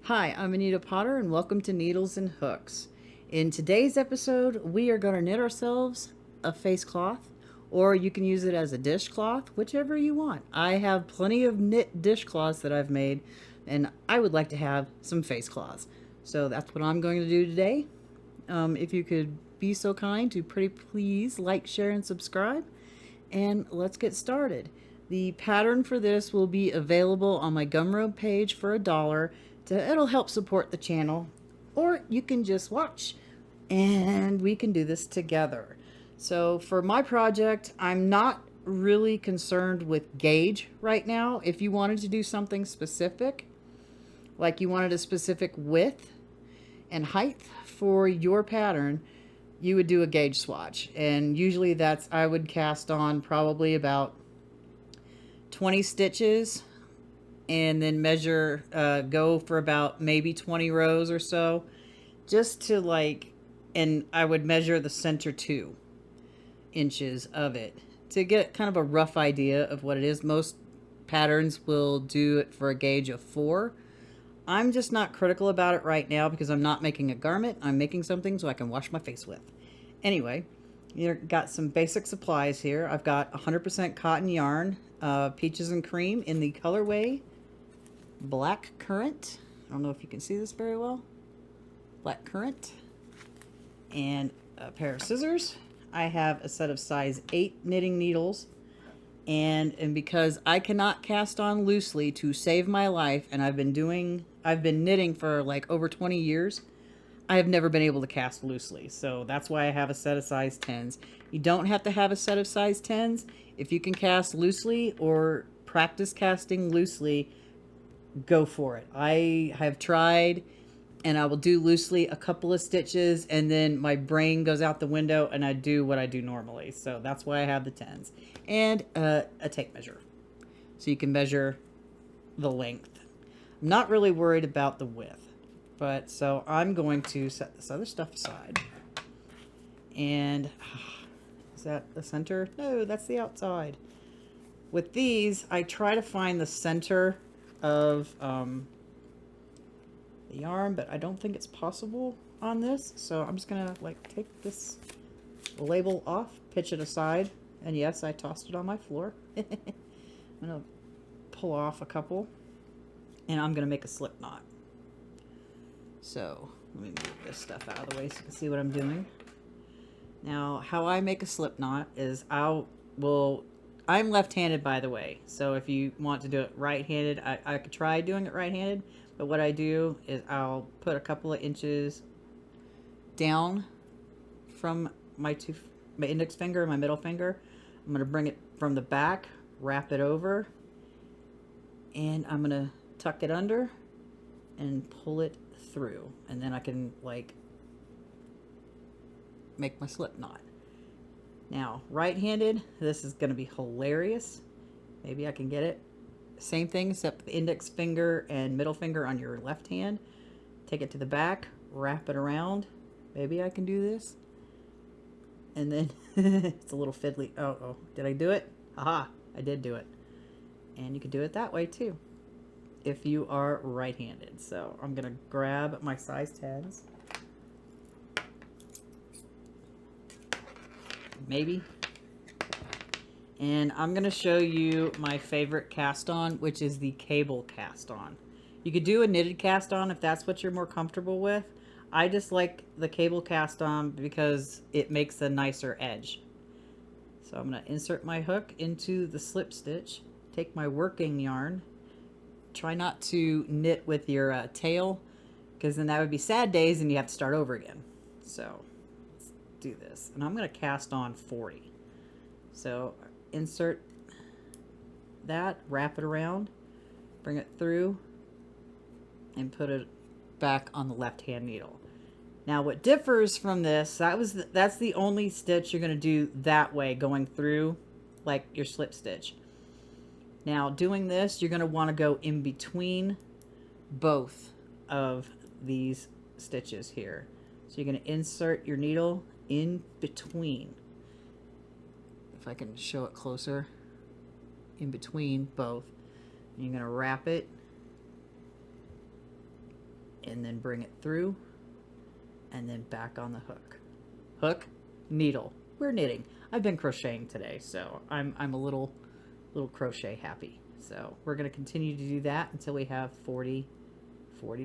Hi, I'm Anita Potter and welcome to Needles and Hooks. In today's episode, we are going to knit ourselves a face cloth, or you can use it as a dishcloth, whichever you want. I have plenty of knit dishcloths that I've made, and I would like to have some face cloths. So that's what I'm going to do today. If you could be so kind to pretty please like, share, and subscribe, and let's get started. The pattern for this will be available on my Gumroad page for $1. It'll help support the channel, or you can just watch and we can do this together. So for my project, I'm not really concerned with gauge right now. If you wanted to do something specific, like you wanted a specific width and height for your pattern, you would do a gauge swatch. And usually I would cast on probably about 20 stitches and then measure, go for about maybe 20 rows or so, just to and I would measure the center 2 inches of it to get kind of a rough idea of what it is. Most patterns will do it for a gauge of 4. I'm just not critical about it right now because I'm not making a garment. I'm making something so I can wash my face with. Anyway, you've got some basic supplies here. I've got 100% cotton yarn, Peaches and Cream in the colorway Black Currant. I don't know if you can see this very well. Black Currant. And a pair of scissors. I have a set of size 8 knitting needles. And because I cannot cast on loosely to save my life, and I've been knitting for like over 20 years, I have never been able to cast loosely. So that's why I have a set of size 10s. You don't have to have a set of size 10s. If you can cast loosely or practice casting loosely, go for it. I have tried, and I will do loosely a couple of stitches, and then my brain goes out the window and I do what I do normally. So that's why I have the 10s. And a tape measure, so you can measure the length. I'm not really worried about the width, but so I'm going to set this other stuff aside. And is that the center? No, that's the outside. With these, I try to find the center of the yarn, but I don't think it's possible on this. So I'm just gonna take this label off, pitch it aside, and yes, I tossed it on my floor. I'm gonna pull off a couple, and I'm gonna make a slip knot. So let me move this stuff out of the way so you can see what I'm doing. Now, how I make a slip knot is I'm left-handed, by the way, so if you want to do it right-handed, I could try doing it right-handed, but what I do is I'll put a couple of inches down from my index finger and my middle finger. I'm going to bring it from the back, wrap it over, and I'm going to tuck it under and pull it through, and then I can make my slip knot. Now, right-handed, this is going to be hilarious. Maybe I can get it. Same thing, except the index finger and middle finger on your left hand. Take it to the back, wrap it around. Maybe I can do this. And then, it's a little fiddly. Oh, did I do it? Aha, I did do it. And you can do it that way too, if you are right-handed. So I'm going to grab my size 10s. Maybe. And I'm going to show you my favorite cast on, which is the cable cast on. You could do a knitted cast on if that's what you're more comfortable with. I just like the cable cast on because it makes a nicer edge. So I'm going to insert my hook into the slip stitch, take my working yarn. Try not to knit with your tail, because then that would be sad days and you have to start over again. So do this, and I'm going to cast on 40. So insert that, wrap it around, bring it through, and put it back on the left hand needle. Now what differs from this, that's the only stitch you're going to do that way, going through like your slip stitch. Now doing this, you're going to want to go in between both of these stitches here. So you're going to insert your needle in between. If I can show it closer, in between both. And you're going to wrap it and then bring it through and then back on the hook. Hook, needle. We're knitting. I've been crocheting today, so I'm a little crochet happy. So we're going to continue to do that until we have 40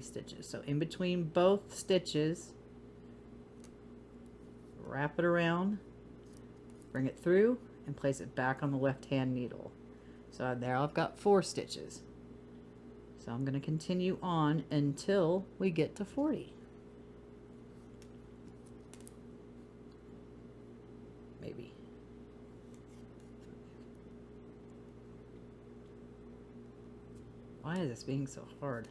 stitches. So in between both stitches, wrap it around, bring it through, and place it back on the left hand needle. So there I've got 4 stitches. So I'm going to continue on until we get to 40. Maybe. Why is this being so hard?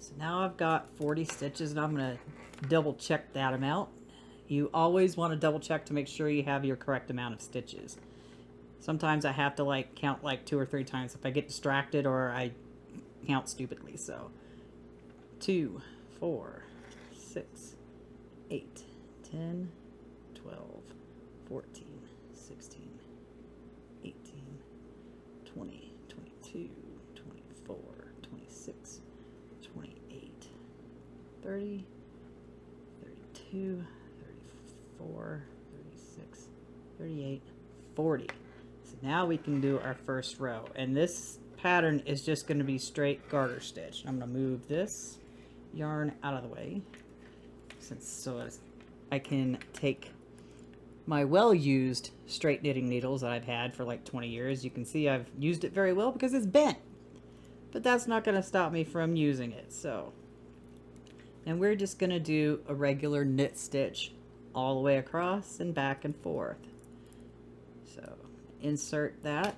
So now I've got 40 stitches, and I'm going to double check that amount. You always want to double check to make sure you have your correct amount of stitches. Sometimes I have to like count like 2 or 3 times if I get distracted or I count stupidly. So 2, 4, 6, 8, 10, 12, 14, 16, 18, 20, 22, 24, 26, 28, 30, 32, 34, 36, 38, 40. So now we can do our first row. And this pattern is just going to be straight garter stitch. I'm going to move this yarn out of the way so I can take my well-used straight knitting needles that I've had for like 20 years. You can see I've used it very well because it's bent. But that's not going to stop me from using it. So, and we're just going to do a regular knit stitch all the way across and back and forth. So, insert that.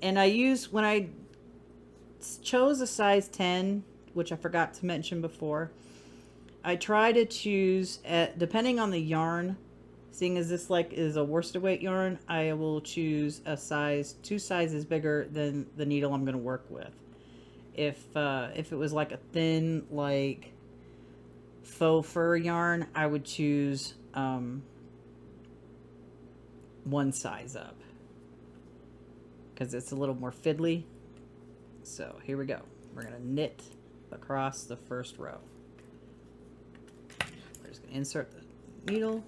And I use, when I chose a size 10, which I forgot to mention before, I try to choose, depending on the yarn, seeing as this like is a worsted weight yarn, I will choose a size 2 sizes bigger than the needle I'm going to work with. If it was like a thin, like faux fur yarn, I would choose 1 size up because it's a little more fiddly. So here we go. We're going to knit across the first row. We're just going to insert the needle,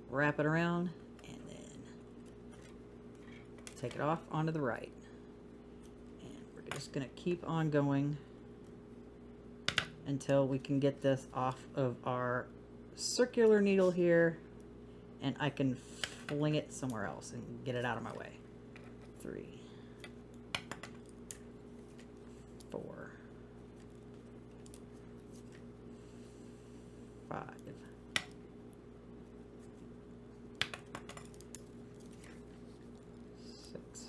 wrap it around, and then take it off onto the right. And we're just going to keep on going until we can get this off of our circular needle here, and I can fling it somewhere else and get it out of my way. 3, 4, 5, 6,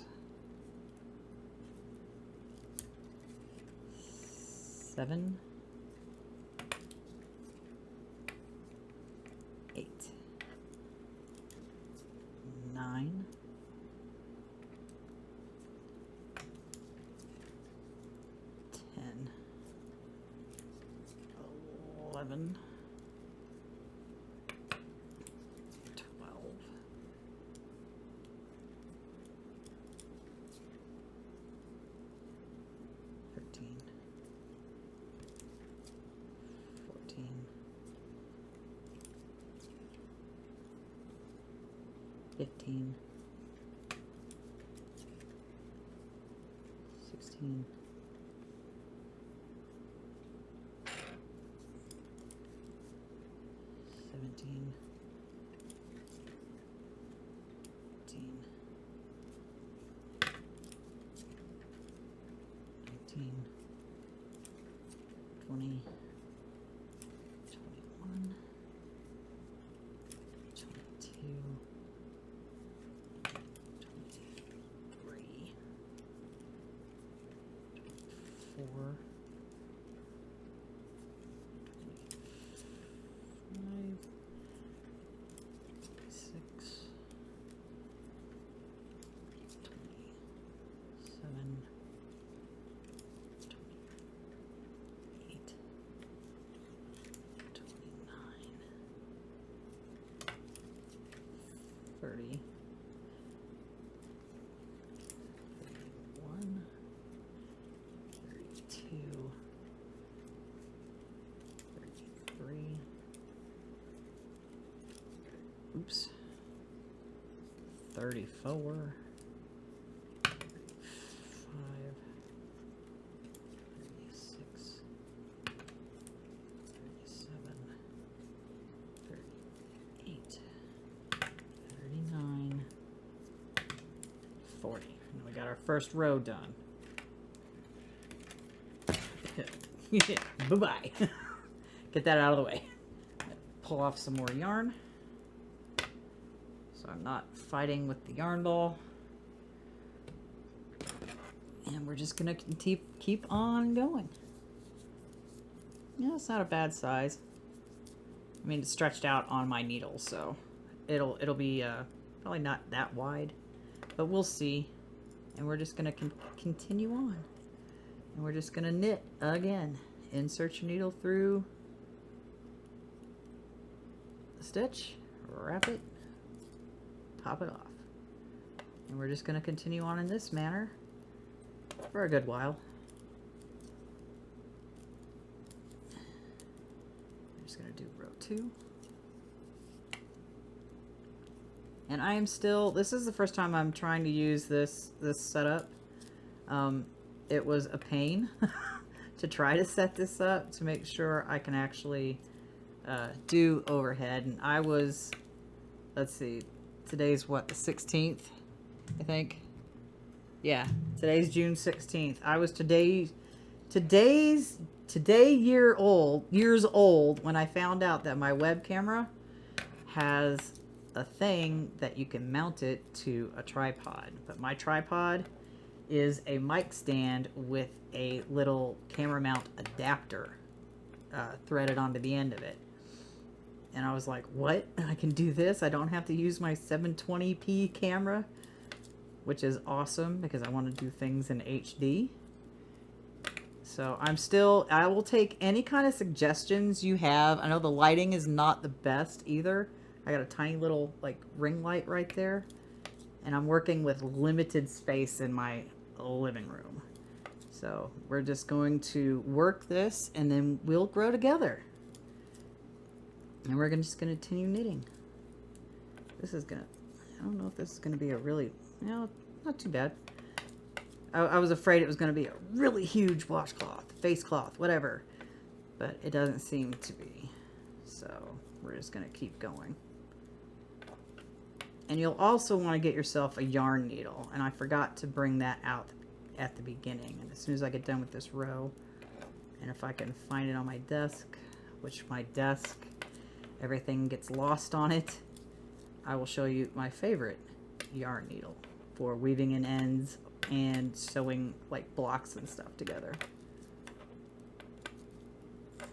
7, 8, 9, 10, 11, 12, 13, 14, 15, 16, 17, 18, 19, 20, 21, 22, 23, 24, 25, 26, 27, 28, 29, 30, 31, 32, 33, oops, 34, 35, 36, 37, 38, 39, 40. And we got our first row done. Bye-bye. Get that out of the way. Pull off some more yarn, so I'm not fighting with the yarn ball. And we're just gonna keep on going. Yeah, it's not a bad size. I mean, it's stretched out on my needle, so it'll be probably not that wide, but we'll see. And we're just gonna continue on. And we're just gonna knit again. Insert your needle through the stitch, wrap it, pop it off. And we're just gonna continue on in this manner for a good while. I'm just gonna do row 2. And I am still, this is the first time I'm trying to use this setup. It was a pain to try to set this up to make sure I can actually do overhead. And I was let's see, today's what, the 16th, I think. Yeah, today's June 16th. I was today years old when I found out that my web camera has a thing that you can mount it to a tripod. But my tripod is a mic stand with a little camera mount adapter threaded onto the end of it. And I was like, what? I can do this? I don't have to use my 720p camera, which is awesome because I want to do things in HD. So I will take any kind of suggestions you have. I know the lighting is not the best either. I got a tiny little like ring light right there. And I'm working with limited space in my living room. So we're just going to work this and then we'll grow together. And we're just going to continue knitting. This is going to, I don't know if this is going to be a really, no, not too bad. I was afraid it was going to be a really huge washcloth, face cloth, whatever. But it doesn't seem to be. So we're just going to keep going. And you'll also want to get yourself a yarn needle. And I forgot to bring that out at the beginning. And as soon as I get done with this row, and if I can find it on my desk, which my desk, everything gets lost on it, I will show you my favorite yarn needle for weaving in ends and sewing like blocks and stuff together. And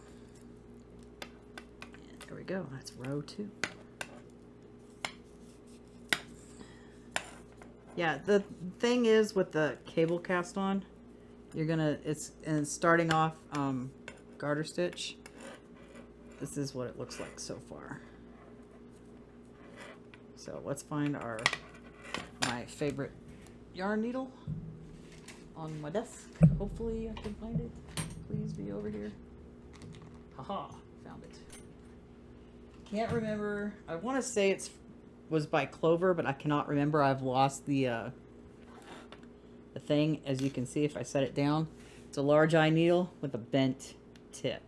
there we go. That's row 2. Yeah, the thing is with the cable cast on, you're gonna, it's starting off garter stitch. This is what it looks like so far. So let's find my favorite yarn needle on my desk. Hopefully I can find it. Please be over here. Haha, found it. Can't remember. I want to say was by Clover, but I cannot remember. I've lost the thing. As you can see, if I set it down, it's a large eye needle with a bent tip.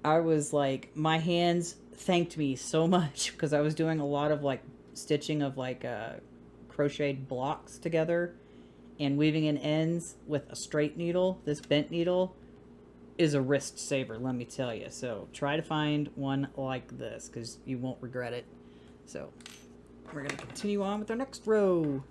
I was like, my hands thanked me so much because I was doing a lot of like stitching of like crocheted blocks together and weaving in ends with a straight needle. This bent needle is a wrist saver, let me tell you. So try to find one like this because you won't regret it. So we're going to continue on with our next row.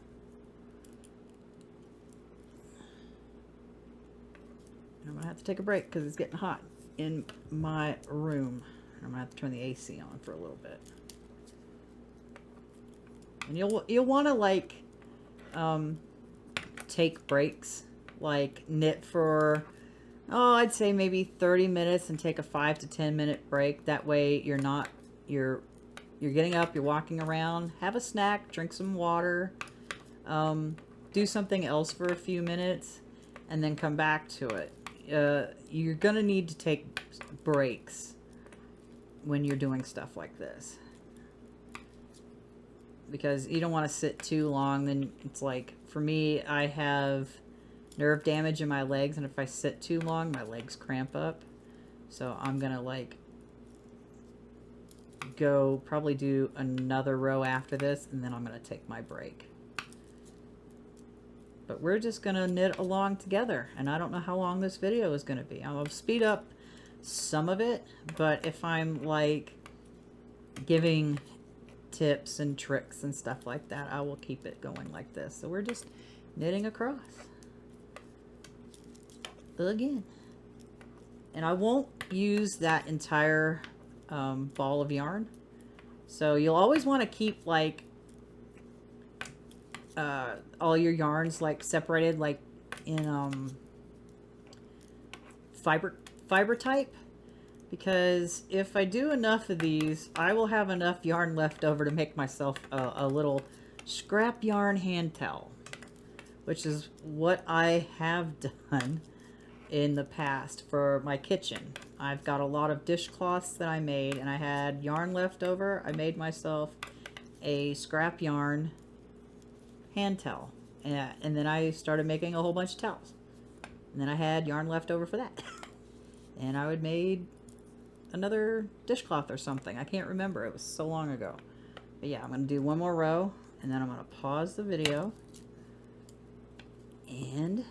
I'm going to have to take a break because it's getting hot in my room. I'm going to have to turn the AC on for a little bit. And you'll want to like take breaks, like knit for, oh, I'd say maybe 30 minutes and take a 5 to 10 minute break. That way you're getting up, you're walking around, have a snack, drink some water, do something else for a few minutes, and then come back to it. You're gonna need to take breaks when you're doing stuff like this, because you don't want to sit too long. Then it's like, for me, I have nerve damage in my legs, and if I sit too long, my legs cramp up. So I'm gonna like go probably do another row after this, and then I'm gonna take my break. But we're just gonna knit along together, and I don't know how long this video is gonna be. I'll speed up some of it, but if I'm like giving tips and tricks and stuff like that, I will keep it going like this. So we're just knitting across again, and I won't use that entire ball of yarn. So you'll always want to keep like all your yarns like separated, like in fiber type, because if I do enough of these, I will have enough yarn left over to make myself a little scrap yarn hand towel, which is what I have done in the past for my kitchen. I've got a lot of dishcloths that I made, and I had yarn left over. I made myself a scrap yarn hand towel, and then I started making a whole bunch of towels, and then I had yarn left over for that. And I would made another dishcloth or something. I can't remember. It was so long ago. But yeah, I'm going to do one more row, and then I'm going to pause the video and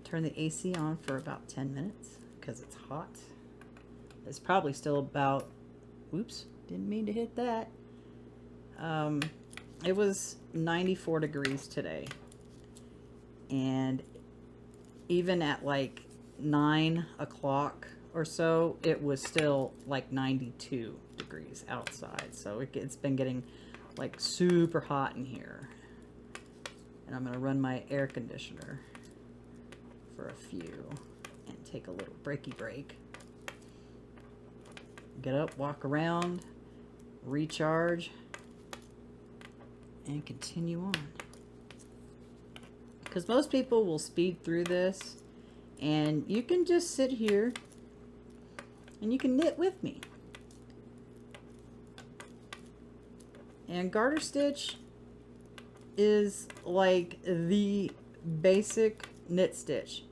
turn the AC on for about 10 minutes because it's hot. It's probably still about, oops, didn't mean to hit that. It was 94 degrees today. And even at like 9 o'clock or so, it was still like 92 degrees outside. So it's been getting like super hot in here. And I'm going to run my air conditioner for a few and take a little breaky break. Get up, walk around, recharge, and continue on. Because most people will speed through this, and you can just sit here and you can knit with me. And garter stitch is like the basic knit stitch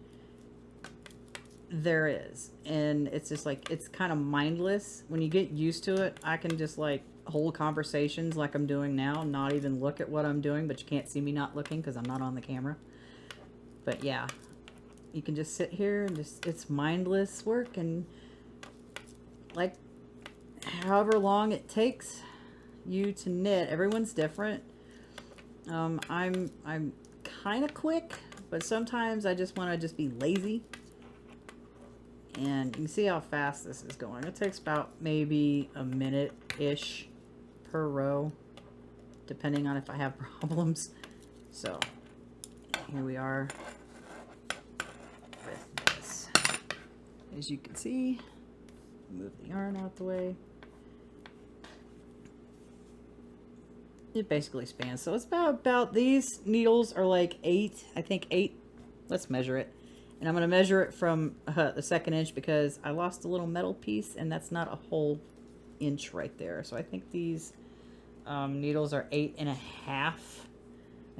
there is, and it's just like, it's kind of mindless. When you get used to it, I can just like hold conversations like I'm doing now, not even look at what I'm doing, but you can't see me not looking because I'm not on the camera. But yeah, you can just sit here and just, it's mindless work, and like however long it takes you to knit, everyone's different. I'm kind of quick, but sometimes I just want to just be lazy. And you can see how fast this is going. It takes about maybe a minute-ish per row, depending on if I have problems. So here we are with this. As you can see, move the yarn out the way. It basically spans. So it's about these needles are like 8, I think 8. Let's measure it. And I'm going to measure it from the 2nd inch because I lost a little metal piece, and that's not a whole inch right there. So I think these needles are 8.5, I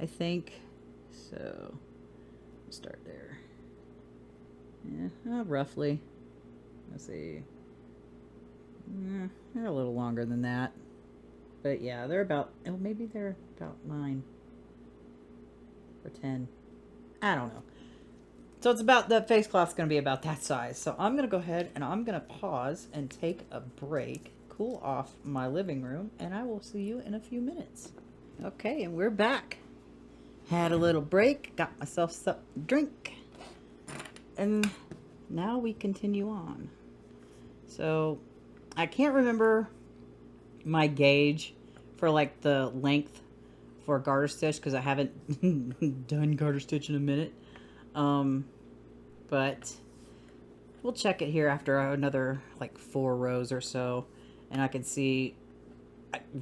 think. So start there. Yeah, roughly. Let's see. They're a little longer than that. But yeah, they're about, oh, maybe they're about 9 or 10. I don't know. So it's about, the face cloth's going to be about that size. So I'm going to go ahead and I'm going to pause and take a break, cool off my living room, and I will see you in a few minutes. Okay, and we're back. Had a little break, got myself something to drink, and now we continue on. So I can't remember my gauge for like the length for garter stitch because I haven't done garter stitch in a minute. But we'll check it here after another like 4 rows or so, and I can see,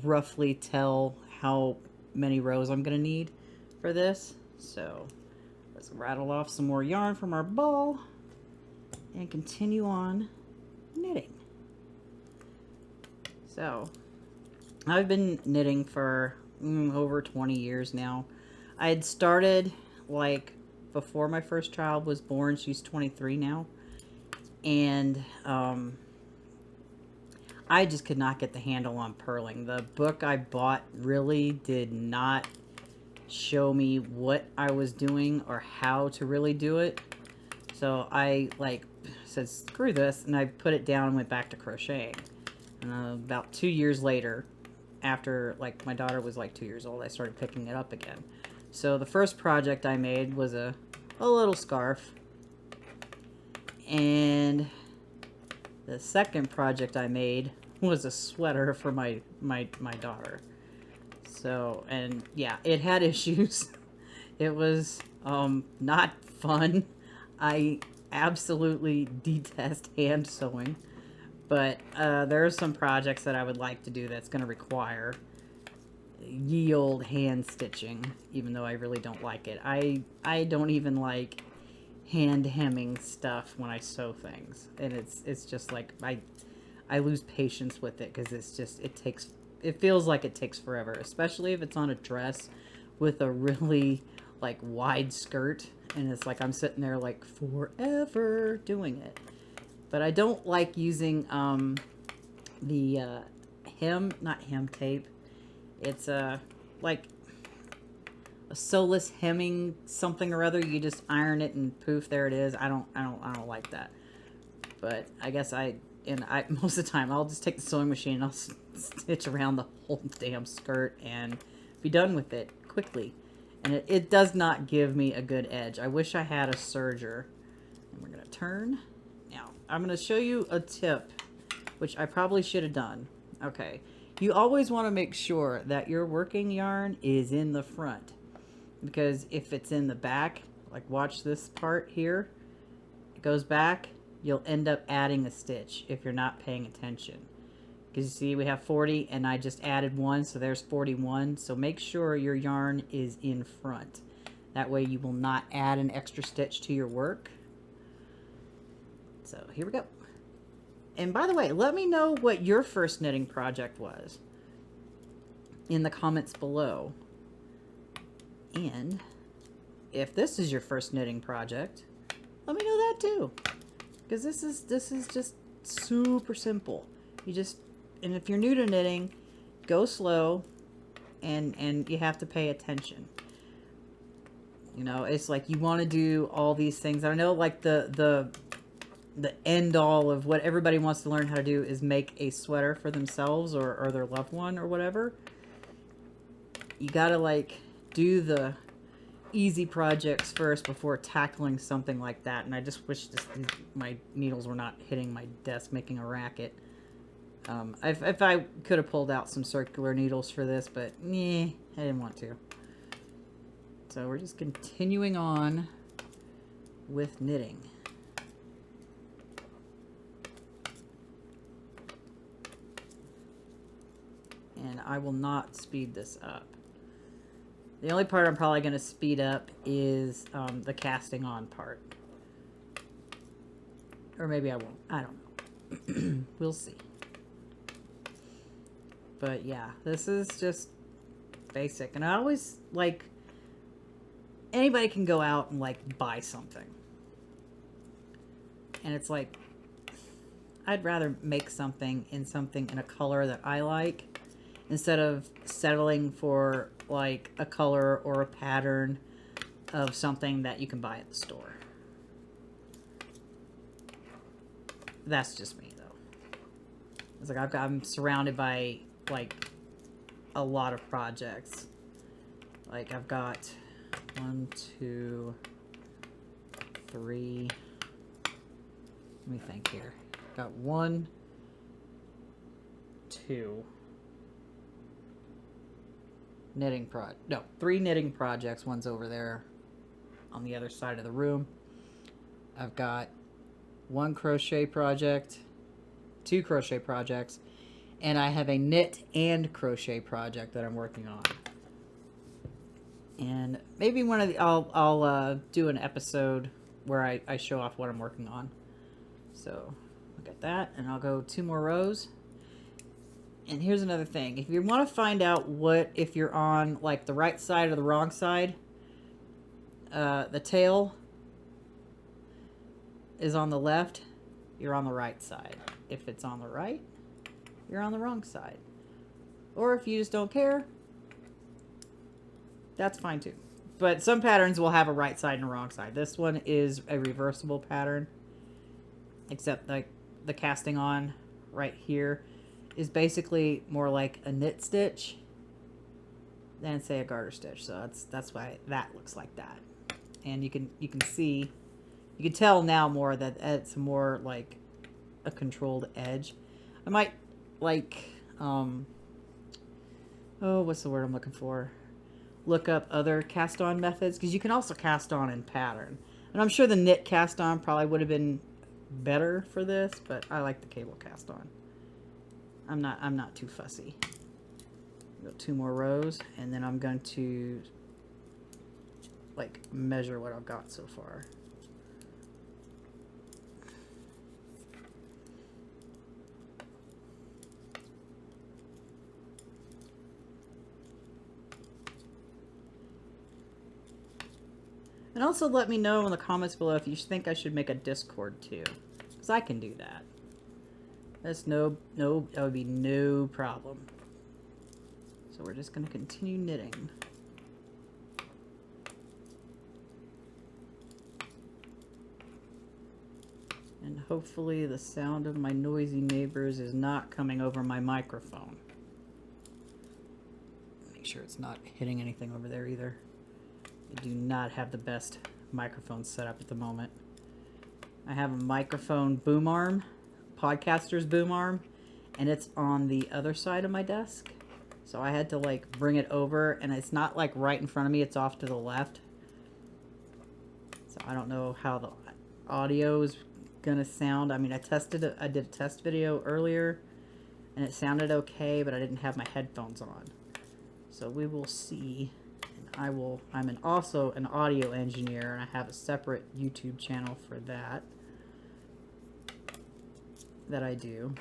roughly tell how many rows I'm gonna need for this. So let's rattle off some more yarn from our ball and continue on knitting. So I've been knitting for over 20 years now. I had started like before my first child was born. She's 23 now, and I just could not get the handle on purling. The book I bought really did not show me what I was doing or how to really do it. So I like said, screw this, and I put it down and went back to crocheting. About 2 years later, after like my daughter was like 2 years old, I started picking it up again. So the first project I made was a little scarf, and the second project I made was a sweater for my daughter. So, and yeah, it had issues. It was not fun. I absolutely detest hand sewing, but there are some projects that I would like to do that's going to require ye old hand stitching, even though I really don't like it. I don't even like hand hemming stuff when I sew things, and it's just like I lose patience with it because it's just, it feels like it takes forever, especially if it's on a dress with a really like wide skirt, and it's like I'm sitting there like forever doing it. But I don't like using the not hem tape. It's like a sewless hemming something or other. You just iron it and poof, there it is. I don't like that. But I guess most of the time I'll just take the sewing machine and I'll stitch around the whole damn skirt and be done with it quickly. And it does not give me a good edge. I wish I had a serger. And we're going to turn. Now, I'm going to show you a tip, which I probably should have done. Okay. You always want to make sure that your working yarn is in the front. Because if it's in the back, like watch this part here, it goes back, you'll end up adding a stitch if you're not paying attention. Because you see we have 40 and I just added one, so there's 41. So make sure your yarn is in front. That way you will not add an extra stitch to your work. So here we go. And by the way, let me know what your first knitting project was in the comments below. And if this is your first knitting project, let me know that too. Because this is just super simple. And if you're new to knitting, go slow and you have to pay attention. You know, it's like you want to do all these things. I know like the end all of what everybody wants to learn how to do is make a sweater for themselves or their loved one or whatever. You gotta like do the easy projects first before tackling something like that. And I just wish my needles were not hitting my desk making a racket. If I could have pulled out some circular needles for this, but I didn't want to. So we're just continuing on with knitting. And I will not speed this up. The only part I'm probably going to speed up is the casting on part. Or maybe I won't. I don't know. We'll see. But yeah, this is just basic. And I always like, anybody can go out and like buy something. And it's like, I'd rather make something in a color that I like instead of settling for like a color or a pattern of something that you can buy at the store. That's just me though. It's like I'm surrounded by like a lot of projects. Like I've got 1, 2, 3. Let me think here. Got 1, 2 knitting no, 3 knitting projects. One's over there on the other side of the room. I've got 1 crochet project, 2 crochet projects, and I have a knit and crochet project that I'm working on. And maybe one of the, I'll do an episode where I show off what I'm working on. So look at that, and I'll go 2 more rows. And here's another thing. If you want to find out if you're on like the right side or the wrong side, the tail is on the left, you're on the right side. If it's on the right, you're on the wrong side. Or if you just don't care, that's fine too. But some patterns will have a right side and a wrong side. This one is a reversible pattern, except like the casting on right here is basically more like a knit stitch than say a garter stitch. So that's why that looks like that. And you can see, you can tell now more that it's more like a controlled edge. I might like oh, what's the word I'm looking for? Look up other cast on methods, because you can also cast on in pattern. And I'm sure the knit cast on probably would have been better for this, but I like the cable cast on. I'm not too fussy. Go 2 more rows, and then I'm going to like measure what I've got so far. And also let me know in the comments below if you think I should make a Discord too. because I can do that. That's that would be no problem. So we're just going to continue knitting. And hopefully the sound of my noisy neighbors is not coming over my microphone. Make sure it's not hitting anything over there either. I do not have the best microphone set up at the moment. I have a microphone boom arm, podcaster's boom arm, and it's on the other side of my desk. So I had to like bring it over, and it's not like right in front of me, it's off to the left. So I don't know how the audio is gonna sound. I mean, I did a test video earlier and it sounded okay, but I didn't have my headphones on. So we will see. And I'm also an audio engineer, and I have a separate YouTube channel for that I do.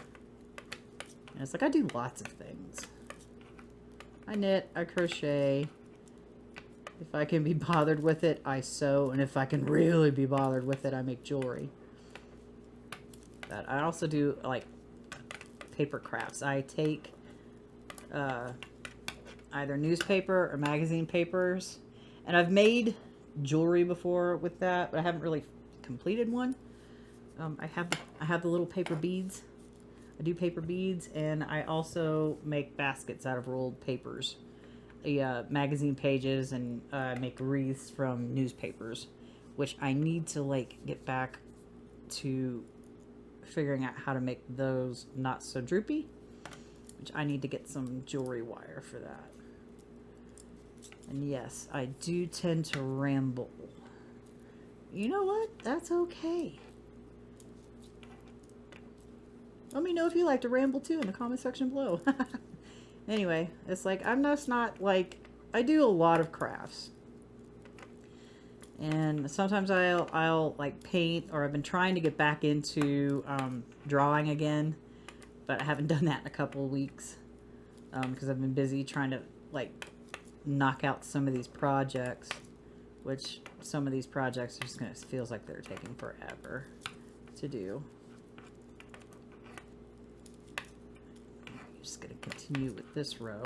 And it's like I do lots of things. I knit, I crochet. If I can be bothered with it, I sew, and if I can really be bothered with it, I make jewelry. But I also do like paper crafts. I take either newspaper or magazine papers, and I've made jewelry before with that, but I haven't really completed one. I have the little paper beads. I do paper beads, and I also make baskets out of rolled papers, magazine pages, and make wreaths from newspapers, which I need to like get back to figuring out how to make those not so droopy, which I need to get some jewelry wire for that. And yes, I do tend to ramble. You know what? That's okay. Let me know if you like to ramble too in the comment section below. Anyway, it's like I'm just not like, I do a lot of crafts. And sometimes I'll like paint, or I've been trying to get back into drawing again, but I haven't done that in a couple of weeks because I've been busy trying to like knock out some of these projects, which some of these projects are just gonna, feels like they're taking forever to do. I'm just gonna continue with this row.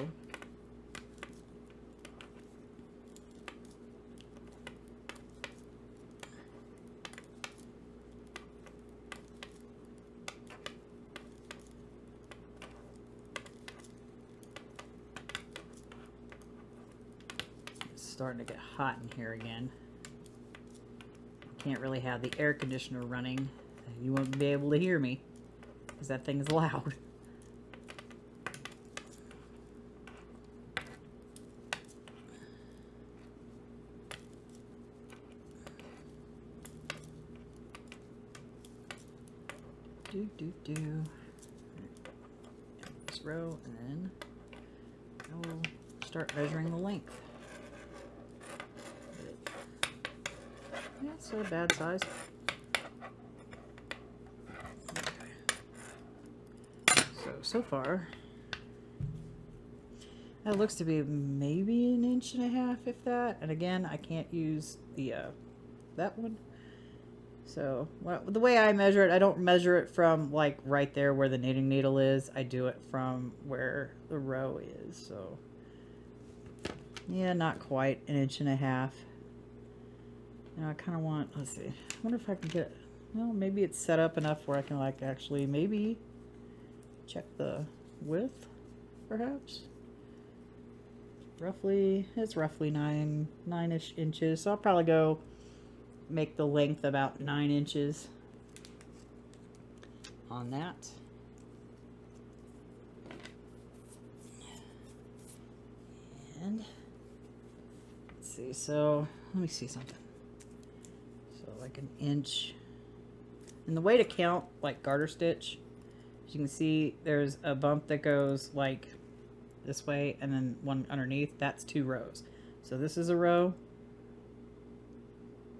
Starting to get hot in here again. Can't really have the air conditioner running. You won't be able to hear me because that thing is loud. This row, and then I will start measuring the length. Yeah, it's not a bad size. Okay. So far, that looks to be maybe 1.5 inches, if that. And again, I can't use the that one. So the way I measure it, I don't measure it from like right there where the knitting needle is. I do it from where the row is. So yeah, not quite 1.5 inches. Now I kind of want, let's see, I wonder if I can get, well, maybe it's set up enough where I can like actually maybe check the width, perhaps. Roughly, it's roughly 9-ish inches. So I'll probably go make the length about 9 inches on that. And let's see, so let me see something. Like 1 inch. And the way to count like garter stitch, as you can see, there's a bump that goes like this way and then one underneath. That's 2 rows. So this is a row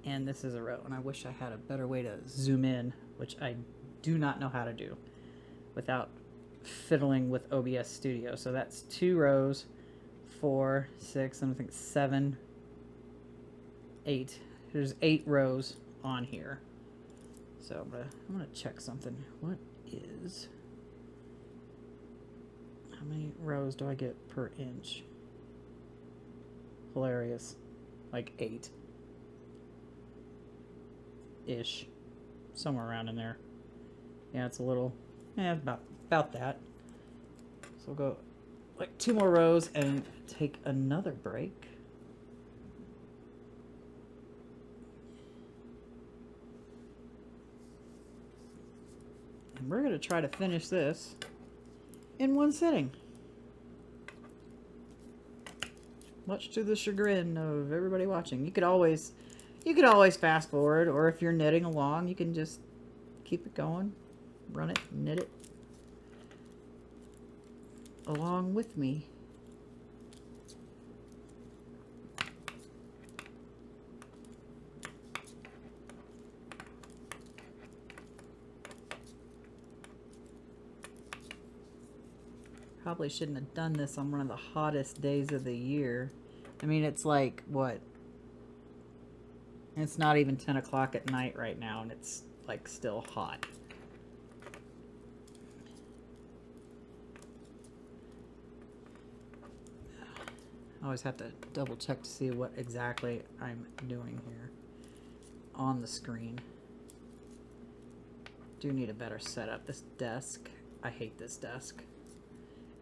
and this is a row. And I wish I had a better way to zoom in, which I do not know how to do without fiddling with OBS Studio. So that's 2 rows, 4, 6, and I think 7, 8. There's 8 rows on here. So I'm gonna check something. What is, how many rows do I get per inch? Hilarious. Like 8-ish. Somewhere around in there. Yeah, it's a little, about that. So we'll go like 2 more rows and take another break. And we're going to try to finish this in one sitting. Much to the chagrin of everybody watching. You could always fast forward, or if you're knitting along, you can just keep it going, run it, knit it along with me. Probably shouldn't have done this on one of the hottest days of the year. I mean, it's like, what? It's not even 10 o'clock at night right now, and it's like still hot. I always have to double check to see what exactly I'm doing here on the screen. Do need a better setup. This desk, I hate this desk.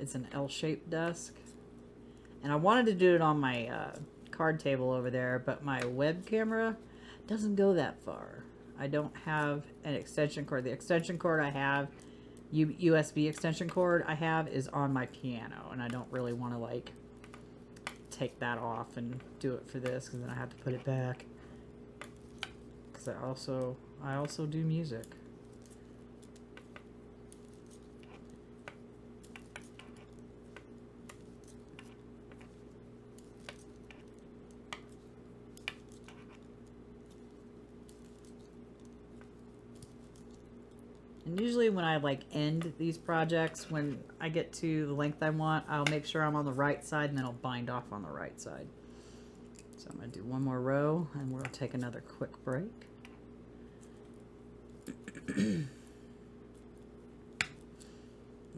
It's an L-shaped desk, and I wanted to do it on my card table over there, but my web camera doesn't go that far. I don't have an extension cord. The extension cord I have, USB extension cord I have, is on my piano, and I don't really want to like take that off and do it for this, because then I have to put it back, because I also do music. And usually when I like end these projects, when I get to the length I want, I'll make sure I'm on the right side, and then I'll bind off on the right side. So I'm going to do one more row, and we'll take another quick break.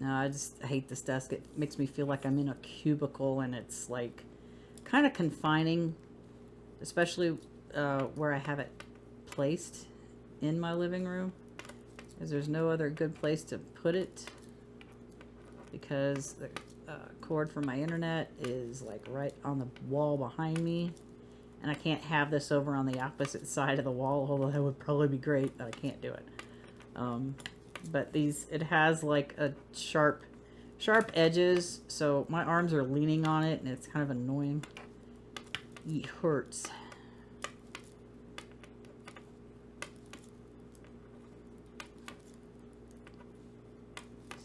No, I just hate this desk. It makes me feel like I'm in a cubicle, and it's like kind of confining, especially where I have it placed in my living room. Because there's no other good place to put it, because the cord for my internet is like right on the wall behind me, and I can't have this over on the opposite side of the wall, although that would probably be great, but I can't do it. But it has like a sharp edges, so my arms are leaning on it, and it's kind of annoying. It hurts.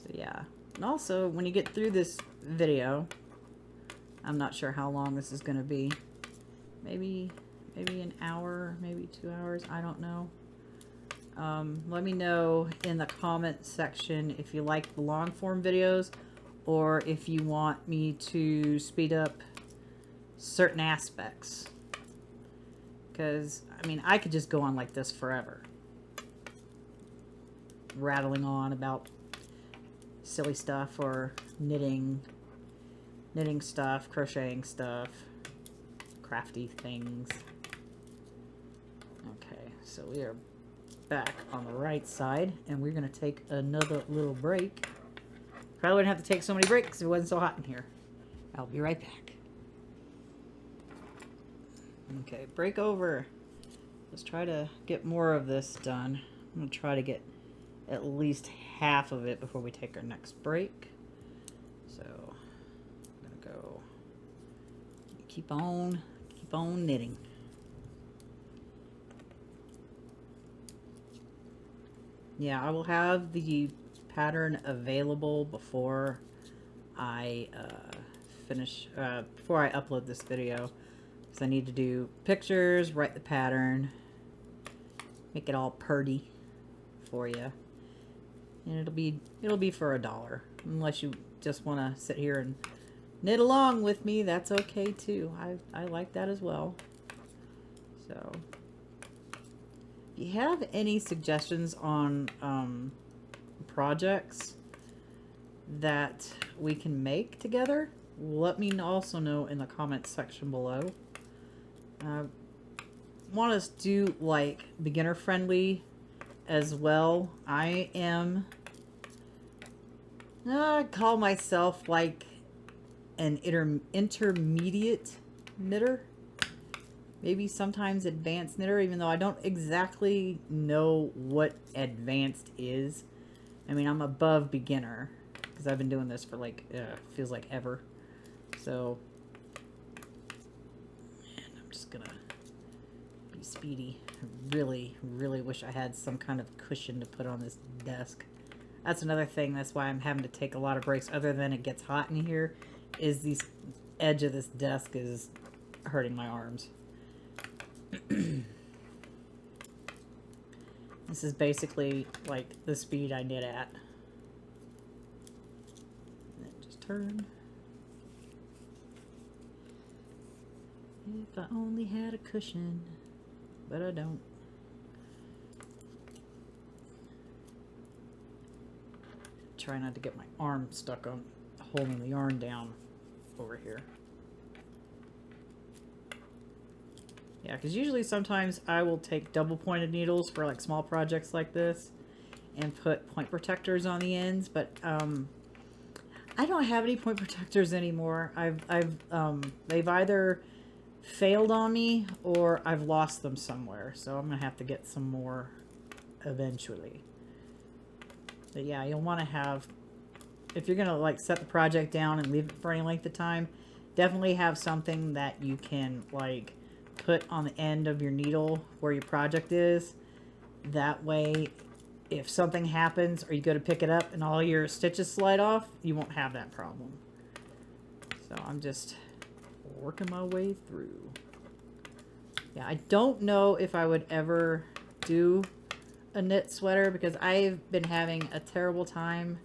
Yeah, and also when you get through this video, I'm not sure how long this is going to be. Maybe an hour, maybe 2 hours. I don't know. Let me know in the comment section if you like the long form videos, or if you want me to speed up certain aspects. Because, I mean, I could just go on like this forever, rattling on about silly stuff, or knitting stuff, crocheting stuff, crafty things. Okay, so we are back on the right side, and we're going to take another little break. Probably wouldn't have to take so many breaks if it wasn't so hot in here. I'll be right back. Okay, break over. Let's try to get more of this done. I'm going to try to get at least half of it before we take our next break. So I'm gonna go keep on knitting. Yeah, I will have the pattern available before I before I upload this video, because I need to do pictures, write the pattern, make it all purty for you. And it'll be for $1, unless you just want to sit here and knit along with me. That's okay too. I like that as well. So If you have any suggestions on projects that we can make together, let me also know in the comments section below. Want us to do like beginner friendly as well. I call myself like an intermediate knitter, maybe sometimes advanced knitter, even though I don't exactly know what advanced is. I mean, I'm above beginner because I've been doing this for like feels like ever. So, and I'm just gonna be speedy. I really wish I had some kind of cushion to put on this desk. That's another thing. That's why I'm having to take a lot of breaks. Other than it gets hot in here, is the edge of this desk is hurting my arms. This is basically like the speed I knit at. And then just turn. If I only had a cushion, but I don't. Try not to get my arm stuck on holding the yarn down over here. Yeah, because usually sometimes I will take double pointed needles for like small projects like this and put point protectors on the ends, but I don't have any point protectors anymore. They've either failed on me or I've lost them somewhere, so I'm gonna have to get some more eventually. But yeah, you'll want to have, if you're gonna like set the project down and leave it for any length of time, definitely have something that you can like put on the end of your needle where your project is. That way, if something happens or you go to pick it up and all your stitches slide off, you won't have that problem. So I'm just working my way through. Yeah, I don't know if I would ever do a knit sweater because I've been having a terrible time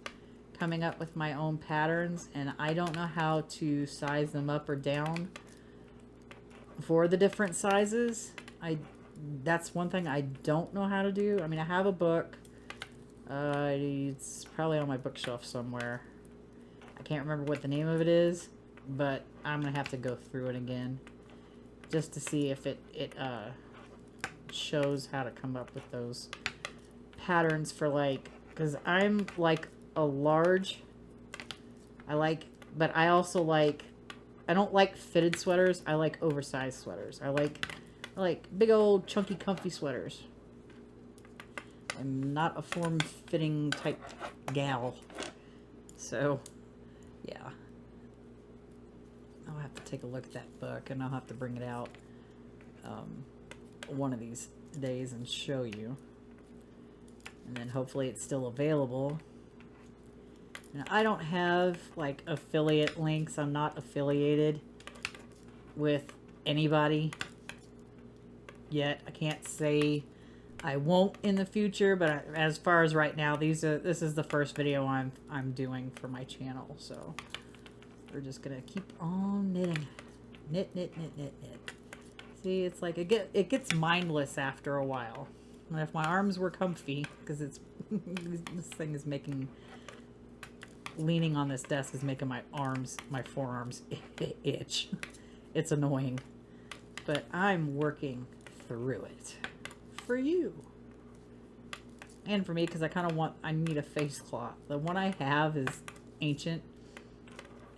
coming up with my own patterns, and I don't know how to size them up or down for the different sizes. That's one thing I don't know how to do. I mean, I have a book. It's probably on my bookshelf somewhere. I can't remember what the name of it is, but I'm gonna have to go through it again just to see if it shows how to come up with those patterns for like, because I'm like a large. But I also like, I don't like fitted sweaters. I like oversized sweaters. I like big old chunky comfy sweaters. I'm not a form-fitting type gal. So, yeah. I'll have to take a look at that book and I'll have to bring it out one of these days and show you. And then hopefully it's still available. And I don't have like affiliate links. I'm not affiliated with anybody yet. I can't say I won't in the future, but as far as right now, this is the first video I'm doing for my channel. So we're just gonna keep on knitting. Knit, knit, knit, knit, knit. See, it's like it gets mindless after a while. And if my arms were comfy, because it's this thing is making, leaning on this desk is making my forearms itch. It's annoying, but I'm working through it for you and for me, because I need a face cloth. The one I have is ancient.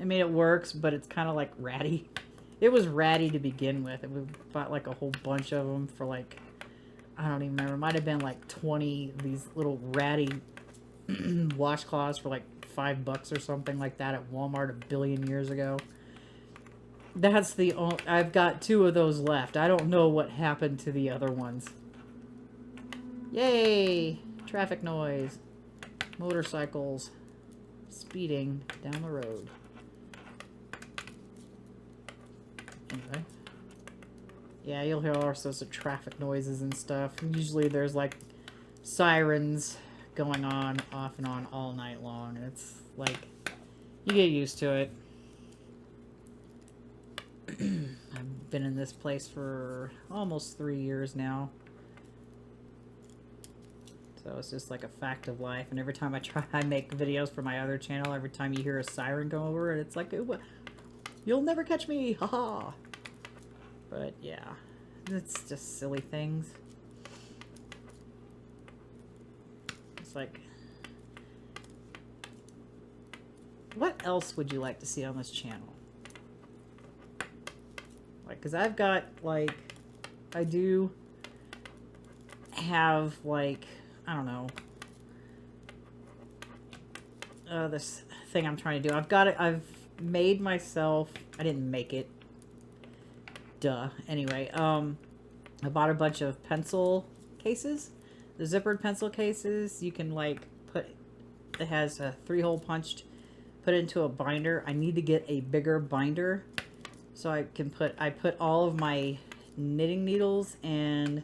I mean, it works, but it's kind of like ratty. It was ratty to begin with. We bought like a whole bunch of them for like, I don't even remember. It might have been like 20 these little ratty washcloths for like $5 or something like that at Walmart a billion years ago. That's the only, I've got 2 of those left. I don't know what happened to the other ones. Yay! Traffic noise. Motorcycles speeding down the road. Anyway. Yeah, you'll hear all sorts of traffic noises and stuff. Usually there's like sirens going on off and on all night long. It's like, you get used to it. I've been in this place for almost 3 years now. So it's just like a fact of life. And every time I make videos for my other channel, every time you hear a siren go over it, it's like, you'll never catch me, haha. But yeah, it's just silly things. It's like, what else would you like to see on this channel? Like, because I've got, like, I do have, like, I don't know, this thing I'm trying to do. I've made myself, I didn't make it, duh. Anyway, I bought a bunch of pencil cases, the zippered pencil cases. You can, like, it has a 3-hole punched, put it into a binder. I need to get a bigger binder so I put all of my knitting needles and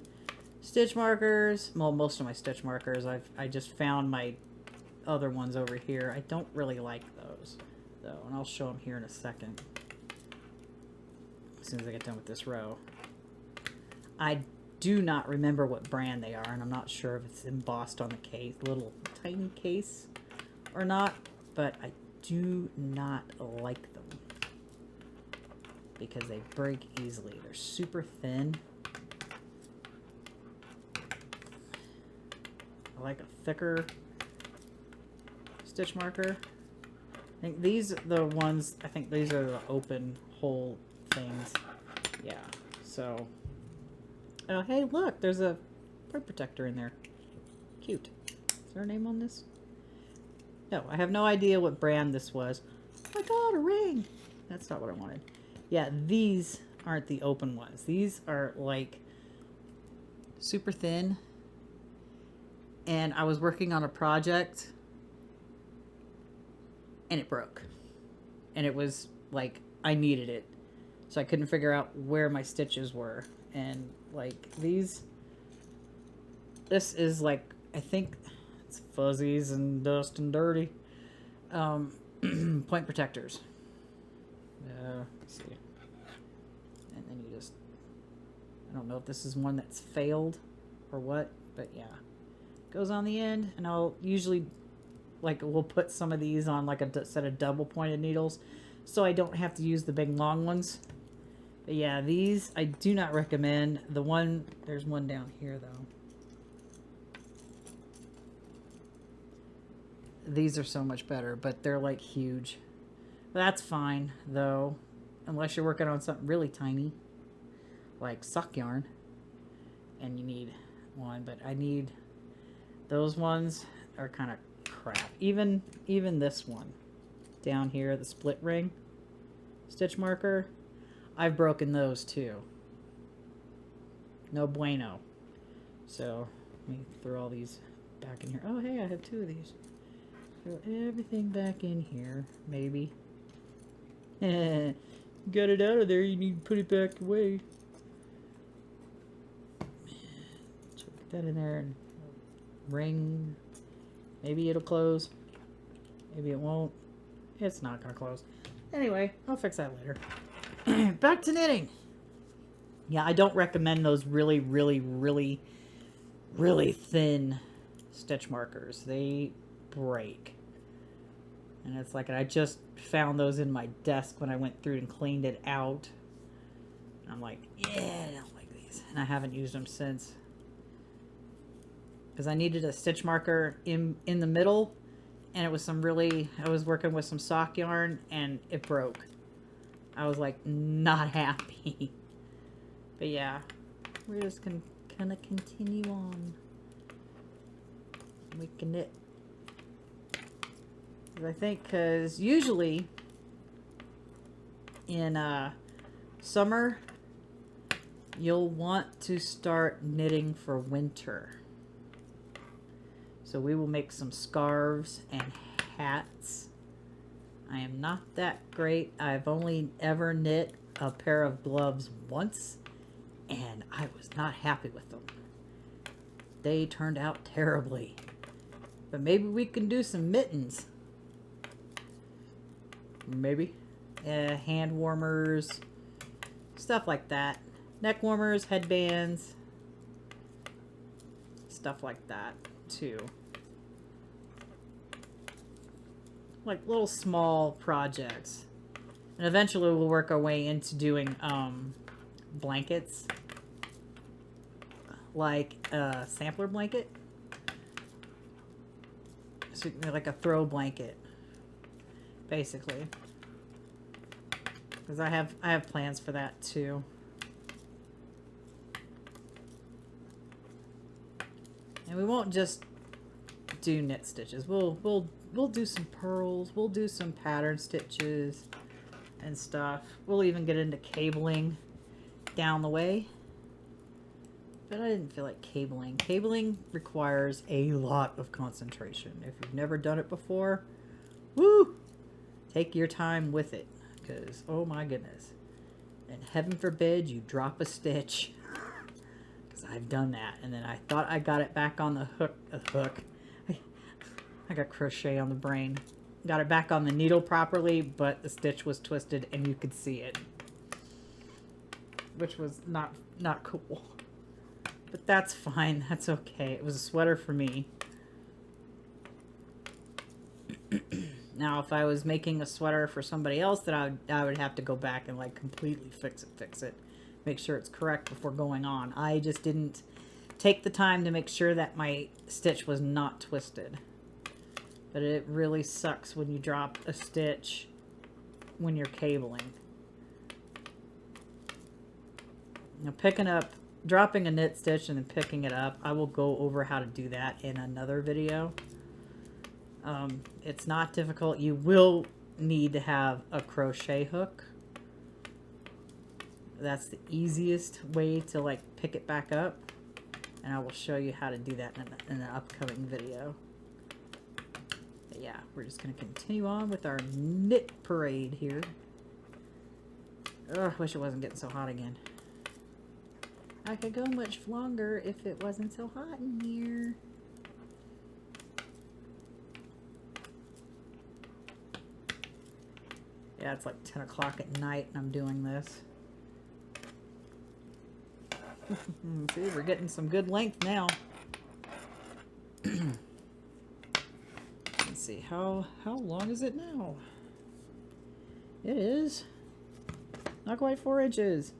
stitch markers. Well, most of my stitch markers. I just found my other ones over here. I don't really like those though, and I'll show them here in a second as soon as I get done with this row. I do not remember what brand they are, and I'm not sure if it's embossed on the case, little tiny case, or not, but I do not like them because they break easily. They're super thin. I like a thicker stitch marker. I think these are the ones, I think these are the open hole things. Yeah, so. Oh, hey, look, there's a point protector in there. Cute. Is there a name on this? No, I have no idea what brand this was. Oh my god, a ring! That's not what I wanted. Yeah, these aren't the open ones. These are, like, super thin. And I was working on a project and it broke. And it was like, I needed it. So I couldn't figure out where my stitches were. And like this is like, I think it's fuzzies and dust and dirty. Point protectors. Let's see. And then you just, I don't know if this is one that's failed or what, but yeah. Goes on the end, and I'll usually, like, we'll put some of these on like a set of double pointed needles so I don't have to use the big long ones. But yeah, these I do not recommend. There's one down here though. These are so much better, but they're like huge. That's fine though, unless you're working on something really tiny like sock yarn and you need one, but I need, those ones are kind of crap. Even this one down here, the split ring stitch marker, I've broken those too. No bueno. So let me throw all these back in here. Oh hey, I have 2 of these. Throw everything back in here, maybe. Got it out of there, you need to put it back away. So put that in there and ring. Maybe it'll close. Maybe it won't. It's not gonna close. Anyway, I'll fix that later. Back to knitting. Yeah, I don't recommend those really, really, really, really thin stitch markers. They break. And it's like, I just found those in my desk when I went through and cleaned it out. I'm like, yeah, I don't like these. And I haven't used them since. Because I needed a stitch marker in the middle, and it was I was working with some sock yarn, and it broke. I was like, not happy. But yeah, we're just gonna continue on. We can knit. I think, because usually in summer, you'll want to start knitting for winter. So we will make some scarves and hats. I am not that great. I've only ever knit a pair of gloves once, and I was not happy with them. They turned out terribly. But maybe we can do some mittens. Maybe. Hand warmers. Stuff like that. Neck warmers, headbands. Stuff like that. too. Like little small projects. And eventually we'll work our way into doing blankets. Like a sampler blanket. So like a throw blanket. Basically. Because I have plans for that too. And we won't just do knit stitches. We'll do some purls. We'll do some pattern stitches and stuff. We'll even get into cabling down the way. But I didn't feel like cabling. Cabling requires a lot of concentration. If you've never done it before, woo! Take your time with it. Because, oh my goodness. And heaven forbid you drop a stitch. Because I've done that. And then I thought I got it back on the hook. I got crochet on the brain. Got it back on the needle properly, but the stitch was twisted and you could see it. Which was not cool. But that's fine. That's okay. It was a sweater for me. Now, if I was making a sweater for somebody else, then I would have to go back and like completely fix it. Make sure it's correct before going on. I just didn't take the time to make sure that my stitch was not twisted. But it really sucks when you drop a stitch when you're cabling. Now, dropping a knit stitch and then picking it up, I will go over how to do that in another video. It's not difficult. You will need to have a crochet hook. That's the easiest way to like pick it back up. And I will show you how to do that in an upcoming video. But yeah, we're just going to continue on with our knit parade here. Ugh, wish it wasn't getting so hot again. I could go much longer if it wasn't so hot in here. Yeah, it's like 10 o'clock at night and I'm doing this. See, we're getting some good length now. Let's see, how long is it now? It is not quite 4 inches.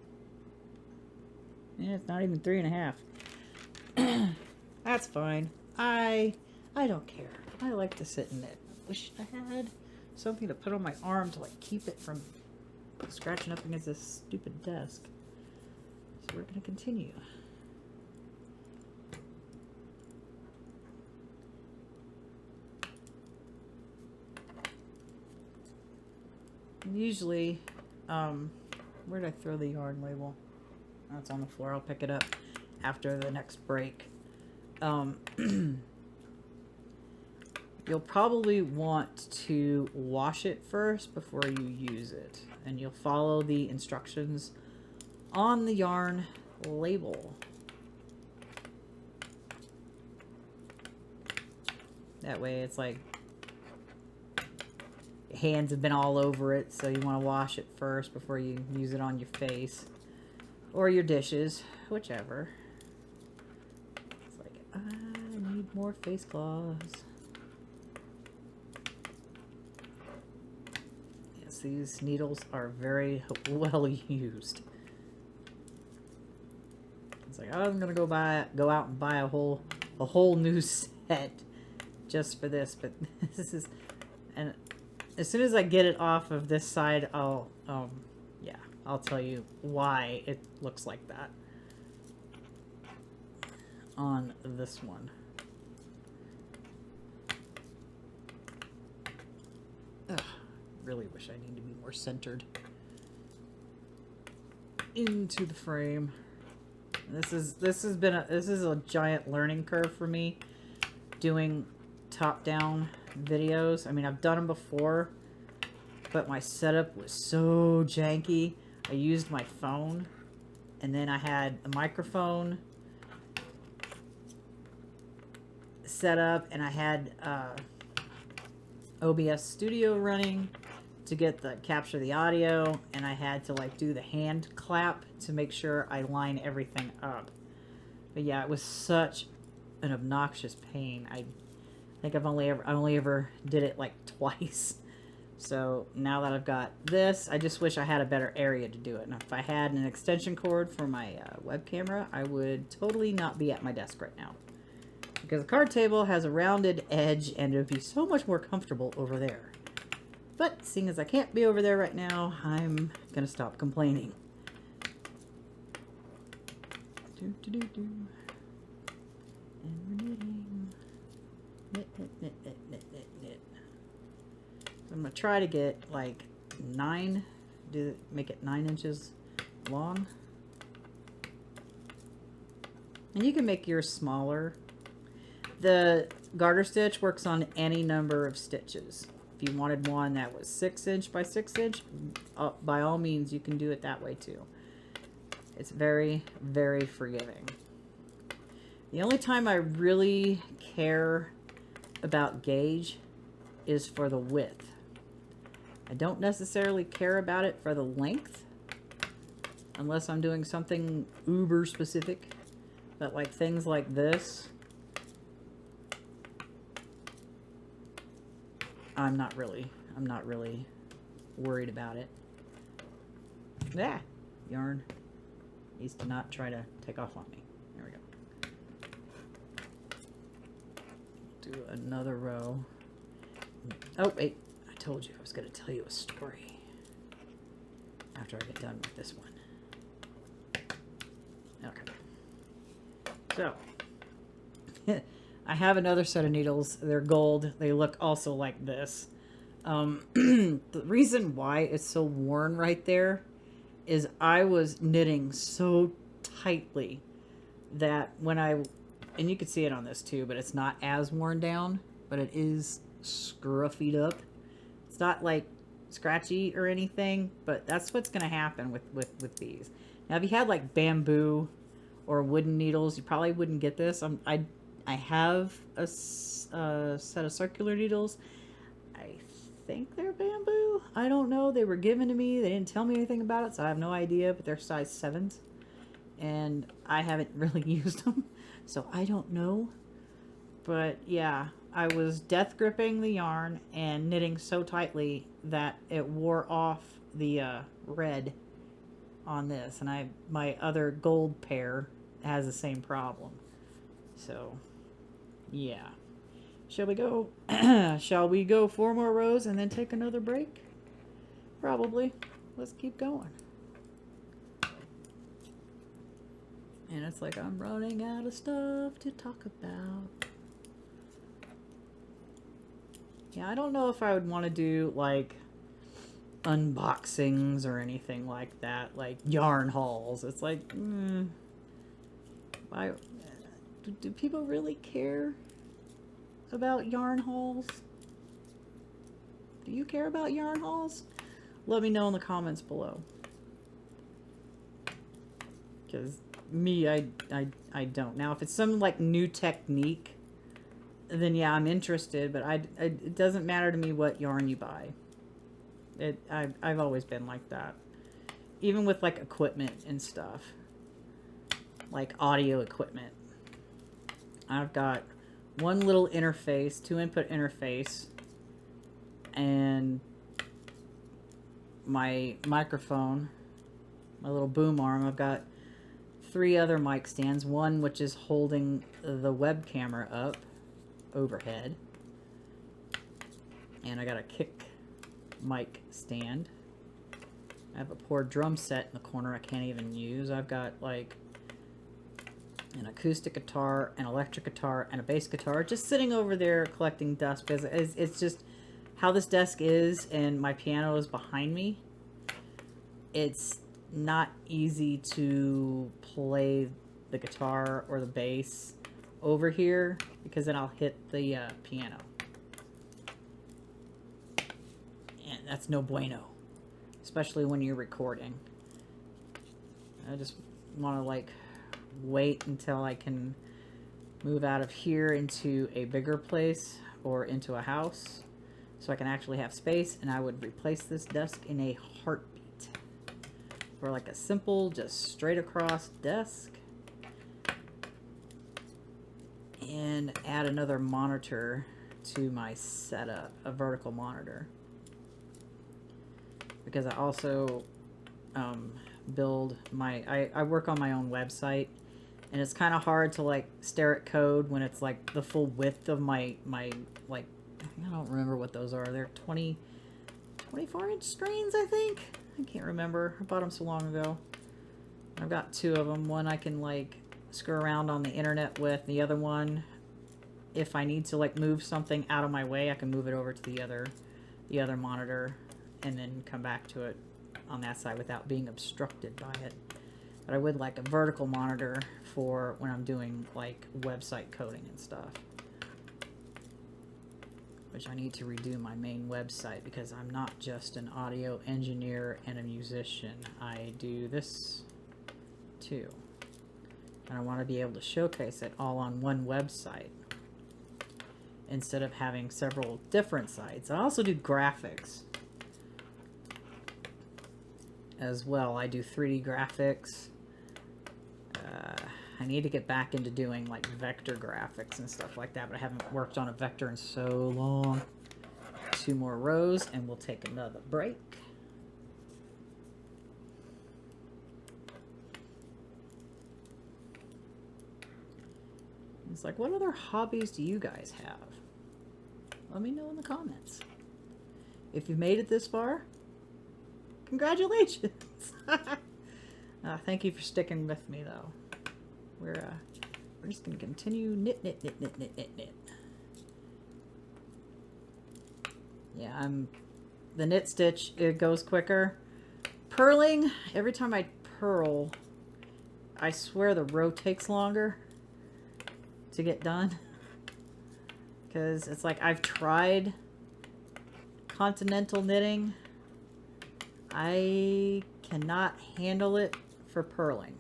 Yeah, it's not even 3.5. That's fine. I don't care. I like to sit in it. Wish I had something to put on my arm to like keep it from scratching up against this stupid desk. So we're gonna continue. And usually, where did I throw the yarn label? Oh, it's on the floor. I'll pick it up after the next break. You'll probably want to wash it first before you use it. And you'll follow the instructions on the yarn label. That way it's like your hands have been all over it, so you want to wash it first before you use it on your face. Or your dishes, whichever. It's like, I need more face cloths. Yes, these needles are very well used. It's like, I'm gonna go out and buy a whole new set just for this, but this is, and as soon as I get it off of this side, I'll tell you why it looks like that on this one. Ugh, really wish I need to be more centered into the frame. This is a giant learning curve for me doing top-down videos. I mean, I've done them before, but my setup was so janky. I used my phone, and then I had a microphone set up, and I had OBS Studio running to capture the audio, and I had to like do the hand clap to make sure I line everything up. But yeah, it was such an obnoxious pain. I think I only ever did it like twice. So now that I've got this, I just wish I had a better area to do it. And if I had an extension cord for my web camera, I would totally not be at my desk right now. Because the card table has a rounded edge and it would be so much more comfortable over there. But seeing as I can't be over there right now, I'm going to stop complaining. And we're knitting. Knit, knit, knit, knit, knit, knit, knit. So I'm going to try to get like make it 9 inches long. And you can make yours smaller. The garter stitch works on any number of stitches. If you wanted one that was 6 inch by 6 inch, by all means you can do it that way too. It's very, very forgiving. The only time I really care about gauge is for the width. I don't necessarily care about it for the length unless I'm doing something uber specific. But like things like this, I'm not really worried about it. Yeah, yarn needs to not try to take off on me. There we go. Do another row. Oh, wait. I told you I was going to tell you a story after I get done with this one. Okay. So, I have another set of needles. They're gold. They look also like this. The reason why it's so worn right there is I was knitting so tightly that when and you can see it on this too, but it's not as worn down, but it is scruffed up. It's not like scratchy or anything, but that's what's going to happen with these. Now, if you had like bamboo or wooden needles, you probably wouldn't get this. I have a set of circular needles. I think they're bamboo. I don't know. They were given to me. They didn't tell me anything about it, so I have no idea, but they're size 7s. And I haven't really used them, so I don't know. But yeah, I was death gripping the yarn and knitting so tightly that it wore off the red on this. And my other gold pair has the same problem. So yeah. Shall we go? Shall we go 4 more rows and then take another break? Probably. Let's keep going. And it's like I'm running out of stuff to talk about. Yeah, I don't know if I would want to do like unboxings or anything like that, like yarn hauls. It's like, do people really care about yarn hauls? Do you care about yarn hauls? Let me know in the comments below. Because me, I don't. Now, if it's some like new technique, then yeah, I'm interested. But it doesn't matter to me what yarn you buy. I've always been like that. Even with like equipment and stuff, like audio equipment. I've got one little interface, 2-input interface, and my microphone, my little boom arm. I've got 3 other mic stands, one which is holding the web camera up overhead, and I got a kick mic stand. I have a poor drum set in the corner I can't even use. I've got like an acoustic guitar, an electric guitar, and a bass guitar just sitting over there collecting dust because it's just how this desk is, and my piano is behind me. It's not easy to play the guitar or the bass over here because then I'll hit the piano. And that's no bueno, especially when you're recording. I just want to like wait until I can move out of here into a bigger place or into a house so I can actually have space, and I would replace this desk in a heartbeat for like a simple just straight across desk. and add another monitor to my setup, a vertical monitor, because I also build my, I work on my own website, and it's kind of hard to like stare at code when it's like the full width of my like, I don't remember what those are. They're 24-inch screens, I think. I can't remember. I bought them so long ago. I've got two of them. One I can like screw around on the internet with. The other one, if I need to like move something out of my way, I can move it over to the other monitor and then come back to it on that side without being obstructed by it. But I would like a vertical monitor for when I'm doing like website coding and stuff. Which I need to redo my main website because I'm not just an audio engineer and a musician. I do this too. And I want to be able to showcase it all on one website instead of having several different sites. I also do graphics as well. I do 3D graphics. I need to get back into doing like vector graphics and stuff like that, but I haven't worked on a vector in so long. 2 more rows and we'll take another break. It's like, what other hobbies do you guys have? Let me know in the comments. If you've made it this far, congratulations. Thank you for sticking with me though. We're just gonna continue knit. Yeah, the knit stitch, it goes quicker. Purling, every time I purl, I swear the row takes longer to get done. Because it's like I've tried continental knitting. I cannot handle it for purling.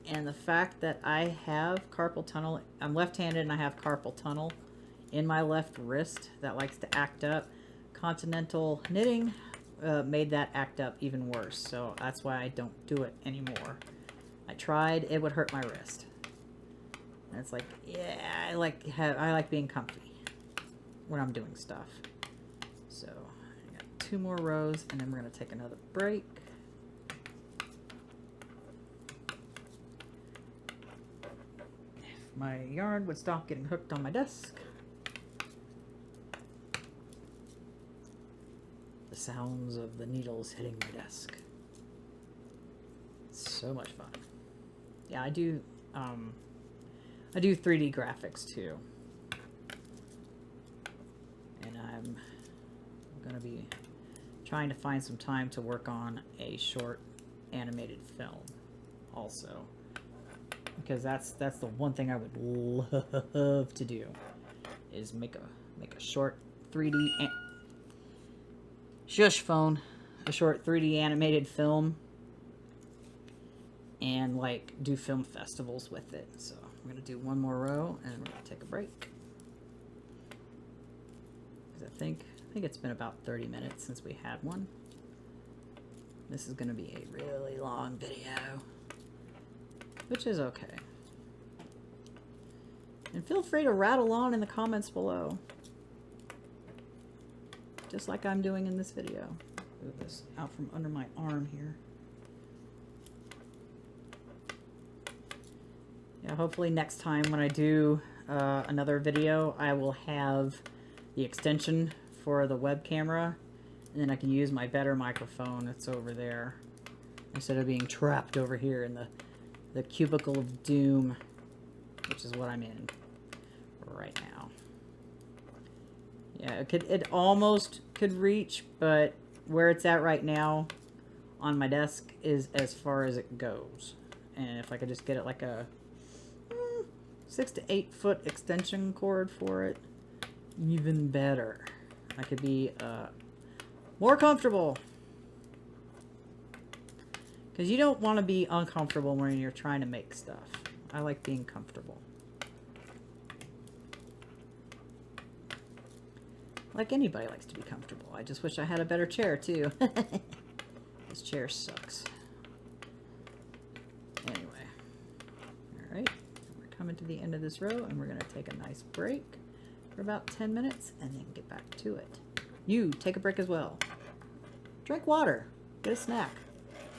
And the fact that I have carpal tunnel, I'm left-handed and I have carpal tunnel in my left wrist that likes to act up. Continental knitting made that act up even worse. So that's why I don't do it anymore. I tried, it would hurt my wrist. And it's like, yeah, I like being comfy when I'm doing stuff. So I got 2 more rows and then we're gonna take another break. My yarn would stop getting hooked on my desk. The sounds of the needles hitting my desk. So much fun. Yeah, I do 3D graphics too. And I'm gonna be trying to find some time to work on a short animated film also. Because that's the one thing I would love to do, is make a short 3D shush phone, a short 3D animated film, and like do film festivals with it. So I'm gonna do 1 more row and we're gonna take a break. Because I think it's been about 30 minutes since we had one. This is gonna be a really long video, which is okay. And feel free to rattle on in the comments below, just like I'm doing in this video. Move this out from under my arm here. Yeah, hopefully next time when I do another video, I will have the extension for the web camera, and then I can use my better microphone that's over there, instead of being trapped over here in the cubicle of doom, which is what I'm in right now. Yeah, it almost could reach, but where it's at right now on my desk is as far as it goes. And if I could just get it like a 6 to 8 foot extension cord for it, even better. I could be more comfortable. Because you don't want to be uncomfortable when you're trying to make stuff. I like being comfortable. Like anybody likes to be comfortable. I just wish I had a better chair too. This chair sucks. Anyway. Alright. We're coming to the end of this row, and we're going to take a nice break for about 10 minutes and then get back to it. You take a break as well. Drink water, get a snack,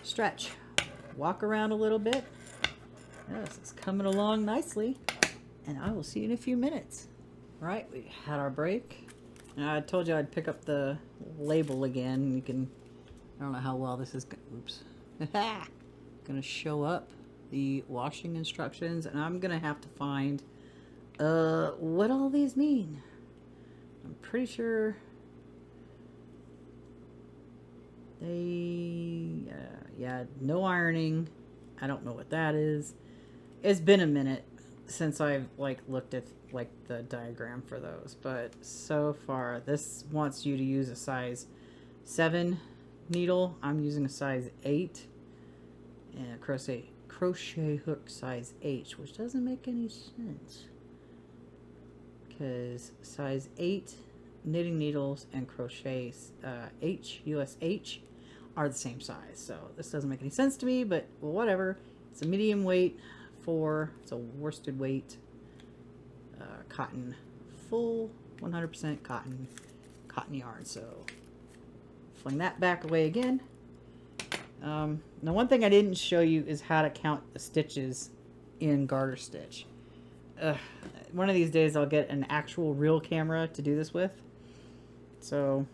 stretch, walk around a little bit. Yes, it's coming along nicely, and I will see you in a few minutes. Right, we had our break. I told you I'd pick up the label again. You can, I don't know how well this is, oops, gonna show up the washing instructions, and I'm gonna have to find what all these mean. I'm pretty sure they, yeah, no ironing. I don't know what that is. It's been a minute since I've like looked at like the diagram for those, but so far this wants you to use a size 7 needle. I'm using a size 8 and a crochet hook size H, which doesn't make any sense because size 8 knitting needles and crochet H, US H, are the same size. So this doesn't make any sense to me, but whatever. It's a medium weight for, it's a worsted weight cotton, full 100% cotton yarn. So fling that back away again. Now one thing I didn't show you is how to count the stitches in garter stitch. One of these days I'll get an actual real camera to do this with. So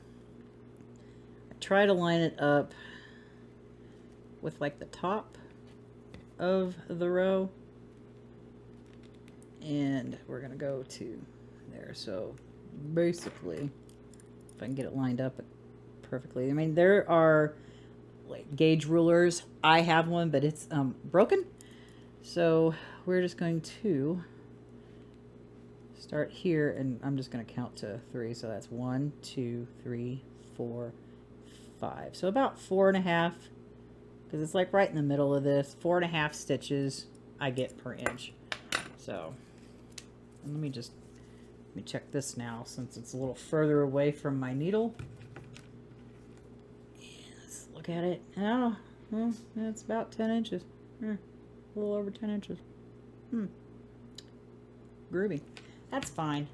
I try to line it up with like the top of the row, and we're gonna go to there. So basically, if I can get it lined up perfectly, I mean there are like gauge rulers. I have one, but it's broken, so we're just going to start here, and I'm just going to count to 3. So that's 1, 2, 3, 4, 5. So about 4.5, because it's like right in the middle of this. 4.5 stitches I get per inch. So let me check this now, since it's a little further away from my needle. Let's look at it. Oh, well, it's about 10 inches. A little over 10 inches. Groovy. That's fine.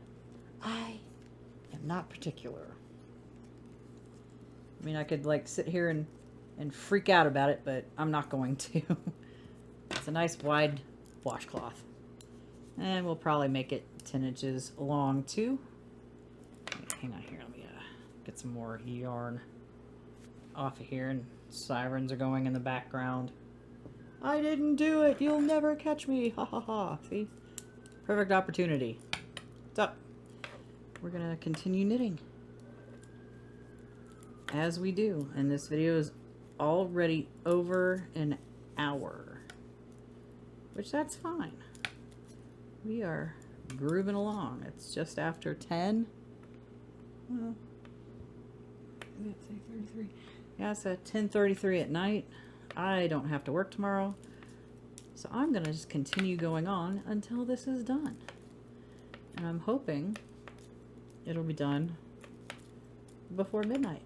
I am not particular. I mean, I could like sit here and freak out about it, but I'm not going to. It's a nice wide washcloth. And we'll probably make it 10 inches long too. Hang on here, let me get some more yarn off of here, and sirens are going in the background. I didn't do it! You'll never catch me! Ha ha ha! See? Perfect opportunity. So, we're gonna continue knitting as we do, and this video is already over an hour, which that's fine. We are grooving along. It's just after 10. Well, let's say 33. Yeah, it's at 10:33 at night. I don't have to work tomorrow, so I'm gonna just continue going on until this is done. And I'm hoping it'll be done before midnight.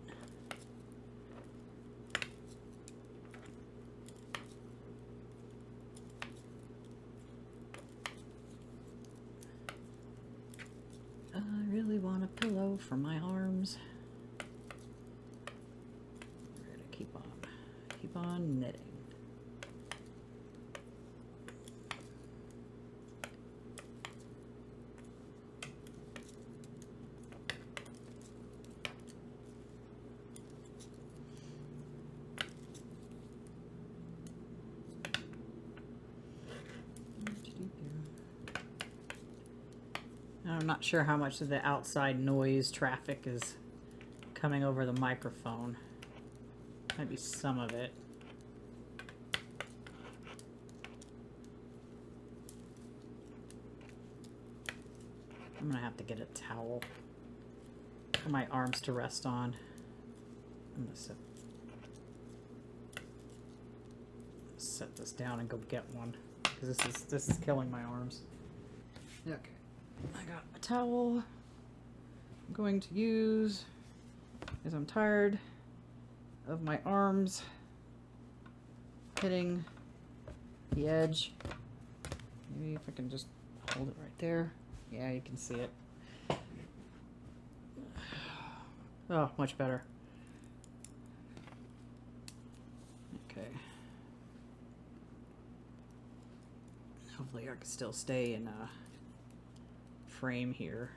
I really want a pillow for my arms. We're gonna keep on knitting. I'm not sure how much of the outside noise traffic is coming over the microphone. Might be some of it. I'm gonna have to get a towel for my arms to rest on. I'm gonna set this down and go get one, because this is killing my arms. Okay. I got a towel I'm going to use because I'm tired of my arms hitting the edge. Maybe if I can just Hold it right there. Yeah, you can see it. Oh, much better. Okay. Hopefully I can still stay in frame here.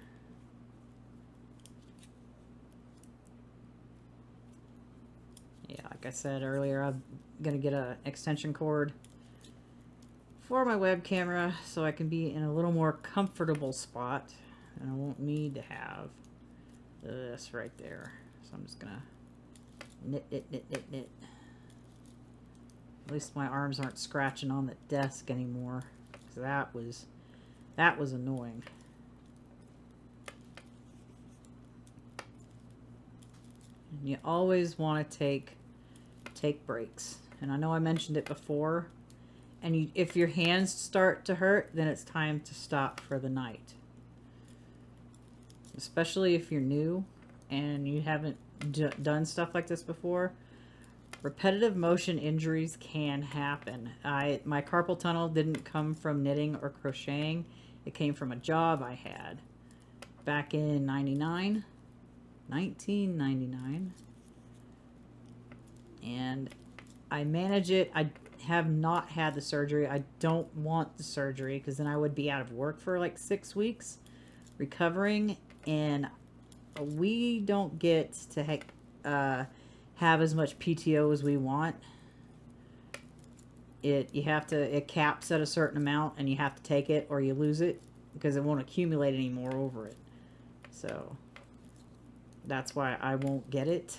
Yeah, like I said earlier, I'm gonna get an extension cord for my web camera so I can be in a little more comfortable spot and I won't need to have this right there. So I'm just gonna knit. At least my arms aren't scratching on the desk anymore, because that was annoying. And you always want to take breaks. And I know I mentioned it before. And if your hands start to hurt, then it's time to stop for the night. Especially if you're new and you haven't done stuff like this before. Repetitive motion injuries can happen. My carpal tunnel didn't come from knitting or crocheting. It came from a job I had back in 1999. And I manage it. I have not had the surgery. I don't want the surgery because then I would be out of work for like 6 weeks recovering, and we don't get to have as much PTO as we want. It caps at a certain amount and you have to take it or you lose it because it won't accumulate anymore over it. So that's why I won't get it,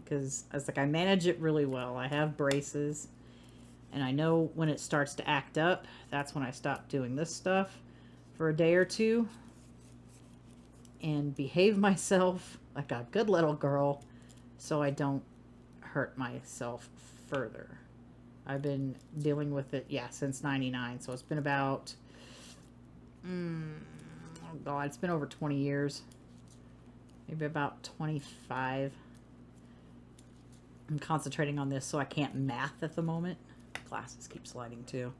because it's like I manage it really well. I have braces and I know when it starts to act up, that's when I stop doing this stuff for a day or two and behave myself like a good little girl so I don't hurt myself further. I've been dealing with it, yeah, since 99, so it's been about, oh God, it's been over 20 years. Maybe about 25. I'm concentrating on this so I can't math at the moment. Glasses keep sliding too.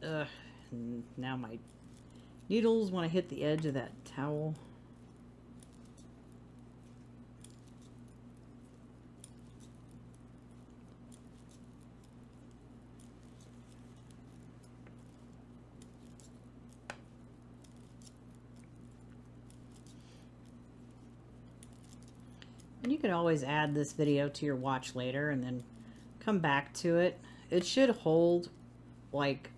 Ugh, and now my needles want to hit the edge of that towel. And you can always add this video to your watch later and then come back to it. It should hold like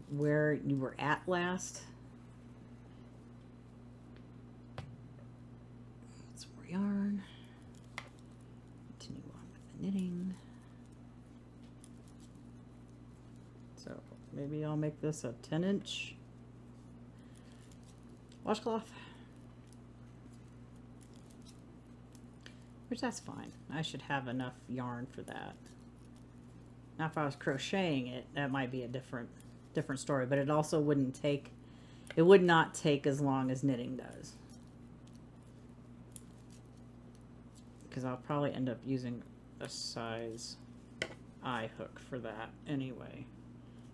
where you were at last. Some more yarn. Continue on with the knitting. So maybe I'll make this a 10-inch washcloth. Which that's fine. I should have enough yarn for that. Now if I was crocheting it, that might be a different story, but it also would not take as long as knitting does. Because I'll probably end up using a size I hook for that anyway.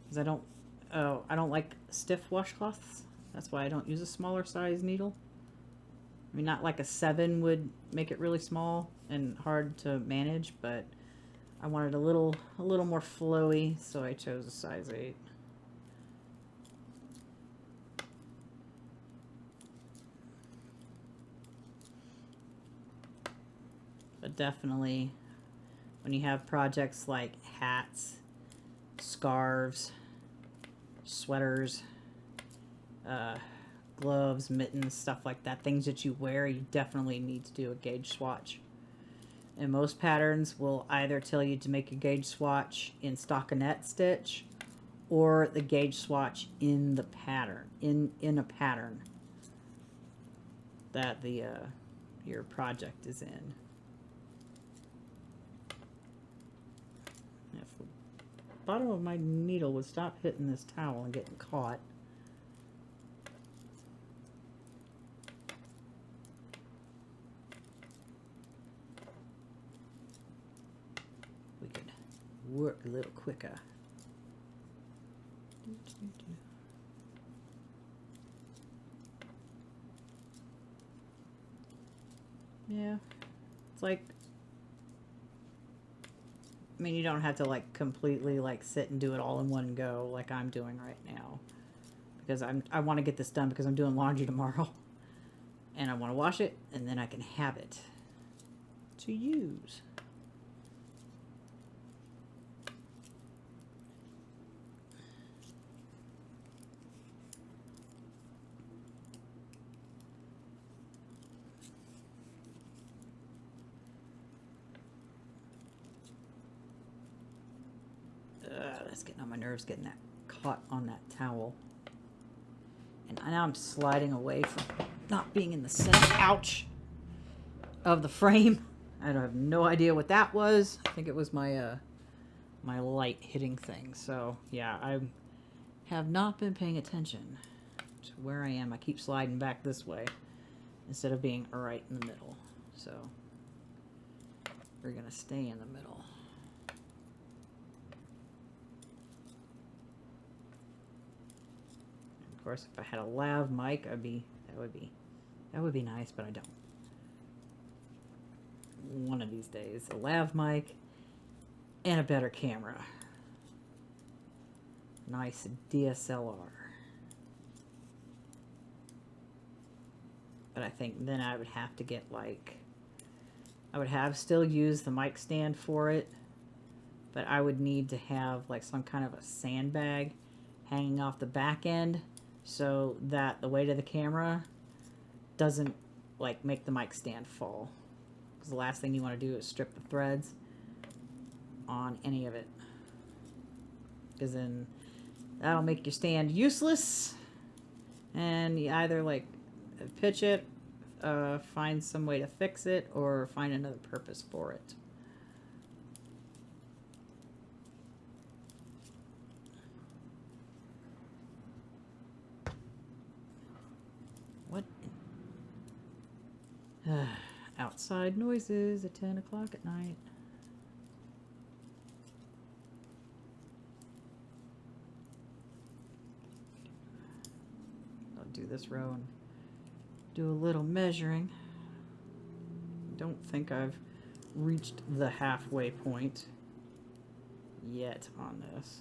Because I don't like stiff washcloths. That's why I don't use a smaller size needle. I mean, not like a 7 would make it really small and hard to manage, but I wanted a little more flowy, so I chose a size 8. But definitely, when you have projects like hats, scarves, sweaters, gloves, mittens, stuff like that, things that you wear, you definitely need to do a gauge swatch. And most patterns will either tell you to make your gauge swatch in stockinette stitch or the gauge swatch in the pattern, in a pattern that the your project is in. If the bottom of my needle would stop hitting this towel and getting caught. We could work a little quicker. Yeah, it's like, I mean, you don't have to like completely like sit and do it all in one go like I'm doing right now, because I want to get this done because I'm doing laundry tomorrow, and I want to wash it and then I can have it to use. That's getting on my nerves, getting that caught on that towel. And now I'm sliding away from not being in the center, ouch, of the frame. I have no idea what that was. I think it was my my light hitting thing. So yeah, I have not been paying attention to where I am. I keep sliding back this way instead of being right in the middle. So we're gonna stay in the middle. Of course, if I had a lav mic, that would be nice, but I don't. One of these days, a lav mic and a better camera. Nice DSLR. But I think then I would have to get like, I would have still use the mic stand for it, but I would need to have like some kind of a sandbag hanging off the back end so that the weight of the camera doesn't like make the mic stand fall. Because the last thing you want to do is strip the threads on any of it, because then that'll make your stand useless, and you either like pitch it, find some way to fix it, or find another purpose for it. What? Outside noises at 10 o'clock at night. I'll do this row and do a little measuring. Don't think I've reached the halfway point yet on this.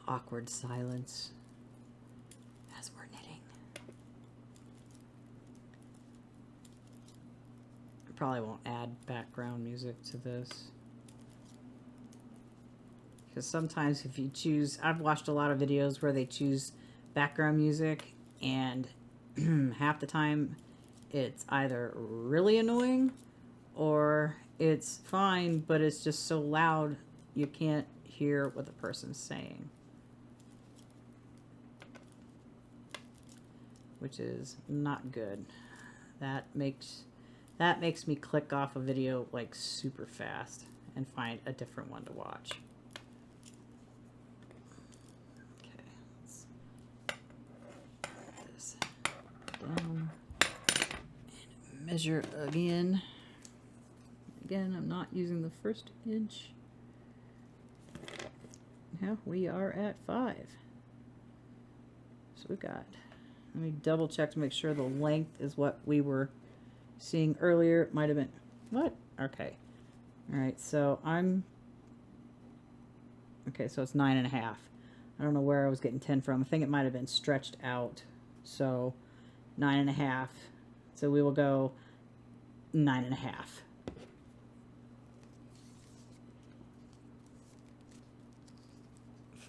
Awkward silence as we're knitting. I probably won't add background music to this, because sometimes if you choose, I've watched a lot of videos where they choose background music, and half the time it's either really annoying or it's fine, but it's just so loud you can't hear what the person's saying, which is not good. That makes me click off a video like super fast and find a different one to watch. Okay, let's put this down and measure again. Again, I'm not using the first inch. Now we are at 5. So we got, let me double check to make sure the length is what we were seeing earlier. It might have been, what? Okay. All right, so okay, so it's 9.5. I don't know where I was getting 10 from. I think it might have been stretched out. So 9.5. So we will go 9.5.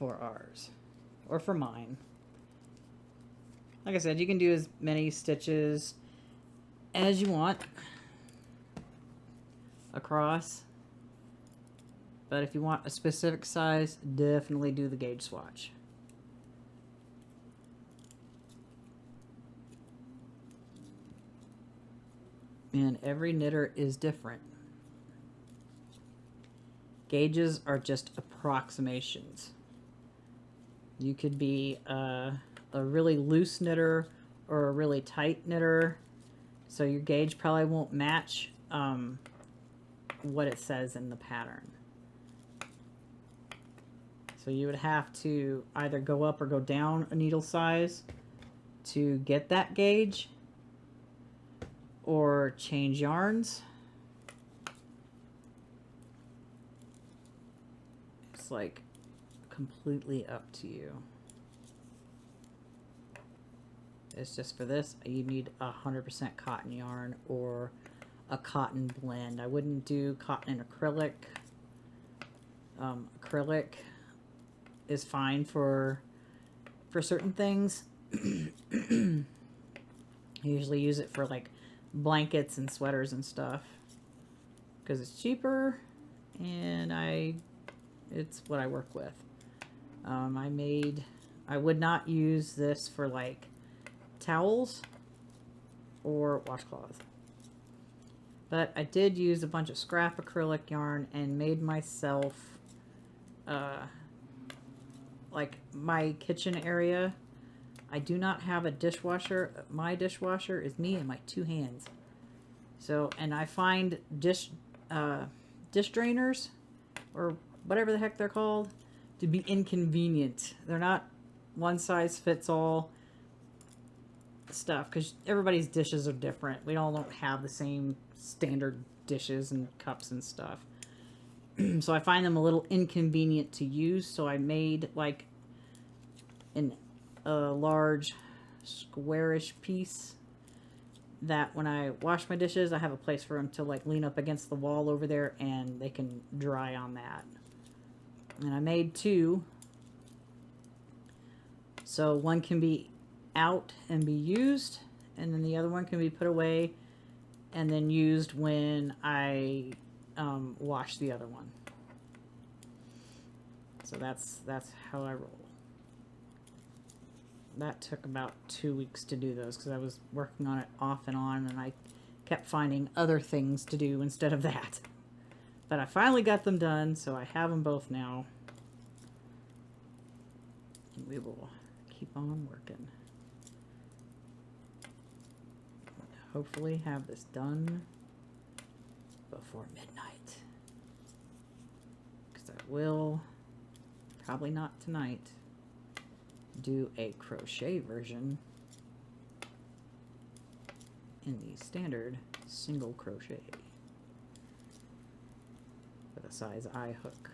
for ours, or for mine. Like I said, you can do as many stitches as you want across, but if you want a specific size, definitely do the gauge swatch. And every knitter is different. Gauges are just approximations. You could be a really loose knitter or a really tight knitter, so your gauge probably won't match what it says in the pattern. So you would have to either go up or go down a needle size to get that gauge, or change yarns. It's like completely up to you. It's just for this, you need 100% cotton yarn or a cotton blend. I wouldn't do cotton and acrylic. Acrylic is fine for certain things. I usually use it for like blankets and sweaters and stuff because it's cheaper and it's what I work with. I would not use this for like towels or washcloths, but I did use a bunch of scrap acrylic yarn and made myself like my kitchen area. I do not have a dishwasher. My dishwasher is me and my 2 hands. So, and I find dish drainers, or whatever the heck they're called, to be inconvenient. They're not one size fits all stuff, because everybody's dishes are different. We all don't have the same standard dishes and cups and stuff. So I find them a little inconvenient to use. So I made like a large squarish piece that when I wash my dishes, I have a place for them to like lean up against the wall over there and they can dry on that. And I made 2. So one can be out and be used, and then the other one can be put away and then used when I wash the other one. So that's how I roll. That took about 2 weeks to do those because I was working on it off and on, and I kept finding other things to do instead of that. But I finally got them done, so I have them both now. And we will keep on working. Hopefully have this done before midnight. Because I will, probably not tonight, do a crochet version in the standard single crochet with a size I hook.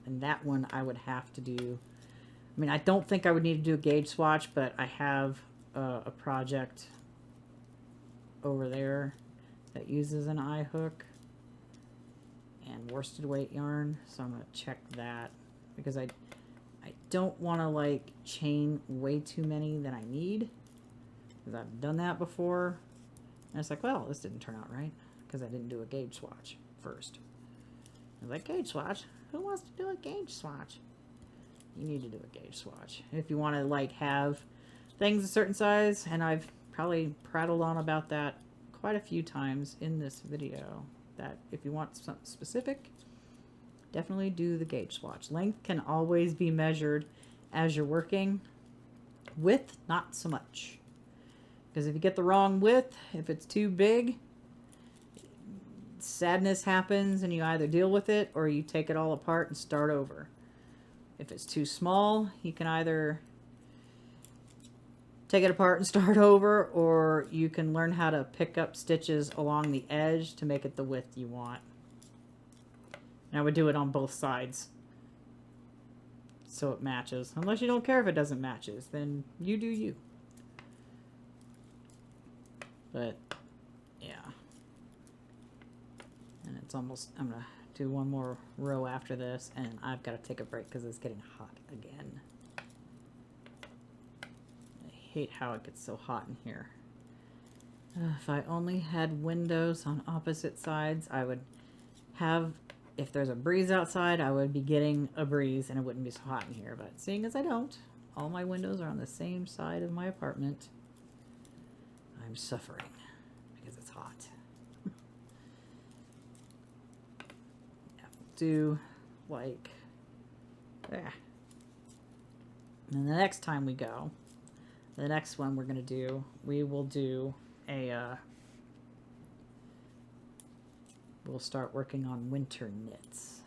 And that one I would have to do, I mean, I don't think I would need to do a gauge swatch, but I have a project over there that uses an eye hook and worsted weight yarn, so I'm going to check that because I don't want to like chain way too many than I need, because I've done that before and it's like, well, this didn't turn out right because I didn't do a gauge swatch first. I was like, gauge swatch? Who wants to do a gauge swatch? You need to do a gauge swatch if you want to like have things a certain size, and I've probably prattled on about that quite a few times in this video, that if you want something specific, definitely do the gauge swatch. Length can always be measured as you're working. Width, not so much. Because if you get the wrong width, if it's too big, sadness happens and you either deal with it or you take it all apart and start over. If it's too small, you can either take it apart and start over, or you can learn how to pick up stitches along the edge to make it the width you want. And I would do it on both sides so it matches. Unless you don't care if it doesn't matches, then you do you. But yeah. And it's almost, I'm going to do one more row after this, and I've got to take a break because it's getting hot again. I hate how it gets so hot in here. If I only had windows on opposite sides, I would have, if there's a breeze outside, I would be getting a breeze and it wouldn't be so hot in here. But seeing as I don't, all my windows are on the same side of my apartment. I'm suffering because it's hot. Yeah, do like there. And the next time we go, the next one we're going to do, we will do a, we'll start working on winter knits.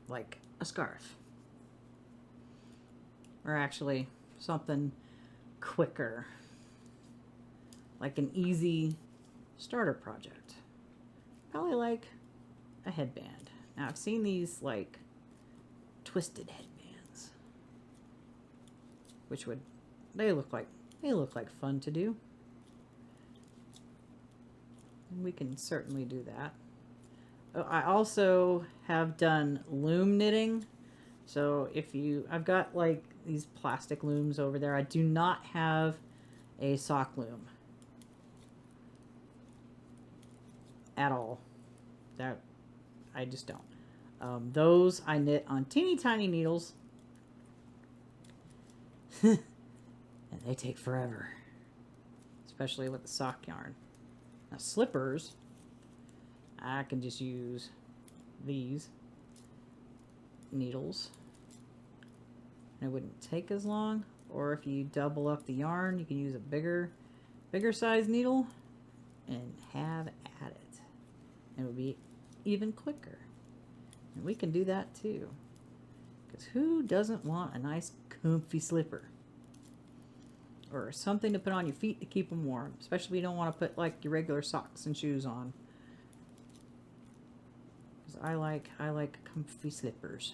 Like a scarf. Or actually something quicker. Like an easy starter project. Probably like a headband. Now I've seen these like twisted headbands. Which would, they look like fun to do. And we can certainly do that. Oh, I also have done loom knitting. So if you, I've got like these plastic looms over there. I do not have a sock loom at all. That I just don't. Those I knit on teeny tiny needles. And they take forever. Especially with the sock yarn. Now slippers, I can just use these needles. And it wouldn't take as long. Or if you double up the yarn, you can use a bigger size needle and have at it. And it would be even quicker. And we can do that too. Because who doesn't want a nice comfy slipper? Or something to put on your feet to keep them warm. Especially if you don't want to put like your regular socks and shoes on. Because I like comfy slippers.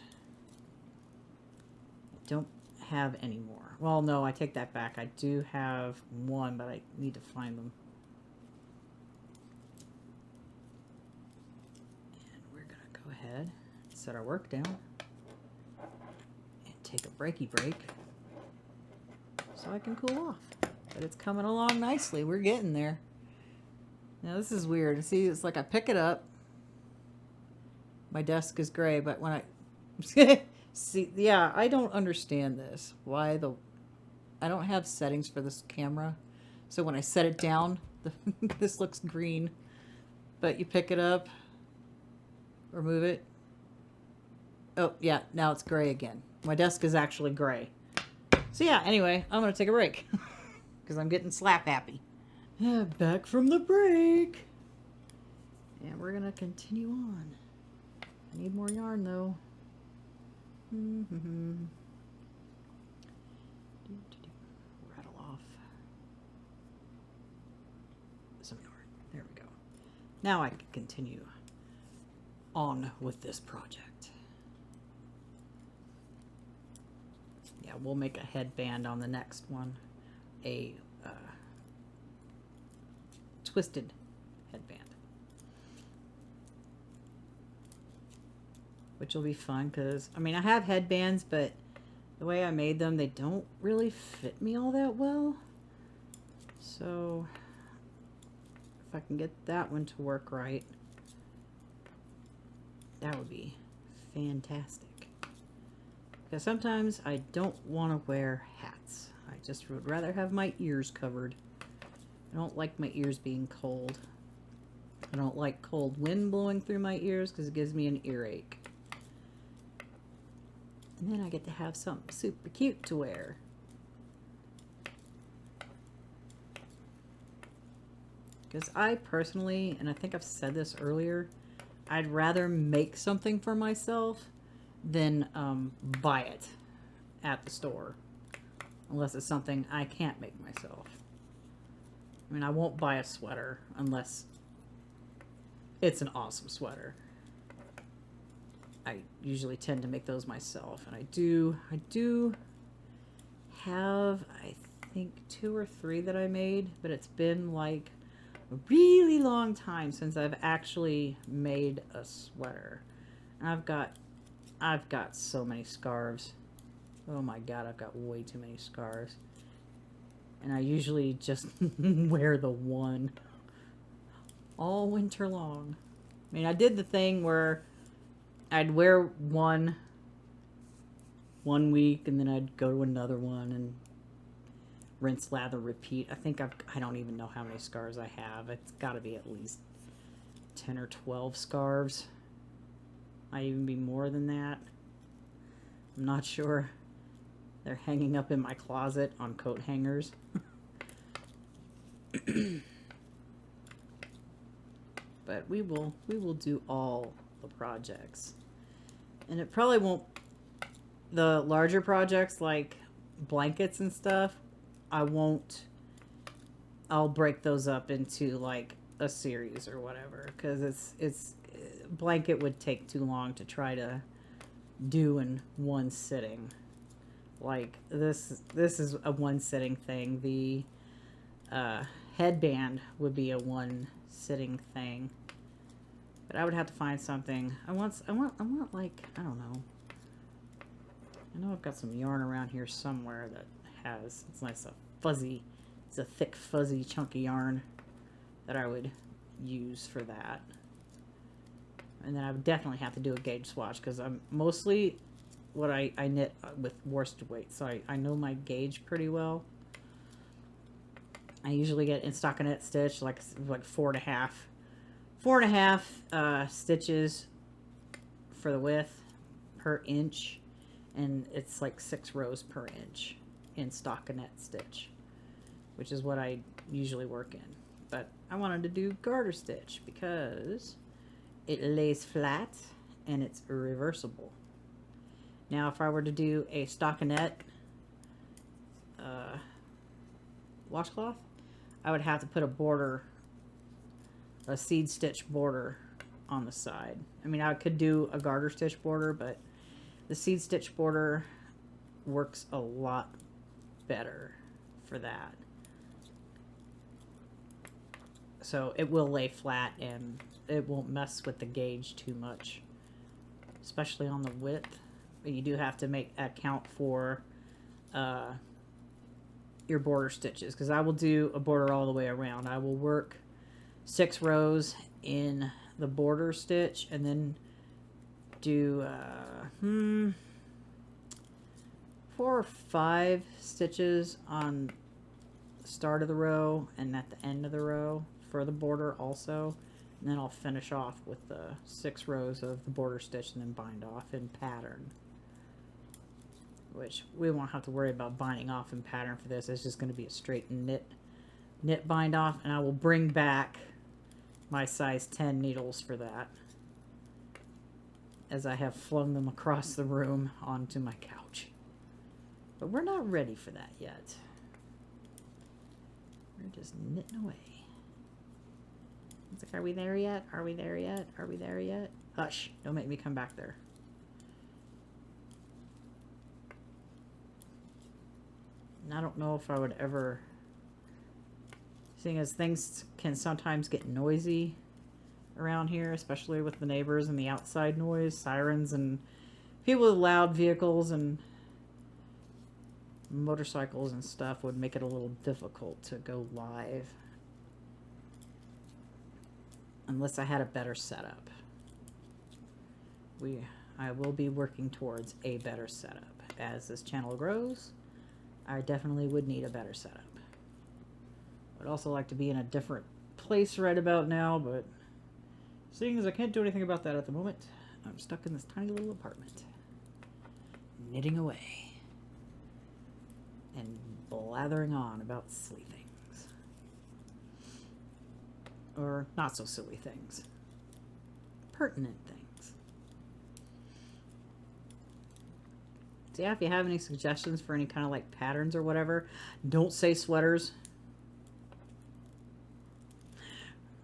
I don't have any more. Well, no, I take that back. I do have one, but I need to find them. And we're going to go ahead and set our work down. And take a breaky break. So I can cool off. But it's coming along nicely. We're getting there. Now this is weird. See, it's like I pick it up. My desk is gray, but when I see, yeah, I don't understand this. Why I don't have settings for this camera. So when I set it down, this looks green. But you pick it up or move it. Oh, yeah, now it's gray again. My desk is actually gray. So yeah, anyway, I'm going to take a break because I'm getting slap happy. Yeah, back from the break. And we're going to continue on. I need more yarn though. Rattle off some yarn. There we go. Now I can continue on with this project. Yeah, we'll make a headband on the next one. A twisted headband. Which will be fun because, I mean, I have headbands, but the way I made them, they don't really fit me all that well. So, if I can get that one to work right, that would be fantastic. Because sometimes I don't want to wear hats. I just would rather have my ears covered. I don't like my ears being cold. I don't like cold wind blowing through my ears because it gives me an earache. And then I get to have something super cute to wear. Because I personally, and I think I've said this earlier, I'd rather make something for myself than buy it at the store. Unless it's something I can't make myself. I mean, I won't buy a sweater unless it's an awesome sweater. I usually tend to make those myself, and I do have, I think, 2 or 3 that I made, but it's been like a really long time since I've actually made a sweater. And I've got so many scarves. Oh my god, I've got way too many scarves. And I usually just wear the one all winter long. I mean, I did the thing where I'd wear one week and then I'd go to another one and rinse, lather, repeat. I don't even know how many scarves I have. It's got to be at least 10 or 12 scarves. Might even be more than that. I'm not sure. They're hanging up in my closet on coat hangers. But we will do all the projects. And it probably won't, the larger projects like blankets and stuff, I'll break those up into like a series or whatever, because it's blanket would take too long to try to do in one sitting. Like this is a one sitting thing. The headband would be a one sitting thing, but I would have to find something. I want like, I don't know. I know I've got some yarn around here somewhere that has, it's nice, it's a thick, fuzzy, chunky yarn that I would use for that. And then I would definitely have to do a gauge swatch, because I'm mostly what I knit with worsted weight, so I know my gauge pretty well. I usually get in stockinette stitch like 4.5 stitches for the width per inch, and it's like 6 rows per inch in stockinette stitch, which is what I usually work in. But I wanted to do garter stitch because it lays flat and it's reversible. Now if I were to do a stockinette washcloth, I would have to put a border, a seed stitch border on the side. I mean, I could do a garter stitch border, but the seed stitch border works a lot better for that. So it will lay flat and it won't mess with the gauge too much, especially on the width. But you do have to account for your border stitches, because I will do a border all the way around. I will work 6 rows in the border stitch and then do 4 or 5 stitches on the start of the row and at the end of the row for the border also, and then I'll finish off with the 6 rows of the border stitch and then bind off in pattern, which we won't have to worry about binding off in pattern for this. It's just going to be a straight knit bind off, and I will bring back my size 10 needles for that, as I have flung them across the room onto my couch. But we're not ready for that yet. We're just knitting away. It's like, are we there yet? Are we there yet? Are we there yet? Hush, don't make me come back there. And I don't know if I would ever, seeing as things can sometimes get noisy around here, especially with the neighbors and the outside noise, sirens and people with loud vehicles and motorcycles and stuff would make it a little difficult to go live unless I had a better setup. I will be working towards a better setup. As this channel grows, I definitely would need a better setup. I'd also like to be in a different place right about now, but seeing as I can't do anything about that at the moment, I'm stuck in this tiny little apartment, knitting away and blathering on about silly things. Or not so silly things. Pertinent things. So yeah, if you have any suggestions for any kind of like patterns or whatever, don't say sweaters.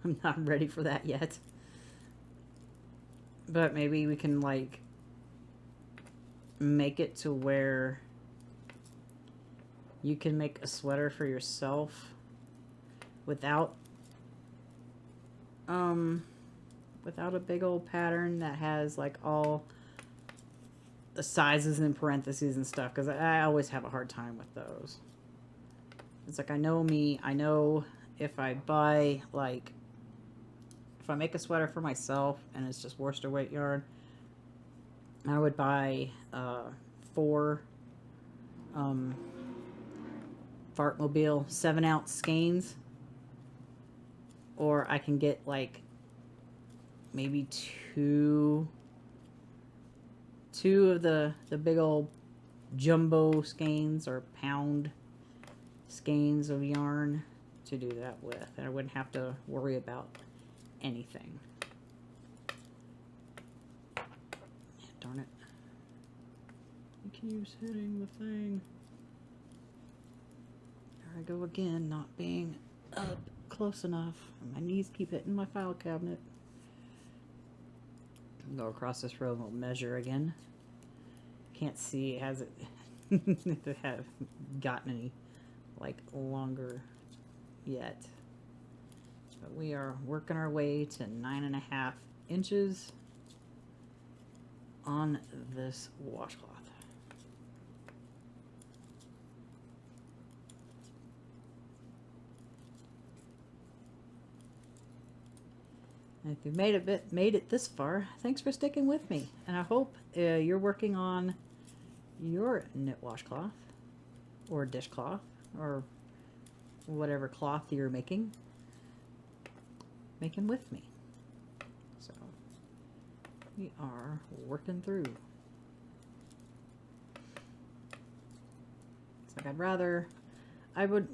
I'm not ready for that yet. But maybe we can like make it to where you can make a sweater for yourself without without a big old pattern that has like all the sizes and parentheses and stuff, because I always have a hard time with those. It's like, I know me, I know if I buy, like, if I make a sweater for myself and it's just worsted weight yarn, I would buy 4 Fartmobile 7-ounce skeins, or I can get like maybe two of the big old jumbo skeins or pound skeins of yarn to do that with, and I wouldn't have to worry about anything. Darn it. It keeps hitting the thing. There I go again, not being up close enough. My knees keep hitting my file cabinet. Go across this row and we'll measure again. Can't see, has it have gotten any like longer yet. But we are working our way to 9.5 inches on this washcloth. And if you've made it this far, thanks for sticking with me. And I hope you're working on your knit washcloth or dishcloth or whatever cloth you're making with me. So we are working through. It's like I would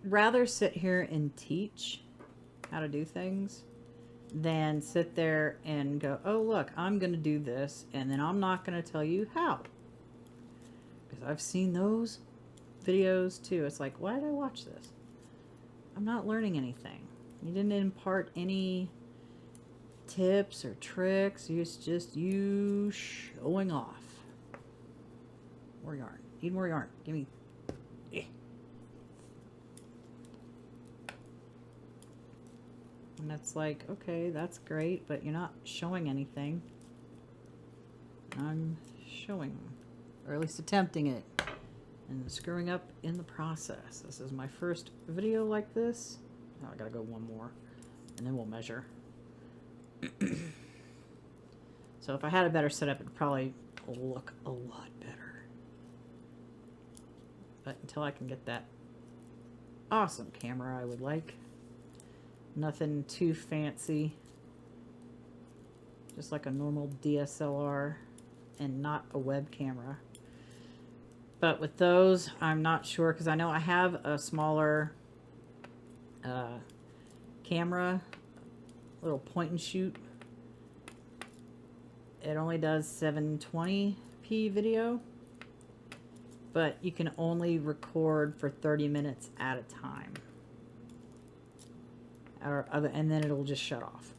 rather sit here and teach how to do things than sit there and go, oh look, I'm gonna do this and then I'm not gonna tell you how. Because I've seen those videos too. It's like, why did I watch this? I'm not learning anything. You didn't impart any tips or tricks. It's just you showing off. More yarn. Need more yarn. Give me. And it's like, okay, that's great, but you're not showing anything. I'm showing, or at least attempting it, and screwing up in the process. This is my first video like this. Oh, I gotta go one more, and then we'll measure. So if I had a better setup, it'd probably look a lot better. But until I can get that awesome camera I would like, nothing too fancy, just like a normal DSLR and not a web camera. But with those, I'm not sure, because I know I have a smaller camera, little point and shoot. It only does 720p video, but you can only record for 30 minutes at a time. And then it'll just shut off.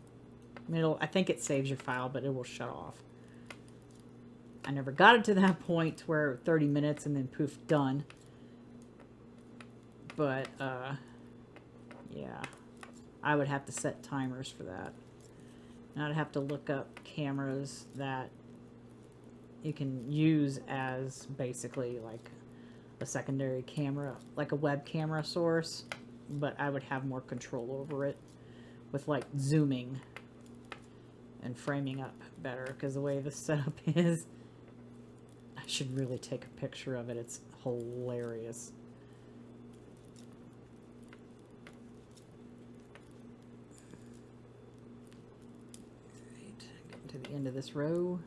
I mean, I think it saves your file, but it will shut off. I never got it to that point where 30 minutes and then poof, done. But, yeah. I would have to set timers for that. And I'd have to look up cameras that you can use as basically like a secondary camera, like a web camera source. But I would have more control over it with like zooming and framing up better, because the way the setup is, I should really take a picture of it. It's hilarious. Right, getting to the end of this row,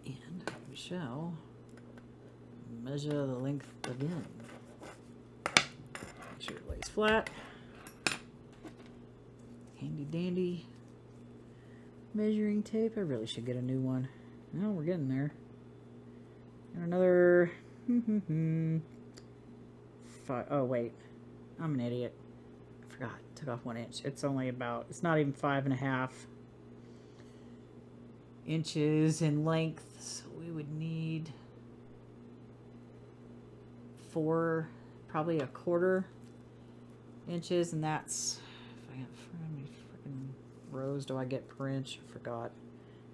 and we shall measure the length again. Make sure it lays flat. Handy dandy measuring tape. I really should get a new one. No, we're getting there. And another 5. Oh wait, I'm an idiot. I forgot. Took off 1 inch. It's only about. It's not even 5.5 inches in length. So we would need 4, probably a quarter. inches, and that's, if I have, how many freaking rows do I get per inch? I forgot.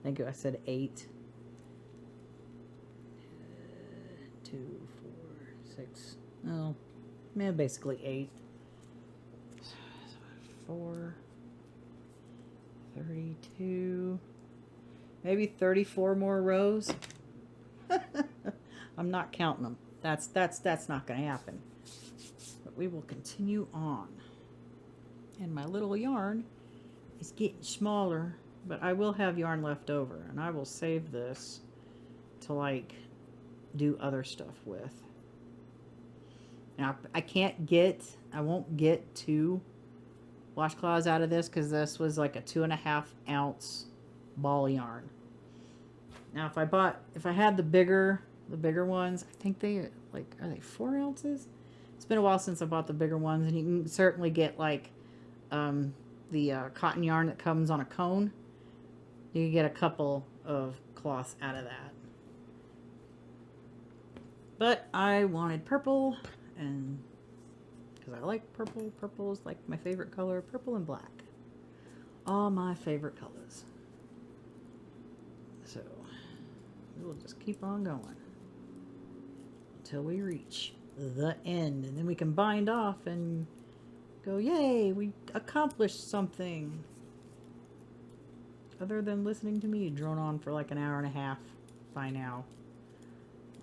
I think I said 8. 2, 4, 6. Oh, man, basically 8. 4, 32, maybe 34 more rows. I'm not counting them. That's not going to happen. But we will continue on. And my little yarn is getting smaller, but I will have yarn left over, and I will save this to like do other stuff with. Now I won't get 2 washcloths out of this because this was like a 2.5 ounce ball yarn. Now if I had the bigger ones, I think they are they 4 ounces? It's been a while since I bought the bigger ones, and you can certainly get like the cotton yarn that comes on a cone. You can get a couple of cloths out of that. But I wanted purple, and because I like purple. Purple is like my favorite color. Purple and black. All my favorite colors. So we'll just keep on going until we reach the end. And then we can bind off and go, yay, we accomplished something. Other than listening to me drone on for like an hour and a half by now.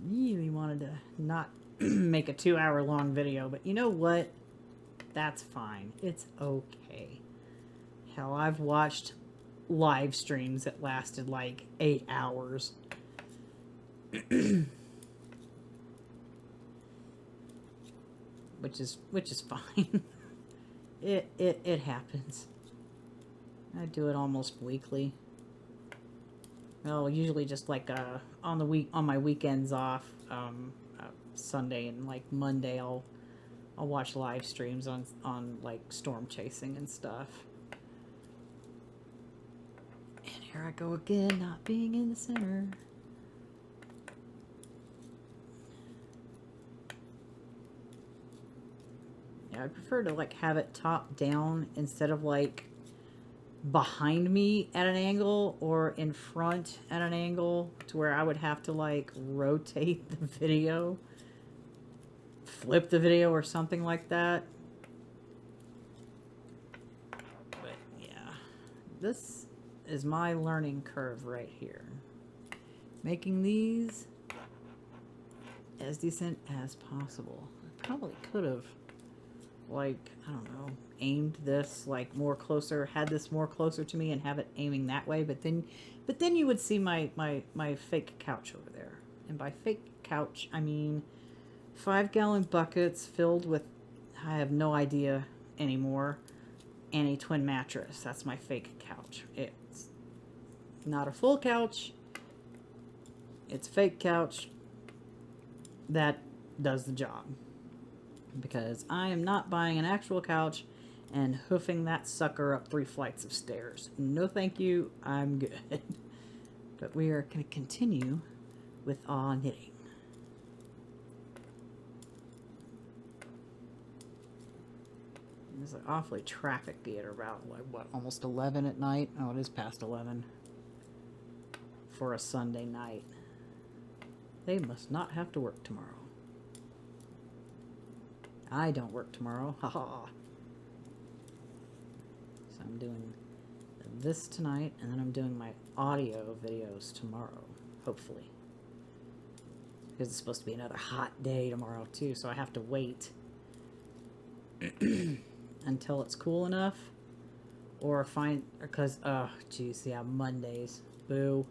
Really wanted to not make a 2-hour long video, but you know what? That's fine. It's okay. Hell, I've watched live streams that lasted like 8 hours. which is fine. It happens. I do it almost weekly. Well, usually just like on my weekends off, Sunday and like Monday, I'll watch live streams on like storm chasing and stuff. And here I go again, not being in the center. Yeah, I prefer to like have it top down instead of like behind me at an angle or in front at an angle to where I would have to like rotate the video, flip the video or something like that. But yeah, this is my learning curve right here. Making these as decent as possible. I probably could have, like, I don't know, aimed this like more closer, had this more closer to me and have it aiming that way, but then you would see my fake couch over there. And by fake couch, I mean 5-gallon buckets filled with, I have no idea anymore, and a twin mattress. That's my fake couch. It's not a full couch. It's a fake couch that does the job. Because I am not buying an actual couch and hoofing that sucker up 3 flights of stairs. No thank you, I'm good. But we are going to continue with our knitting. It's an awfully traffic theater about, like, what, almost 11 at night? Oh, it is past 11 for a Sunday night. They must not have to work tomorrow. I don't work tomorrow. Haha. So I'm doing this tonight, and then I'm doing my audio videos tomorrow, hopefully. Because it's supposed to be another hot day tomorrow, too, so I have to wait until it's cool enough. Or find, because, oh, geez, yeah, Mondays. Boo.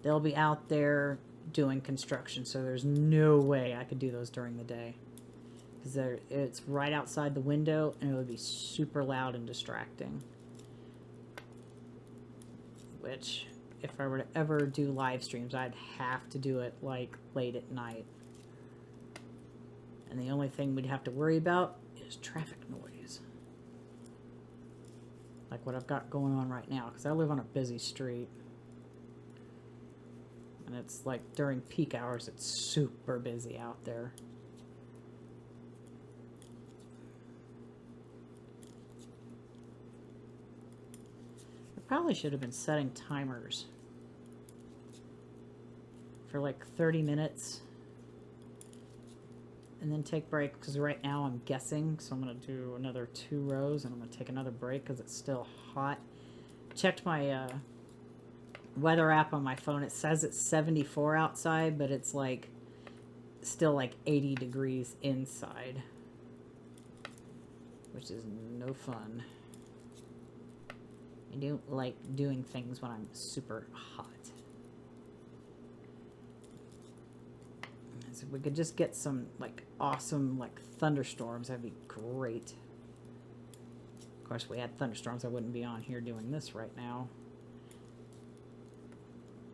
They'll be out there doing construction, so there's no way I could do those during the day. Because it's right outside the window, and it would be super loud and distracting. Which, if I were to ever do live streams, I'd have to do it, like, late at night. And the only thing we'd have to worry about is traffic noise. Like what I've got going on right now, because I live on a busy street. And it's like, during peak hours, it's super busy out there. Probably should have been setting timers for like 30 minutes and then take break, because right now I'm guessing, so I'm going to do another 2 rows and I'm going to take another break because it's still hot. Checked my weather app on my phone. It says it's 74 outside, but it's like still like 80 degrees inside, which is no fun. I don't like doing things when I'm super hot. So if we could just get some like awesome like thunderstorms, that'd be great. Of course, if we had thunderstorms, I wouldn't be on here doing this right now.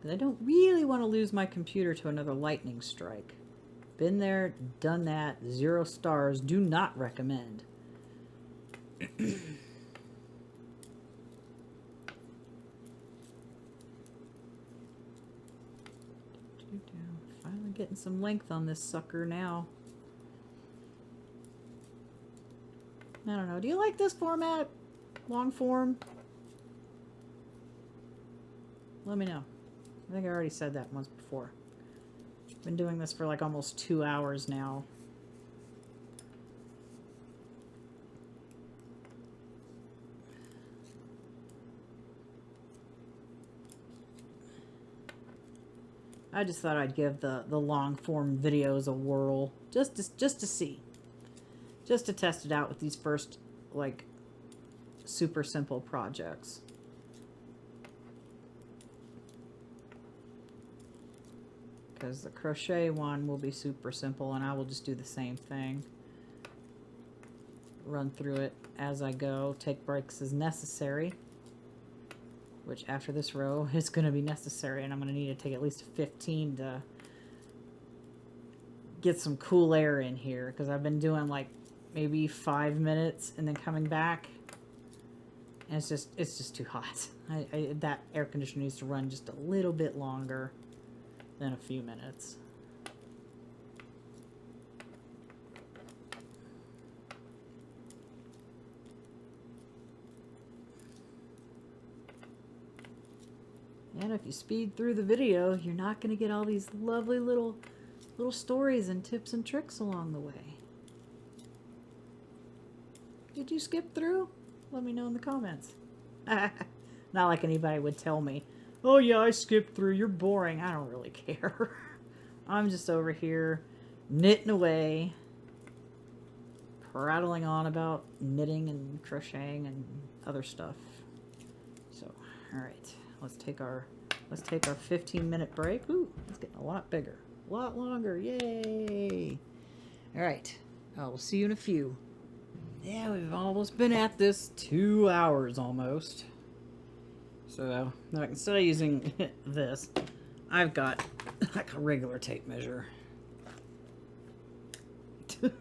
But I don't really want to lose my computer to another lightning strike. Been there, done that, 0 stars, do not recommend. Finally getting some length on this sucker now. I don't know. Do you like this format? Long form? Let me know. I think I already said that once before. Been doing this for like almost 2 hours now. I just thought I'd give the long form videos a whirl, just to see, just to test it out with these first like super simple projects. Because the crochet one will be super simple and I will just do the same thing. Run through it as I go, take breaks as necessary. Which after this row is going to be necessary, and I'm going to need to take at least 15 to get some cool air in here, because I've been doing like maybe 5 minutes and then coming back, and it's just too hot. That air conditioner needs to run just a little bit longer than a few minutes. And if you speed through the video, you're not going to get all these lovely little stories and tips and tricks along the way. Did you skip through? Let me know in the comments. Not like anybody would tell me, oh yeah, I skipped through, you're boring. I don't really care. I'm just over here knitting away, prattling on about knitting and crocheting and other stuff. So, all right. Let's take our 15-minute break. Ooh, it's getting a lot bigger, a lot longer. Yay! All right, we'll see you in a few. Yeah, we've almost been at this 2 hours almost. So now instead of using this, I've got like a regular tape measure. It'll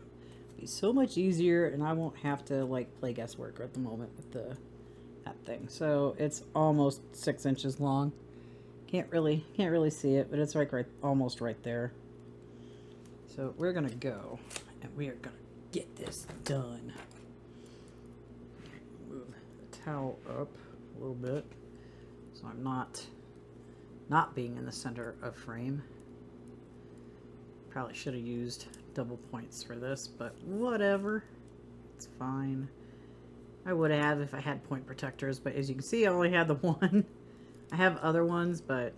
be so much easier, and I won't have to like play guesswork at the moment with that thing. So it's almost 6 inches long. Can't really see it, but it's like almost right there. So we're gonna go and we are gonna get this done. Move the towel up a little bit so I'm not being in the center of frame. Probably should have used double points for this, but whatever, it's fine. I would have if I had point protectors, but as you can see, I only had the one. I have other ones, but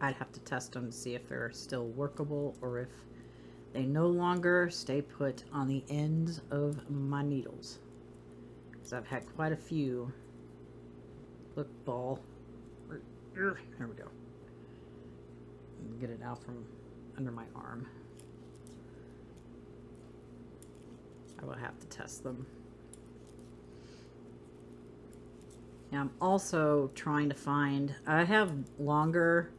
I'd have to test them to see if they're still workable or if they no longer stay put on the ends of my needles. Because I've had quite a few. Look, ball. There we go. Get it out from under my arm. I will have to test them. Now I'm also trying to find, I have longer,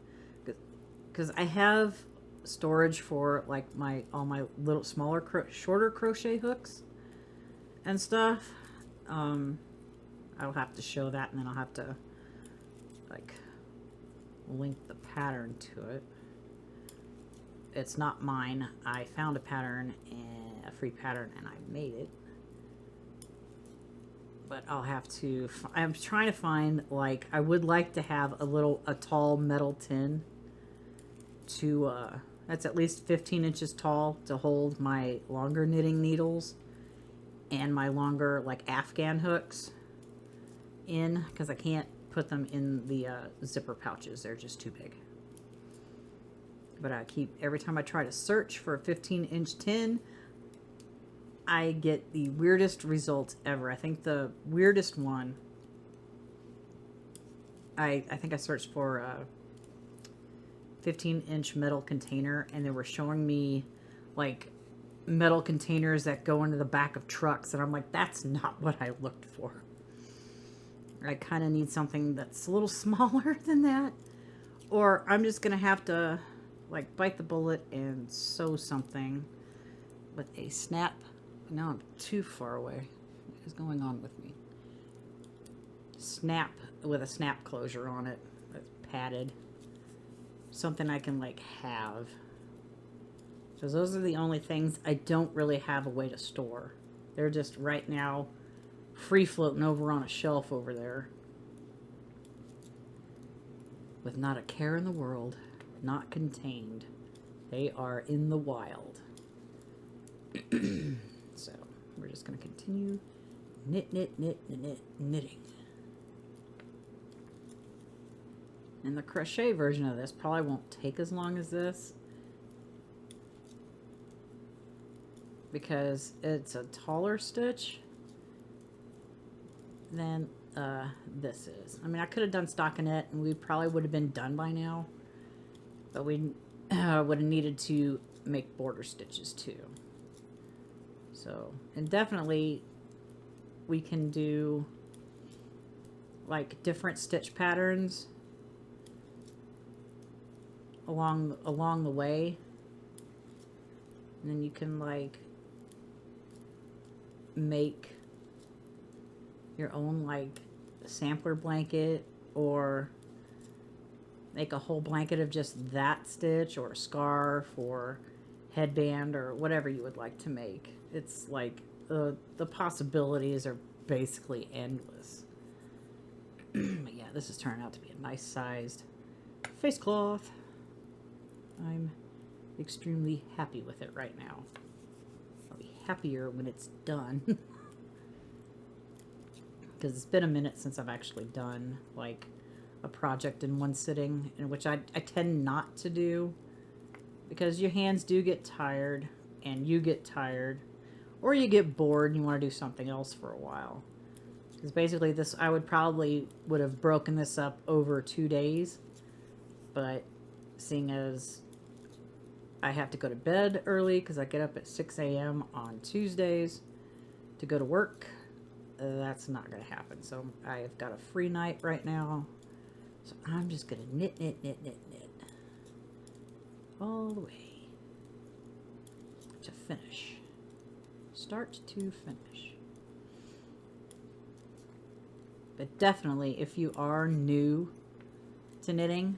because I have storage for like all my little smaller shorter crochet hooks and stuff. I'll have to show that, and then I'll have to like link the pattern to it. It's not mine. I found a pattern, and a free pattern, and I made it. but I'll have to, I'm trying to find, like, I would like to have a tall metal tin to, that's at least 15 inches tall to hold my longer knitting needles and my longer, like, Afghan hooks in, because I can't put them in the zipper pouches. They're just too big. But every time I try to search for a 15-inch tin, I get the weirdest results ever. I think the weirdest one, I think I searched for a 15-inch metal container, and they were showing me like metal containers that go into the back of trucks, and I'm like, that's not what I looked for. I kind of need something that's a little smaller than that, or I'm just gonna have to like bite the bullet and sew something with a snap. Now I'm too far away. What is going on with me? Snap with a snap closure on it that's padded. Something I can like have. Because those are the only things I don't really have a way to store. They're just right now free floating over on a shelf over there. With not a care in the world. Not contained. They are in the wild. So we're just going to continue knitting. And the crochet version of this probably won't take as long as this, because it's a taller stitch than this is. I mean, I could have done stockinette and we probably would have been done by now, but we would have needed to make border stitches too. So, and definitely we can do like different stitch patterns along the way. And then you can like make your own like sampler blanket, or make a whole blanket of just that stitch, or a scarf, or headband, or whatever you would like to make. It's like the possibilities are basically endless. But yeah, this is turning out to be a nice sized face cloth. I'm extremely happy with it right now. I'll be happier when it's done. Because it's been a minute since I've actually done like a project in one sitting, in which I tend not to do, because your hands do get tired and you get tired, or you get bored and you want to do something else for a while. Because basically this, I would have broken this up over 2 days, but seeing as I have to go to bed early because I get up at 6 a.m. on Tuesdays to go to work, that's not going to happen. So I've got a free night right now. So I'm just going to knit all the way to finish. Start to finish. But definitely, if you are new to knitting,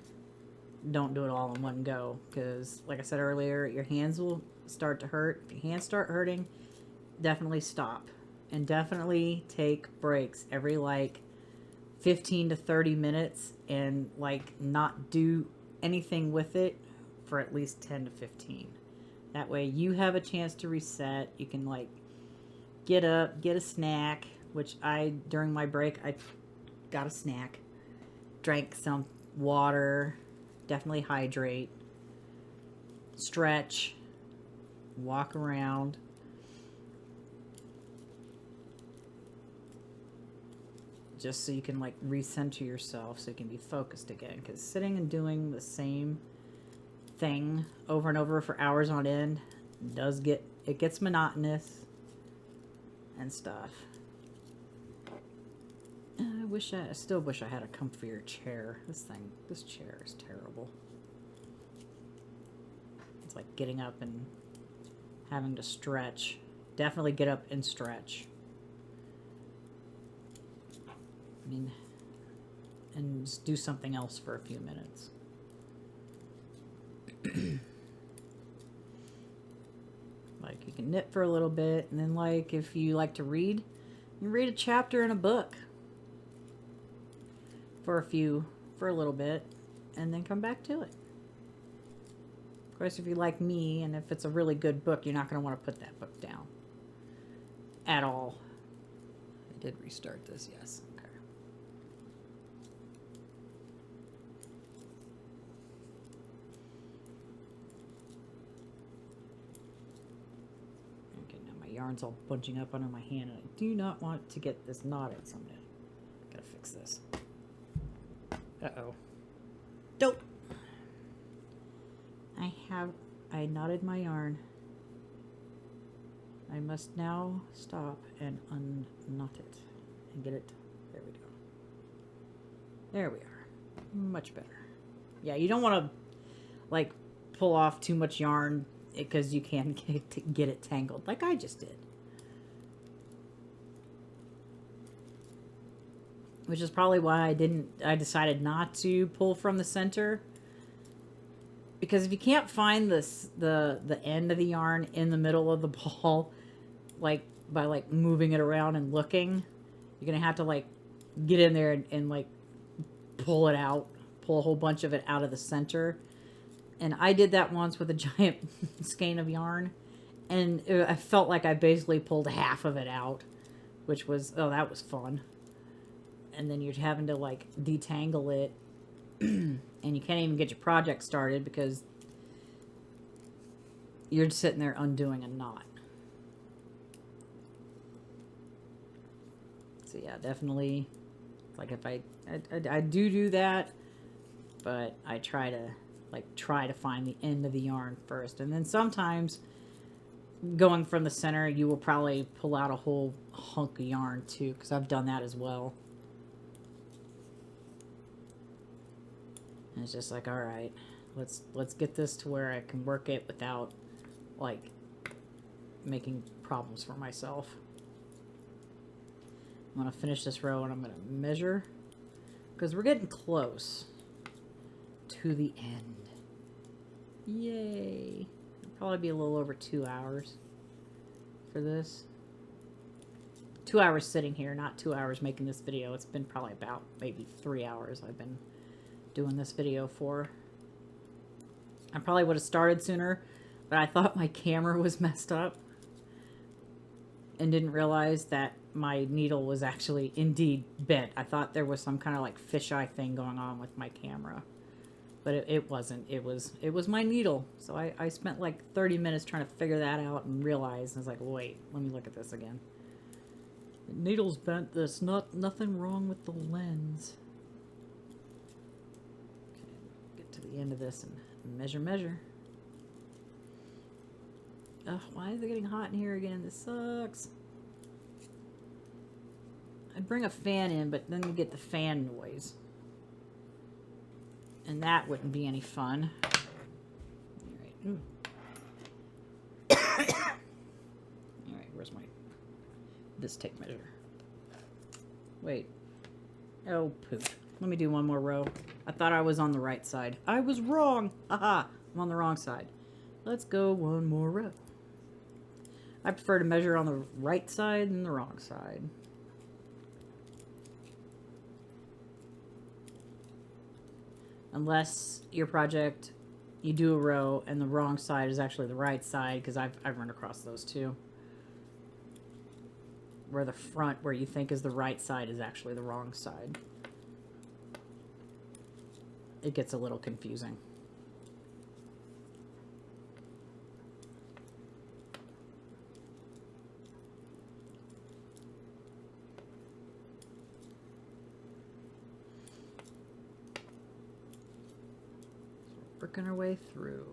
don't do it all in one go, because like I said earlier, your hands will start to hurt. If your hands start hurting, definitely stop, and definitely take breaks every like 15 to 30 minutes, and like not do anything with it for at least 10 to 15. That way you have a chance to reset. You can like get up, get a snack, which during my break I got a snack, drank some water, definitely hydrate, stretch, walk around. Just so you can like recenter yourself, so you can be focused again, because sitting and doing the same thing over and over for hours on end gets monotonous and stuff. I still wish I had a comfier chair. This chair is terrible. It's like getting up and having to stretch. Definitely get up and stretch. I mean, and just do something else for a few minutes. Like you can knit for a little bit, and then like if you like to read, You read a chapter in a book for a little bit, and then come back to it. Of course, if you like me, and if it's a really good book, you're not going to want to put that book down at all. I did restart this, yes. Okay. Okay, now my yarn's all bunching up under my hand, and I do not want to get this knotted someday. Gotta fix this. Uh-oh. Dope. I knotted my yarn. I must now stop and unknot it and get it. There we go. There we are. Much better. Yeah, you don't want to like pull off too much yarn because you can get it tangled like I just did. Which is probably why I decided not to pull from the center. Because if you can't find the end of the yarn in the middle of the ball, like by like moving it around and looking, you're gonna have to like get in there and like pull it out, pull a whole bunch of it out of the center. And I did that once with a giant skein of yarn, and I felt like I basically pulled half of it out, which was, oh, that was fun. And then you're having to like detangle it. And you can't even get your project started because you're just sitting there undoing a knot. So yeah, definitely, like if I do that, but I try to find the end of the yarn first, and then sometimes going from the center, you will probably pull out a whole hunk of yarn too, because I've done that as well. And it's just like, all right, let's get this to where I can work it without like making problems for myself. I'm gonna finish this row and I'm gonna measure because we're getting close to the end. Yay! It'll probably be a little over 2 hours for this. 2 hours sitting here, not 2 hours making this video. It's been probably about maybe 3 hours I've been doing this video for. I probably would have started sooner, but I thought my camera was messed up and didn't realize that my needle was actually indeed bent. I thought there was some kind of like fisheye thing going on with my camera, but it wasn't. It was my needle. So I spent like 30 minutes trying to figure that out and realized, I was like, wait, let me look at this again. The needle's bent. There's nothing wrong with the lens. To the end of this and measure. Ugh, why is it getting hot in here again? This sucks. I'd bring a fan in, but then you get the fan noise. And that wouldn't be any fun. Alright. Alright, where's this tape measure? Wait. Oh, poop. Let me do one more row. I thought I was on the right side. I was wrong. Aha! I'm on the wrong side. Let's go one more row. I prefer to measure on the right side than the wrong side. Unless your project, you do a row and the wrong side is actually the right side, because I've run across those too. Where the front, where you think is the right side, is actually the wrong side. It gets a little confusing. So we're working our way through.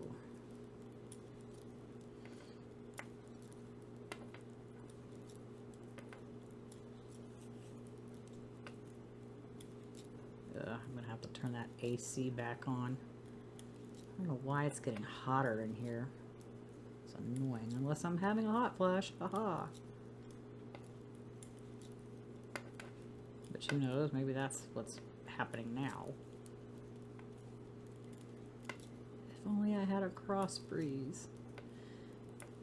I'm gonna have to turn that AC back on. I don't know why it's getting hotter in here. It's annoying, unless I'm having a hot flash. Haha. But who knows, maybe that's what's happening now. If only I had a cross breeze.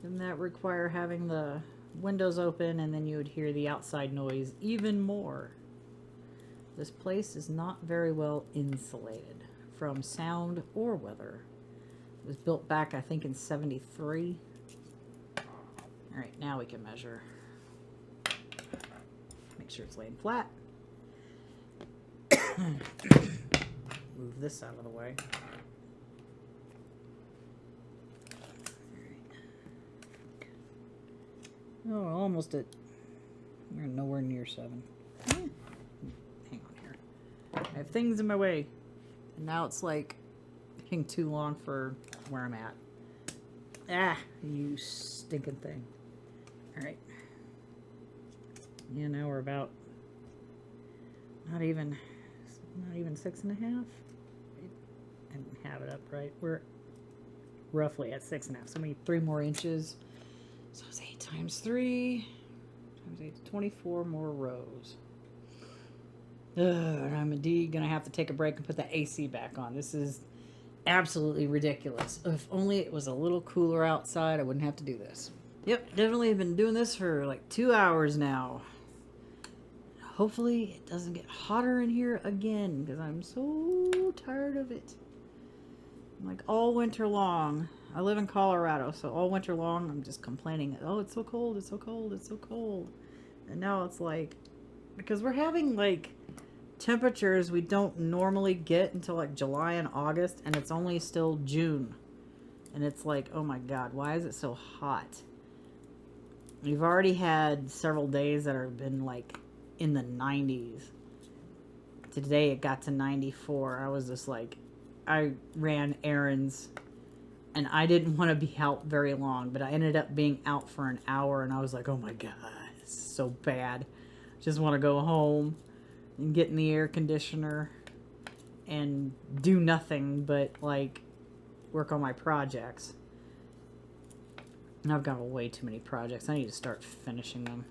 Didn't that require having the windows open, and then you would hear the outside noise even more. This place is not very well insulated from sound or weather. It was built back, I think, in 73. All right, now we can measure. Make sure it's laying flat. Move this out of the way. Oh, we're almost at. We're nowhere near 7. Hang on here. I have things in my way. And now it's like taking too long for where I'm at. Ah, you stinking thing. Alright. Yeah, now we're about not even 6.5. I didn't have it up right. We're roughly at 6.5. So we need 3 more inches. So it's 8 times 3 times 8 24 more rows. And I'm indeed gonna have to take a break and put the AC back on. This is absolutely ridiculous. If only it was a little cooler outside, I wouldn't have to do this. Yep, definitely been doing this for like 2 hours now. Hopefully it doesn't get hotter in here again, because I'm so tired of it. Like all winter long. I live in Colorado, so all winter long I'm just complaining, oh, it's so cold, it's so cold, it's so cold. And now it's like, because we're having like temperatures we don't normally get until like July and August, and it's only still June. And it's like, oh my God, why is it so hot? We've already had several days that have been like in the 90s. Today it got to 94. I was just like, I ran errands and I didn't want to be out very long, but I ended up being out for an hour, and I was like, oh my God, this is so bad. Just want to go home and get in the air conditioner and do nothing but like work on my projects. And I've got way too many projects. I need to start finishing them.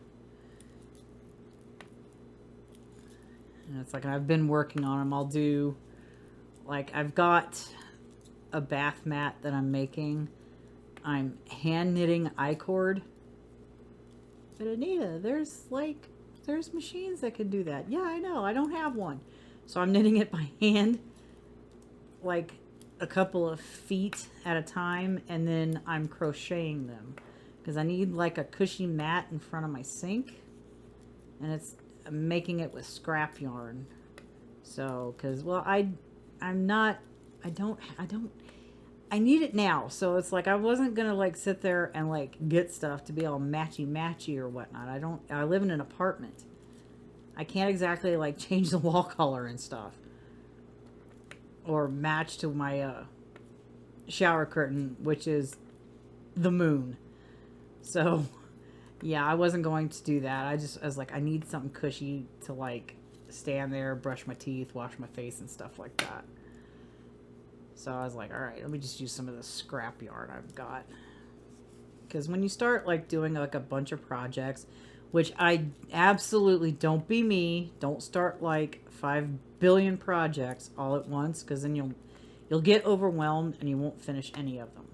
And it's like, I've been working on them. I'll do, like, I've got a bath mat that I'm making. I'm hand knitting I-cord. But Anita, there's machines that can do that. Yeah, I know. I don't have one. So I'm knitting it by hand, like a couple of feet at a time, and then I'm crocheting them because I need like a cushy mat in front of my sink, and I'm making it with scrap yarn. So, because, well, I need it now. So it's like, I wasn't gonna like sit there and like get stuff to be all matchy or whatnot. I live in an apartment. I can't exactly like change the wall color and stuff, or match to my shower curtain, which is the moon. So yeah, I wasn't going to do that. I was like, I need something cushy to like stand there, brush my teeth, wash my face and stuff like that. So I was like, all right, let me just use some of the scrap yarn I've got. Because when you start like doing like a bunch of projects, which I absolutely, don't be me, don't start like 5 billion projects all at once, because then you'll get overwhelmed and you won't finish any of them.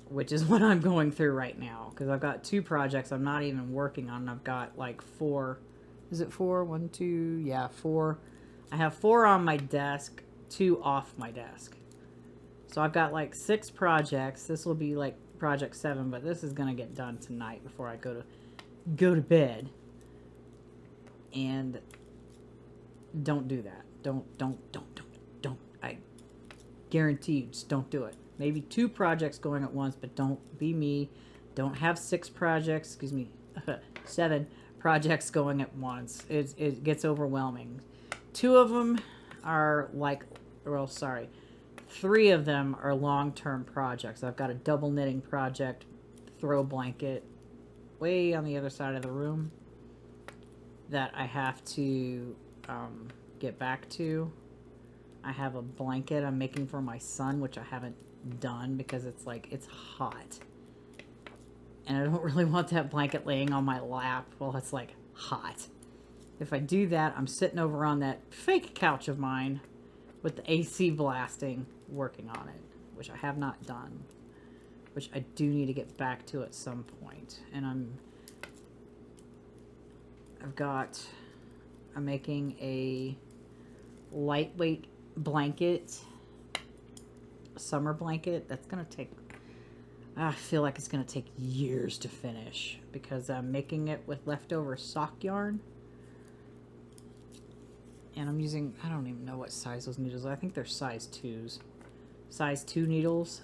Which is what I'm going through right now, because I've got 2 projects I'm not even working on. I've got like 4. Is it 4? 1, 2, yeah, 4. I have 4 on my desk, 2 off my desk. So I've got like 6 projects. This will be like project 7, but this is gonna get done tonight before I go to bed. And don't do that. Don't. I guarantee you, just don't do it. Maybe 2 projects going at once, but don't be me. Don't have 6 projects, 7 projects going at once. It gets overwhelming. 2 of them are like, well, sorry, 3 of them are long-term projects. I've got a double knitting project, throw blanket, way on the other side of the room that I have to get back to. I have a blanket I'm making for my son, which I haven't done because it's like, it's hot. And I don't really want that blanket laying on my lap while it's like hot. If I do that, I'm sitting over on that fake couch of mine with the AC blasting, working on it, which I have not done. which I do need to get back to at some point. And I'm making a lightweight blanket, a summer blanket. That's gonna take, I feel like it's gonna take years to finish because I'm making it with leftover sock yarn. And I'm using, I don't even know what size those needles are. I think they're size 2s. Size 2 needles.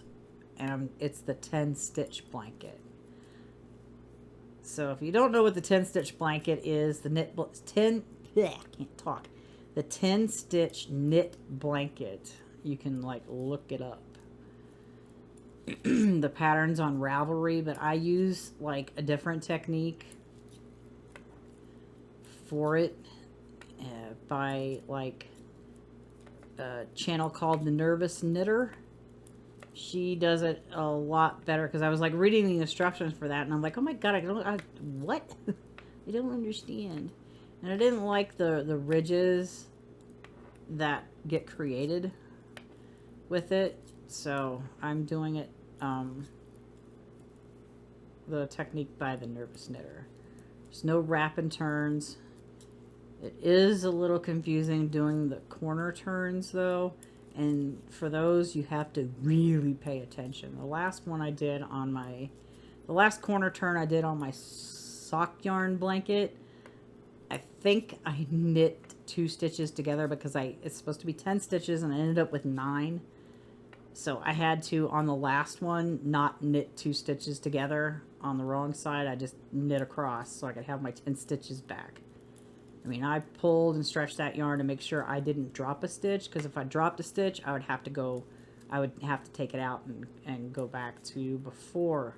And it's the 10 stitch blanket. So if you don't know what the 10 stitch blanket is, the the 10 stitch knit blanket, you can like look it up. The pattern's on Ravelry, but I use like a different technique for it by like a channel called The Nervous Knitter. She does it a lot better because I was like reading the instructions for that and I'm like, oh my god, what? I don't understand. And I didn't like the ridges that get created with it, so I'm doing it the technique by The Nervous Knitter. There's no wrap and turns. It is a little confusing doing the corner turns though, and for those you have to really pay attention. The last one I did on the last corner turn I did on my sock yarn blanket, I think I knit 2 stitches together because it's supposed to be 10 stitches and I ended up with 9. So I had to, on the last one, not knit 2 stitches together on the wrong side. I just knit across so I could have my 10 stitches back. I mean, I pulled and stretched that yarn to make sure I didn't drop a stitch, because if I dropped a stitch, I would have to take it out and go back to before,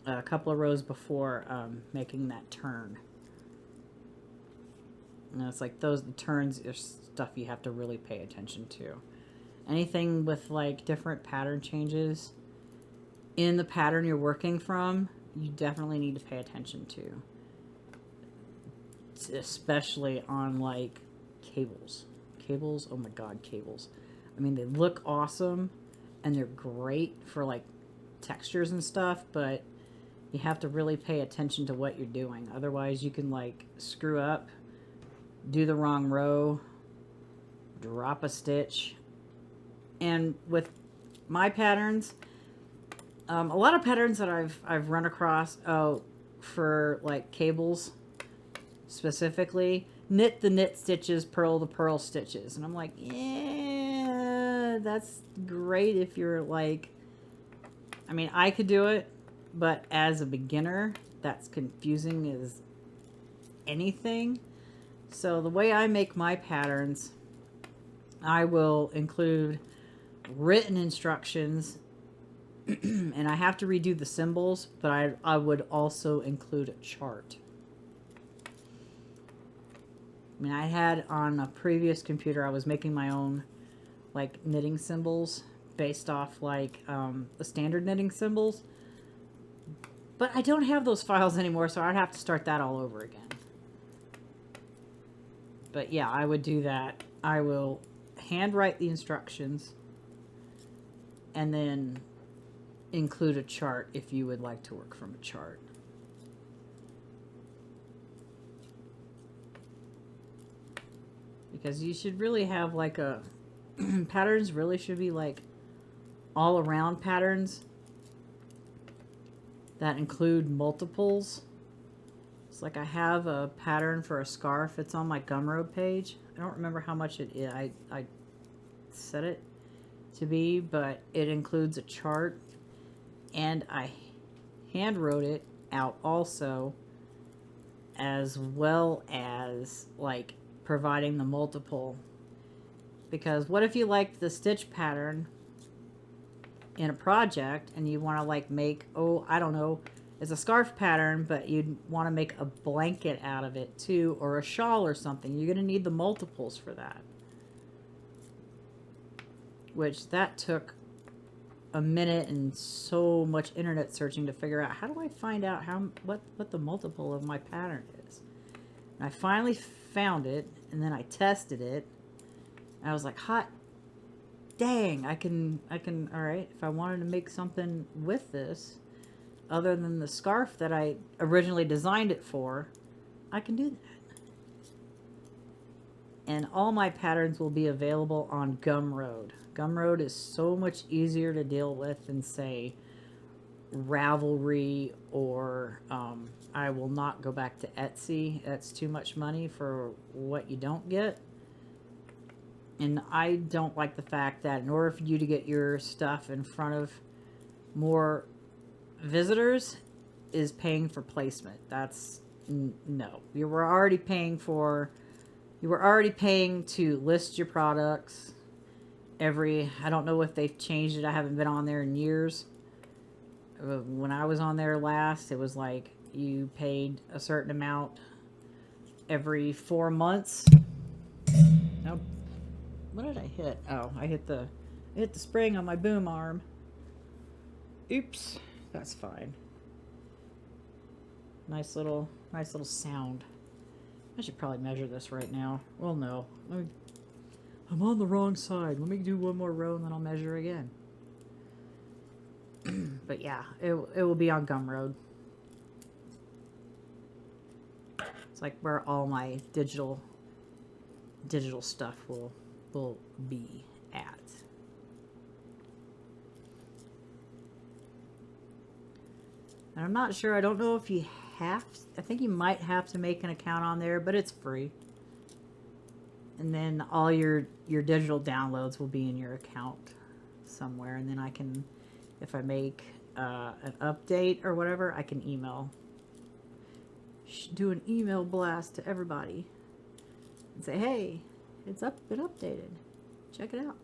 a couple of rows before making that turn. And it's like the turns are stuff you have to really pay attention to. Anything with like different pattern changes in the pattern you're working from, you definitely need to pay attention to. Especially on like cables. Cables, oh my god, cables. I mean, they look awesome and they're great for like textures and stuff, but you have to really pay attention to what you're doing. Otherwise you can like screw up, do the wrong row, drop a stitch. And with my patterns, a lot of patterns that I've run across for like cables specifically, knit the knit stitches, purl the purl stitches. And I'm like, yeah, that's great if you're like, I mean, I could do it, but as a beginner, that's confusing as anything. So the way I make my patterns, I will include written instructions and I have to redo the symbols, but I would also include a chart. I mean, I had on a previous computer, I was making my own like knitting symbols based off like the standard knitting symbols, but I don't have those files anymore, so I'd have to start that all over again. But yeah, I would do that. I will handwrite the instructions and then include a chart if you would like to work from a chart. Because you should really have like a patterns really should be like all around patterns that include multiples. It's like I have a pattern for a scarf. It's on my Gumroad page. I don't remember how much it is. I set it to be, but it includes a chart, and I hand wrote it out also, as well as like providing the multiple. Because what if you liked the stitch pattern in a project and you want to like make, oh, I don't know, it's a scarf pattern, but you'd want to make a blanket out of it too, or a shawl or something. You're going to need the multiples for that. Which that took a minute and so much internet searching to figure out, how do I find out what the multiple of my pattern is. And I finally found it, and then I tested it. And I was like, hot dang, I can, all right, if I wanted to make something with this, other than the scarf that I originally designed it for, I can do that. And all my patterns will be available on Gumroad. Gumroad is so much easier to deal with than, say, Ravelry, or I will not go back to Etsy. That's too much money for what you don't get. And I don't like the fact that in order for you to get your stuff in front of more visitors is paying for placement. That's no. You were already paying to list your products I don't know if they've changed it. I haven't been on there in years. When I was on there last, it was like you paid a certain amount every 4 months. Now, what did I hit? Oh, I hit the spring on my boom arm. Oops, that's fine. Nice little sound. I should probably measure this right now. Well, no. I'm on the wrong side. Let me do one more row and then I'll measure again. But yeah, it will be on Gumroad. It's like where all my digital stuff will be at. And I'm not sure. I don't know if you have. I think you might have to make an account on there, but it's free. And then all your digital downloads will be in your account somewhere. And then I can, if I make an update or whatever, I can do an email blast to everybody and say, hey, it's been updated. Check it out.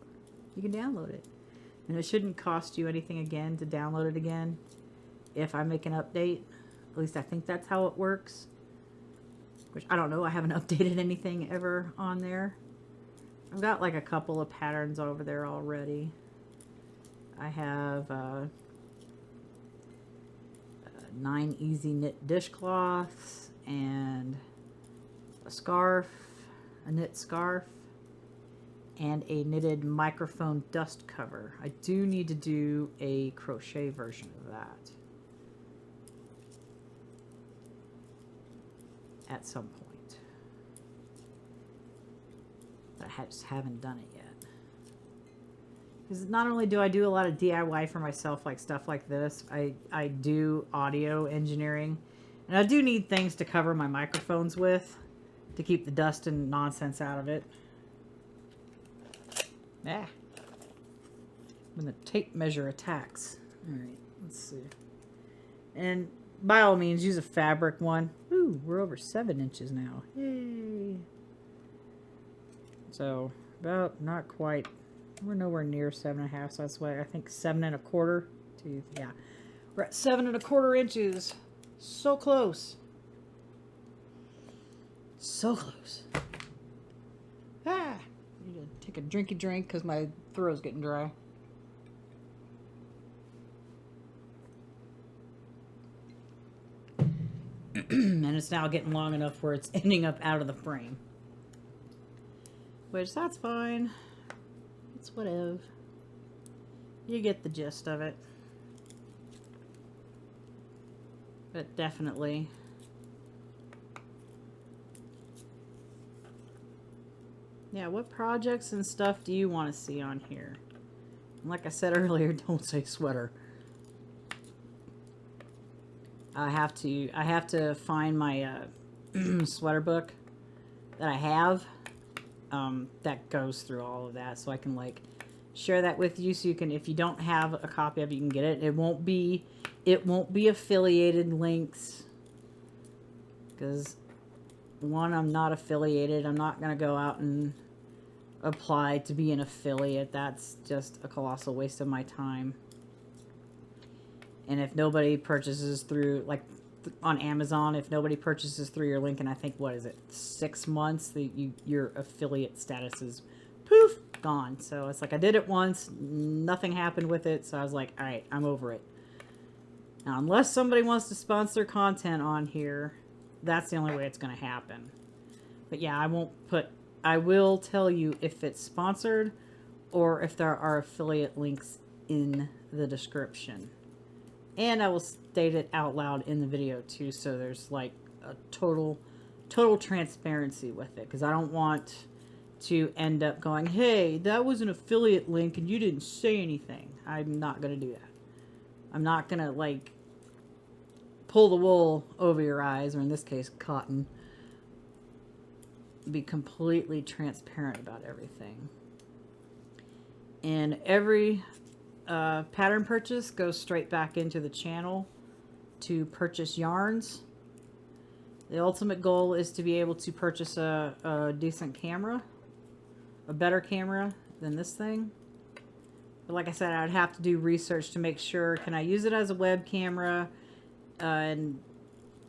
You can download it. And it shouldn't cost you anything again to download it again if I make an update. At least I think that's how it works. Which, I don't know. I haven't updated anything ever on there. I've got like a couple of patterns over there already. I have 9 easy knit dishcloths and a knit scarf, and a knitted microphone dust cover. I do need to do a crochet version of that at some point, but I just haven't done it yet. Because not only do I do a lot of DIY for myself, like stuff like this, I do audio engineering, and I do need things to cover my microphones with to keep the dust and nonsense out of it. Ah, when the tape measure attacks. All right, let's see. And by all means, use a fabric one. Ooh, we're over 7 inches now. Yay! So about, not quite. We're nowhere near 7.5, so that's why I think 7 1/4. Yeah, we're at 7 1/4 inches. So close. So close. Ah! I need to take a drinky drink because my throat's getting dry. And it's now getting long enough where it's ending up out of the frame. Which, that's fine. It's whatever. You get the gist of it. But definitely. Yeah, what projects and stuff do you want to see on here? And like I said earlier, don't say sweater. I have to find my sweater book that I have that goes through all of that, so I can like share that with you, so you can, if you don't have a copy of it, you can get it. It won't be affiliated links, because one, I'm not affiliated. I'm not gonna go out and apply to be an affiliate. That's just a colossal waste of my time. And if nobody purchases through, like on Amazon, if nobody purchases through your link, and I think, what is it, 6 months, your affiliate status is poof, gone. So it's like, I did it once, nothing happened with it, so I was like, all right, I'm over it. Now, unless somebody wants to sponsor content on here, that's the only way it's going to happen. But yeah, I will tell you if it's sponsored or if there are affiliate links in the description. And I will state it out loud in the video too, so there's like a total transparency with it, because I don't want to end up going, hey, that was an affiliate link and you didn't say anything. I'm not going to do that. I'm not going to like pull the wool over your eyes, or in this case cotton. Be completely transparent about everything. And every pattern purchase goes straight back into the channel to purchase yarns. The ultimate goal is to be able to purchase a decent camera, a better camera than this thing. But like I said, I'd have to do research to make sure, can I use it as a web camera, and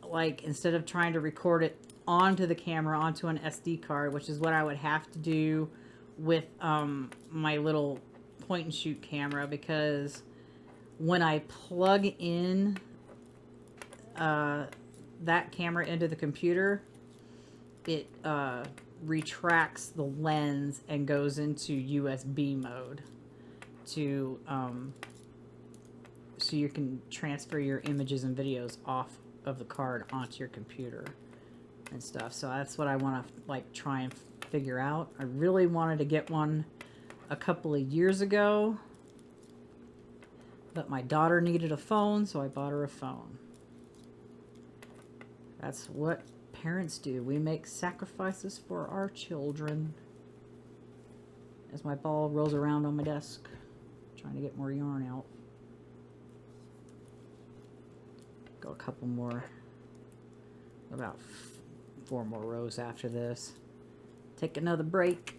like instead of trying to record it onto the camera, onto an SD card, which is what I would have to do with my little point and shoot camera, because when I plug in that camera into the computer, it retracts the lens and goes into USB mode to so you can transfer your images and videos off of the card onto your computer and stuff. So that's what I want to like try and figure out. I really wanted to get one a couple of years ago, but my daughter needed a phone, so I bought her a phone. That's what parents do. We make sacrifices for our children. As my ball rolls around on my desk, trying to get more yarn out. Go a couple more, about 4 more rows after this. Take another break.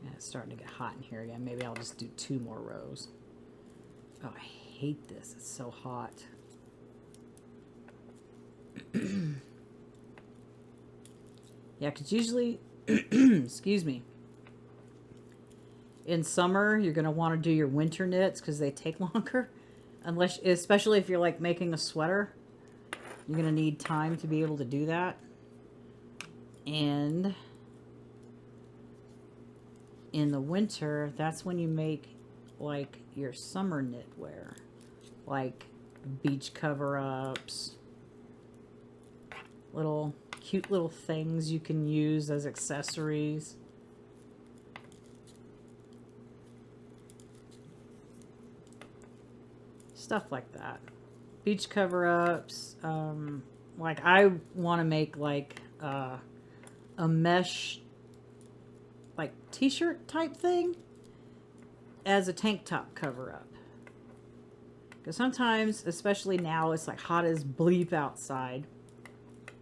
Yeah, it's starting to get hot in here again. Maybe I'll just do 2 more rows. Oh, I hate this. It's so hot. Yeah, because usually, excuse me, in summer, you're going to want to do your winter knits because they take longer. Unless, especially if you're like making a sweater, you're going to need time to be able to do that. And in the winter, that's when you make like your summer knitwear, like beach cover-ups, little cute little things you can use as accessories. Stuff like that. Beach cover-ups. Like I want to make like a mesh like t-shirt type thing as a tank top cover-up. Because sometimes, especially now, it's like hot as bleep outside.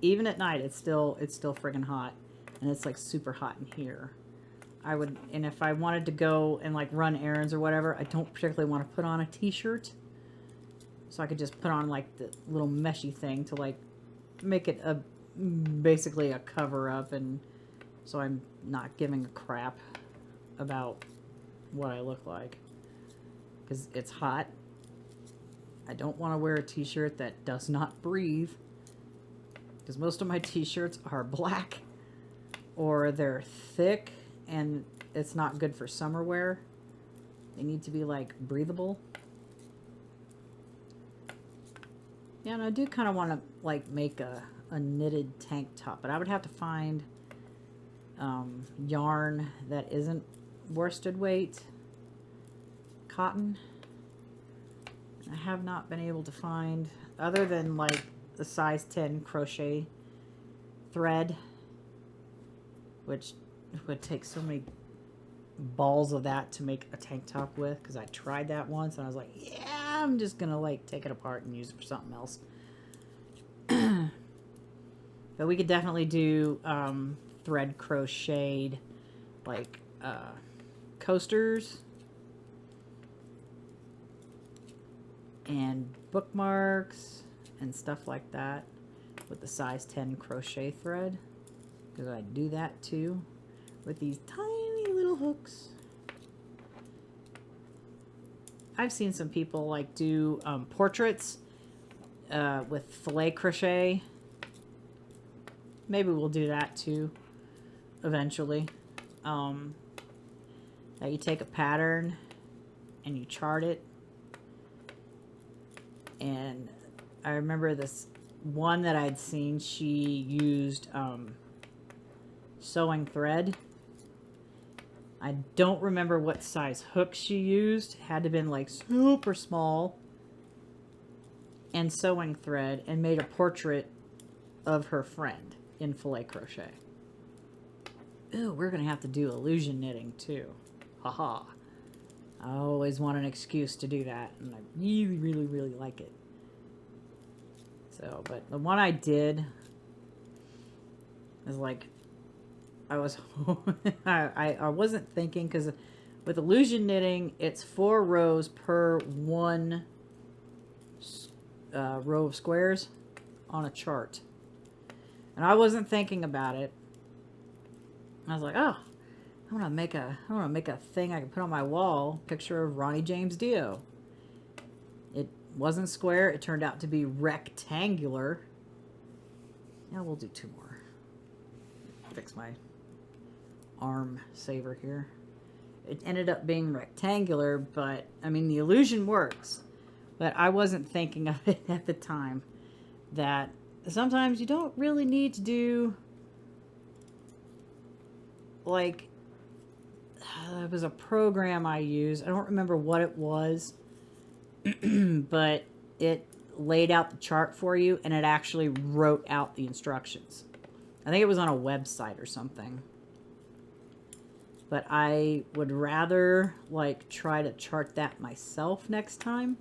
Even at night, it's still friggin' hot, and it's like super hot in here. And if I wanted to go and like run errands or whatever, I don't particularly want to put on a t-shirt. So I could just put on like the little meshy thing to like make it basically a cover up, and so I'm not giving a crap about what I look like, because it's hot. I don't want to wear a t-shirt that does not breathe, because most of my t-shirts are black or they're thick and it's not good for summer wear. They need to be like breathable. Yeah, and I do kind of want to like make a knitted tank top, but I would have to find yarn that isn't worsted weight cotton. I have not been able to find, other than like the size 10 crochet thread, which would take so many balls of that to make a tank top with, because I tried that once and I was like, yeah, I'm just gonna like take it apart and use it for something else. But we could definitely do thread crocheted like coasters and bookmarks and stuff like that with the size 10 crochet thread, because I do that too with these tiny little hooks. I've seen some people like do portraits with filet crochet. Maybe we'll do that too. eventually. That you take a pattern and you chart it. And I remember this one that I'd seen, she used sewing thread. I don't remember what size hook she used. It had to have been like super small. And sewing thread, and made a portrait of her friend in filet crochet. Ooh, we're going to have to do illusion knitting too. Haha. I always want an excuse to do that, and I really, really, really like it. So, but the one I did is like, I was, I wasn't thinking, because with illusion knitting, it's 4 rows per one row of squares on a chart. And I wasn't thinking about it. I was like, oh, I want to make a thing I can put on my wall, picture of Ronnie James Dio. It wasn't square, it turned out to be rectangular. Now we'll do 2 more. Fix my arm saver here. It ended up being rectangular, but I mean the illusion works. But I wasn't thinking of it at the time, that sometimes you don't really need to do, like, it was a program I used. I don't remember what it was, but it laid out the chart for you, and it actually wrote out the instructions. I think it was on a website or something. But I would rather, like, try to chart that myself next time,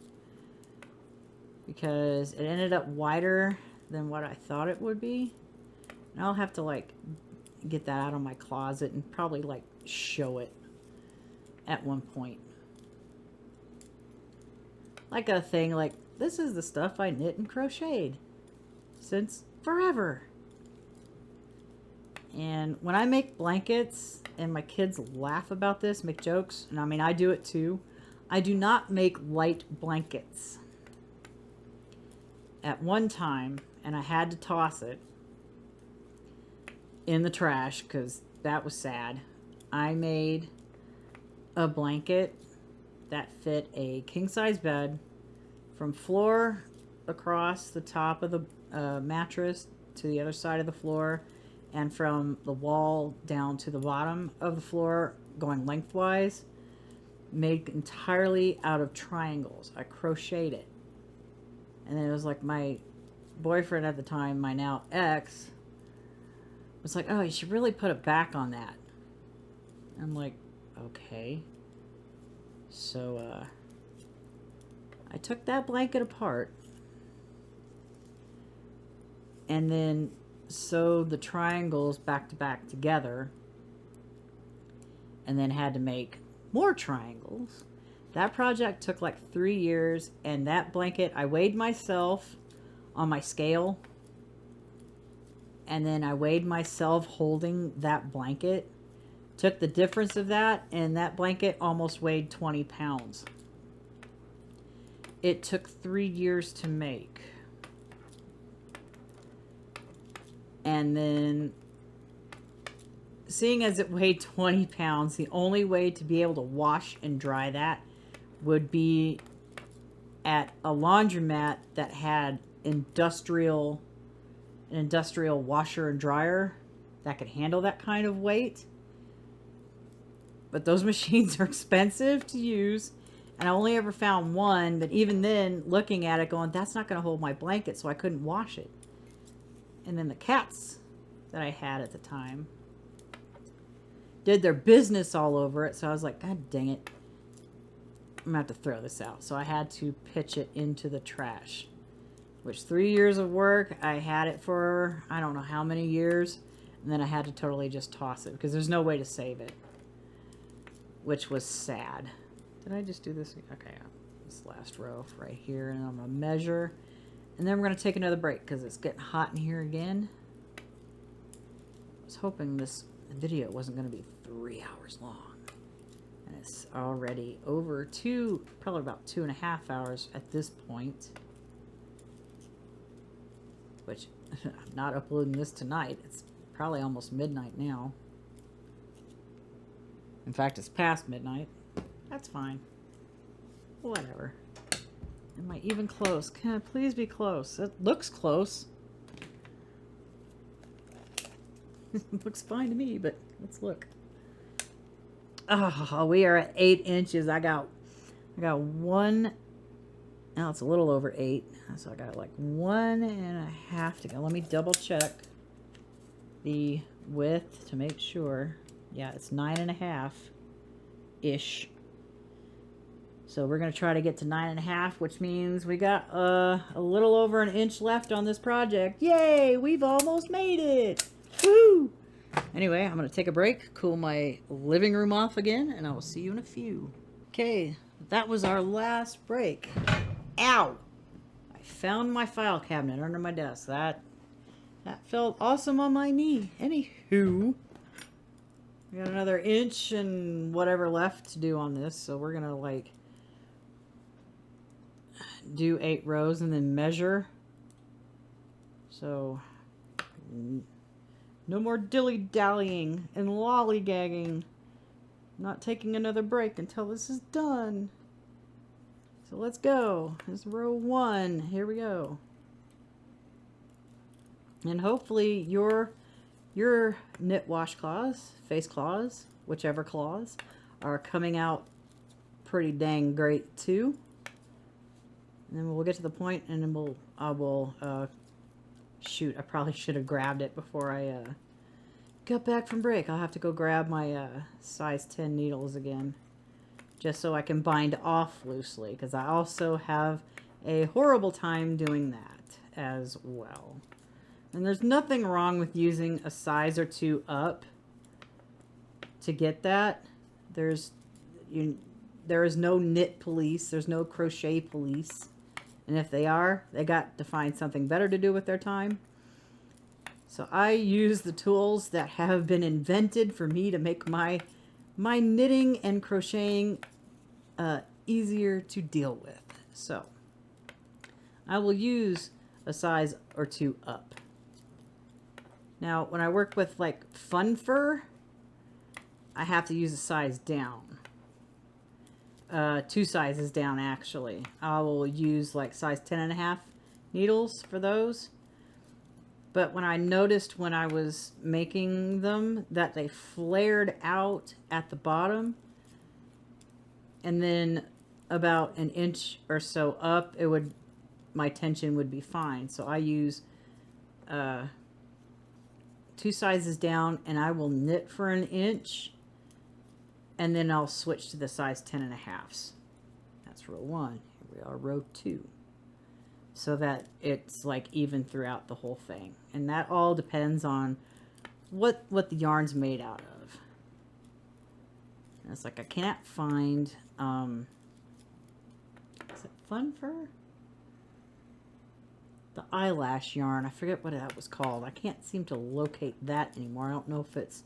because it ended up wider than what I thought it would be. And I'll have to, like, get that out of my closet and probably, like, show it at one point. Like a thing like, this is the stuff I knit and crocheted since forever. And when I make blankets, and my kids laugh about this, make jokes, and I mean, I do it too, I do not make light blankets. At one time, and I had to toss it in the trash because that was sad, I made a blanket that fit a king-size bed from floor across the top of the mattress to the other side of the floor, and from the wall down to the bottom of the floor going lengthwise, made entirely out of triangles. I crocheted it. And then it was like my boyfriend at the time, my now ex, was like, oh, you should really put it back on that. I'm like, okay. So, I took that blanket apart and then sewed the triangles back to back together, and then had to make more triangles. That project took like 3 years, and that blanket, I weighed myself on my scale, and then I weighed myself holding that blanket, took the difference of that, and that blanket almost weighed 20 pounds. It took 3 years to make. And then, seeing as it weighed 20 pounds, the only way to be able to wash and dry that would be at a laundromat that had an industrial washer and dryer that could handle that kind of weight. But those machines are expensive to use, and I only ever found one, but even then, looking at it going, that's not going to hold my blanket, so I couldn't wash it. And then the cats that I had at the time did their business all over it, so I was like, God dang it, I'm going to have to throw this out. So I had to pitch it into the trash, which 3 years of work, I had it for I don't know how many years, and then I had to totally just toss it because there's no way to save it, which was sad. Did I just do this? Okay, this last row right here, and I'm going to measure, and then we're going to take another break because it's getting hot in here again. I was hoping this video wasn't going to be 3 hours long. And it's already over probably about 2.5 hours at this point. Which, I'm not uploading this tonight. It's probably almost midnight now. In fact, it's past midnight. That's fine. Whatever. Am I even close? Can I please be close? It looks close. It looks fine to me, but let's look. Oh, we are at 8 inches. I got one. Now it's a little over 8. So I got like 1.5 to go. Let me double check the width to make sure. Yeah, it's 9.5-ish. So we're going to try to get to 9.5, which means we got a little over an inch left on this project. Yay! We've almost made it! Woo! Anyway, I'm going to take a break, cool my living room off again, and I will see you in a few. Okay, that was our last break. Ow! I found my file cabinet under my desk. That felt awesome on my knee. Anywho, we got another inch and whatever left to do on this, so we're going to like do 8 rows and then measure. So no more dilly-dallying and lollygagging. I'm not taking another break until this is done. So let's go. This is row 1. Here we go. And hopefully your knit washcloths, face cloths, whichever cloths, are coming out pretty dang great too. And then we'll get to the point, and then I will shoot, I probably should have grabbed it before I got back from break. I'll have to go grab my size 10 needles again, just so I can bind off loosely, because I also have a horrible time doing that as well. And there's nothing wrong with using a size or 2 up to get that. There is no knit police, there's no crochet police. And if they are, they got to find something better to do with their time. So I use the tools that have been invented for me to make my knitting and crocheting easier to deal with. So I will use a size or 2 up. Now, when I work with like fun fur, I have to use a size down. 2 sizes down, actually. I will use like size 10.5 needles for those. But when I noticed when I was making them that they flared out at the bottom, and then about an inch or so up, my tension would be fine. So I use 2 sizes down, and I will knit for an inch, and then I'll switch to the size 10.5s. That's row 1. Here we are, row 2. So that it's like even throughout the whole thing. And that all depends on what the yarn's made out of. And it's like I can't find, is it fun fur? The eyelash yarn. I forget what that was called. I can't seem to locate that anymore. I don't know if it's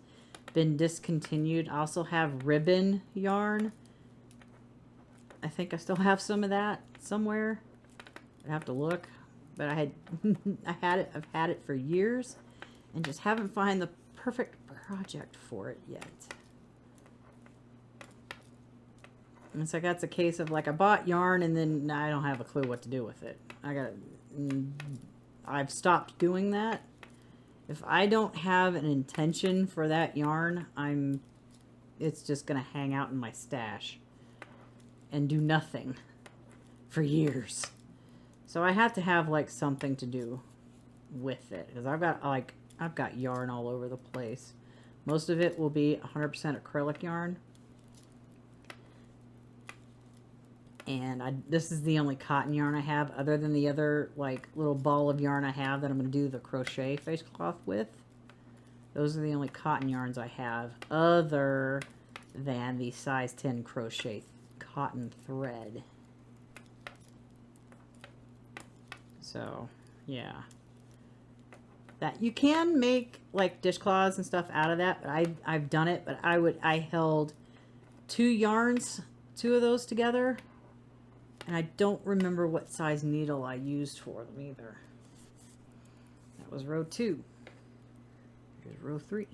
been discontinued. I also have ribbon yarn. I think I still have some of that somewhere. I have to look, but I've had it for years and just haven't found the perfect project for it yet. And it's like that's a case of like I bought yarn and then I don't have a clue what to do with it. I've stopped doing that. If I don't have an intention for that yarn, it's just gonna hang out in my stash and do nothing for years. So I have to have like something to do with it, because I've got yarn all over the place. Most of it will be 100% acrylic yarn. And this is the only cotton yarn I have, other than the other like little ball of yarn I have that I'm going to do the crochet face cloth with. Those are the only cotton yarns I have, other than the size 10 crochet cotton thread. So, yeah. That you can make like dishcloths and stuff out of that, but I've done it, but I held 2 yarns, 2 of those together. And I don't remember what size needle I used for them either. That was row 2. Here's row 3.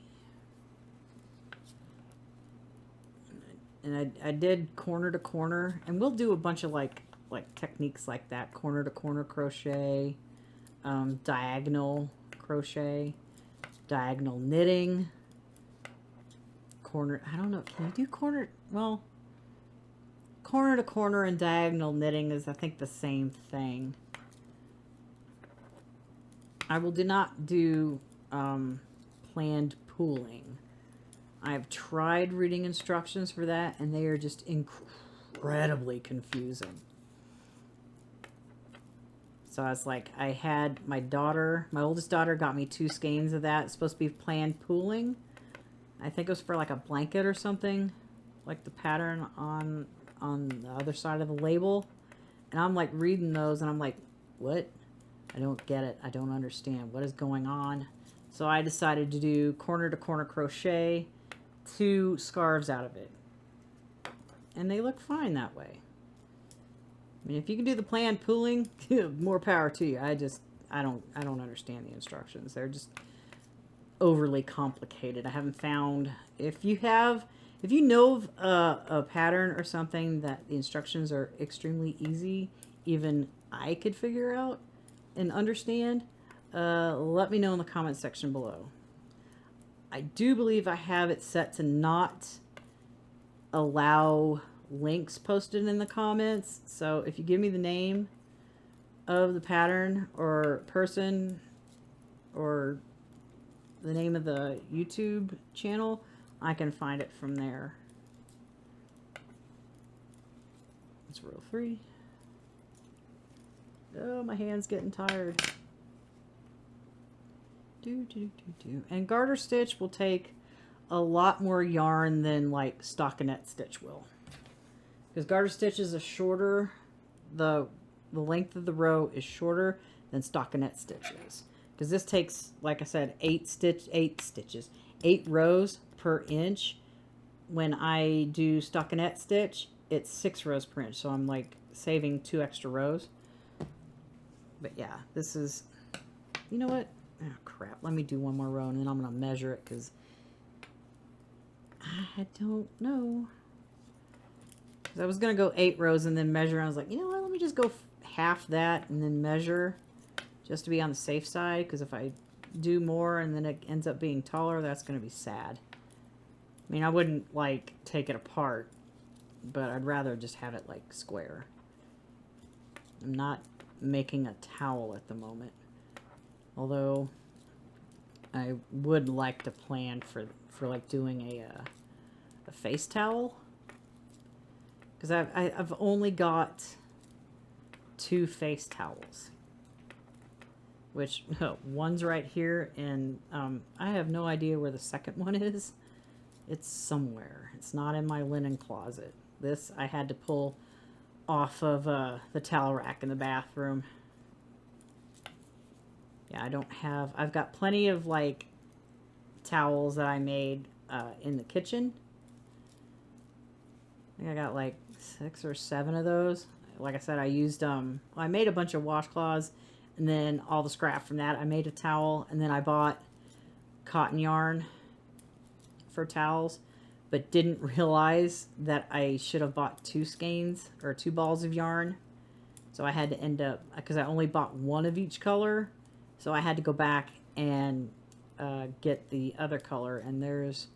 And I did corner to corner, and we'll do a bunch of like techniques like that, corner to corner crochet, diagonal crochet, diagonal knitting, corner, I don't know, can you do corner, well, corner to corner and diagonal knitting is I think the same thing. I do not do planned pooling. I've tried reading instructions for that, and they are just incredibly confusing. So I was like, I had my daughter, my oldest daughter got me 2 skeins of that. It's supposed to be planned pooling. I think it was for like a blanket or something, like the pattern on the other side of the label. And I'm like reading those, and I'm like, what? I don't get it. I don't understand what is going on. So I decided to do corner to corner crochet, 2 scarves out of it, and they look fine that way. I mean, if you can do the planned pooling, more power to you. I don't understand the instructions. They're just overly complicated. I haven't found, if you know of a pattern or something that the instructions are extremely easy, even I could figure out and understand, let me know in the comment section below. I do believe I have it set to not allow links posted in the comments. So if you give me the name of the pattern or person or the name of the YouTube channel, I can find it from there. It's row 3. Oh, my hand's getting tired. And garter stitch will take a lot more yarn than like stockinette stitch will, because garter stitch is a shorter, the length of the row is shorter than stockinette stitch is, because this takes, like I said, 8 rows per inch. When I do stockinette stitch, it's 6 rows per inch, so I'm like saving 2 extra rows. But yeah, this is, you know what? Oh, crap. Let me do one more row, and then I'm going to measure it, because I don't know. Because I was going to go 8 rows and then measure. I was like, you know what? Let me just go half that and then measure, just to be on the safe side. Because if I do more and then it ends up being taller, that's going to be sad. I mean, I wouldn't, like, take it apart, but I'd rather just have it, like, square. I'm not making a towel at the moment. Although I would like to plan for like doing a face towel, because I've only got 2 face towels, which one's right here, and I have no idea where the second one is. It's somewhere. It's not in my linen closet. This I had to pull off of the towel rack in the bathroom. Yeah, I don't have, I've got plenty of like towels that I made in the kitchen. I think I got like 6 or 7 of those. Like I said, I used, I made a bunch of washcloths, and then all the scrap from that, I made a towel, and then I bought cotton yarn for towels, but didn't realize that I should have bought 2 skeins or 2 balls of yarn. So I had to end up, because I only bought 1 of each color, so I had to go back and get the other color. And there's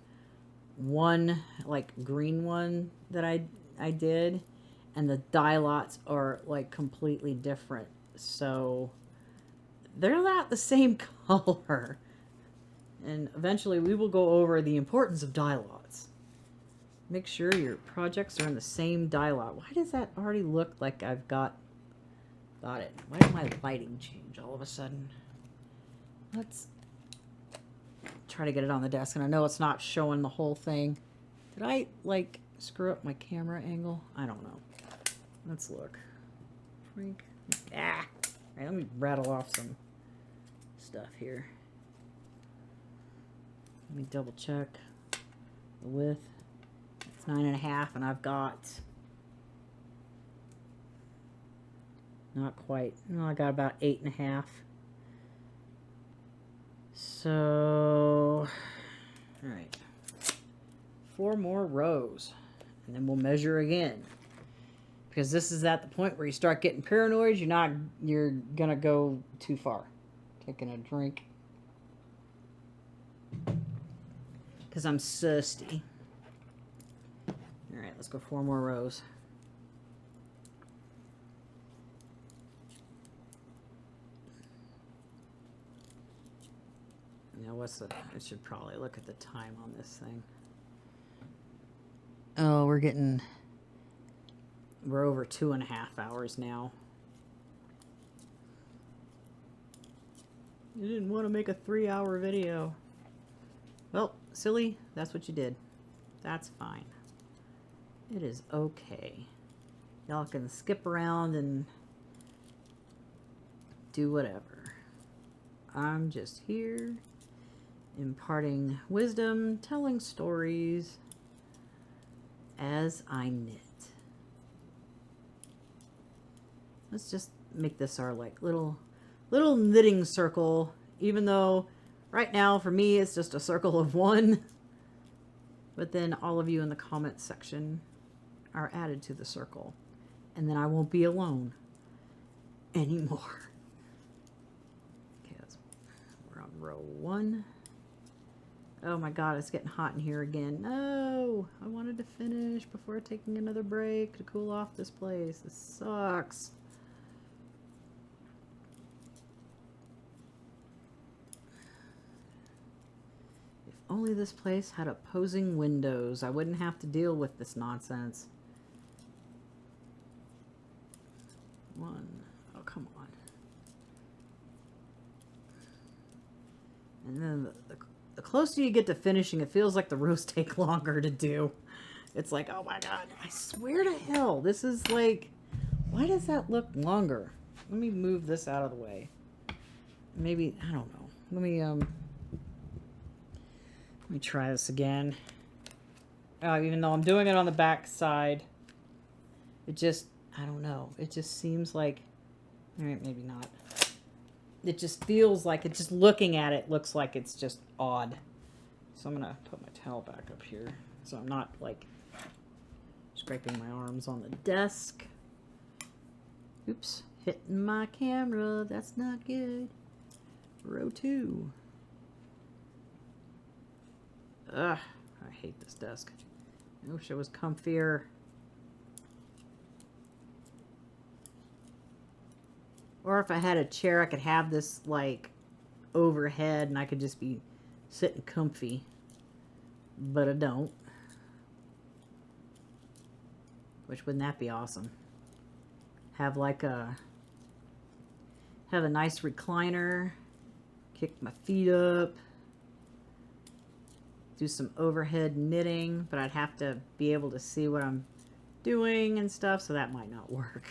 one like green one that I did, and the dye lots are like completely different, so they're not the same color. And eventually we will go over the importance of dye lots. Make sure your projects are in the same dye lot. Why does that already look like I've got it? Why did my lighting change all of a sudden? Let's try to get it on the desk, and I know it's not showing the whole thing. Did I like screw up my camera angle? I don't know. Let's look. Frank. Ah. All right, let me rattle off some stuff here. Let me double check the width. It's 9.5, and I've got not quite. No, I got about 8.5. So, all right, 4 more rows, And then we'll measure again. Because this is at the point where you start getting paranoid. You're going to go too far. Taking a drink. Because I'm thirsty. Alright, let's go 4 more rows. Now I should probably look at the time on this thing. Oh, we're over 2.5 hours now. You didn't want to make a 3-hour video. Well, silly, that's what you did. That's fine. It is okay. Y'all can skip around and do whatever. I'm just here imparting wisdom, telling stories as I knit. Let's just make this our like little knitting circle, even though right now for me it's just a circle of 1. But then all of you in the comments section are added to the circle. And then I won't be alone anymore. Okay, we're on row 1. Oh my god, it's getting hot in here again. No! I wanted to finish before taking another break to cool off this place. This sucks. If only this place had opposing windows, I wouldn't have to deal with this nonsense. 1. Oh, come on. And then the closer you get to finishing, it feels like the rows take longer to do. It's like, oh my god, I swear to hell, this is like, why does that look longer? Let me move this out of the way. Maybe, I don't know. Let me try this again. Even though I'm doing it on the back side, it just, I don't know. It just seems like, all right, maybe not. It just feels like, it just looking at it looks like it's just odd. So I'm going to put my towel back up here so I'm not like scraping my arms on the desk. Oops, hitting my camera. That's not good. Row 2. Ugh, I hate this desk. I wish it was comfier. Or if I had a chair, I could have this like overhead and I could just be sitting comfy. But I don't. Which, wouldn't that be awesome? Have like have a nice recliner, kick my feet up, do some overhead knitting, but I'd have to be able to see what I'm doing and stuff, so that might not work.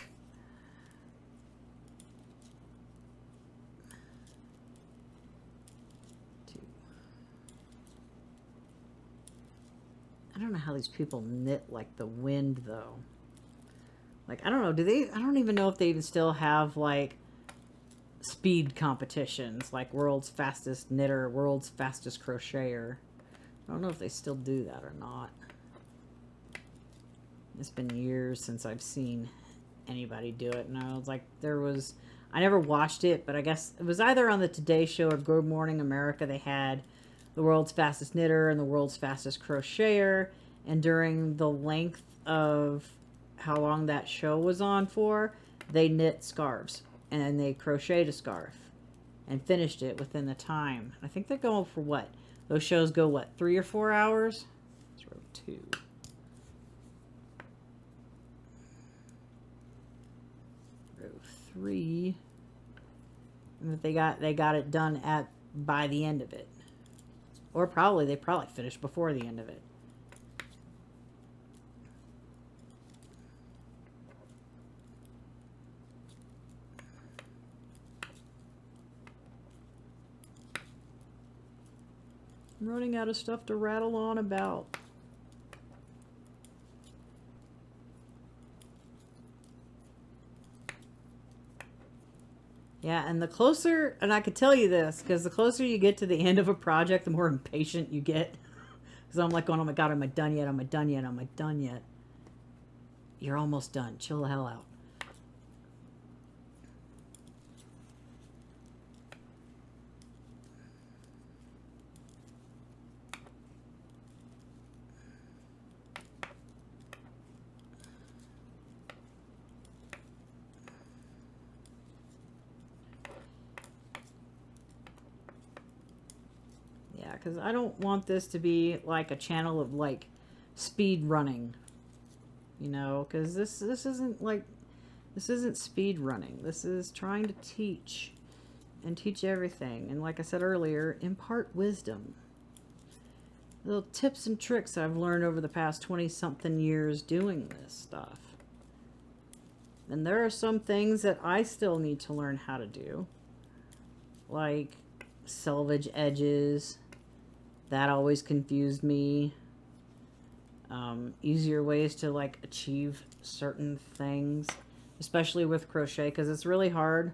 I don't know how these people knit like the wind, though. Like, I don't know, I don't even know if they even still have, like, speed competitions, like world's fastest knitter, world's fastest crocheter. I don't know if they still do that or not. It's been years since I've seen anybody do it, and I was like, I never watched it, but I guess it was either on the Today Show or Good Morning America. They had the world's fastest knitter and the world's fastest crocheter, and during the length of how long that show was on for, they knit scarves and they crocheted a scarf and finished it within the time. I think they're going for what? Those shows go what, 3 or 4 hours? It's row 2. Row 3. And they got it done by the end of it. Or they probably finished before the end of it. I'm running out of stuff to rattle on about. Yeah, and the closer, and I could tell you this, because the closer you get to the end of a project, the more impatient you get. Because I'm like going, oh my god, am I done yet? Am I done yet? Am I done yet? You're almost done. Chill the hell out. Yeah, because I don't want this to be like a channel of like speed running, you know, because this isn't like, this isn't speed running. This is trying to teach and teach everything. And like I said earlier, impart wisdom. Little tips and tricks I've learned over the past 20-something years doing this stuff. And there are some things that I still need to learn how to do. Like selvage edges. That always confused me. Easier ways to like achieve certain things. Especially with crochet, because it's really hard.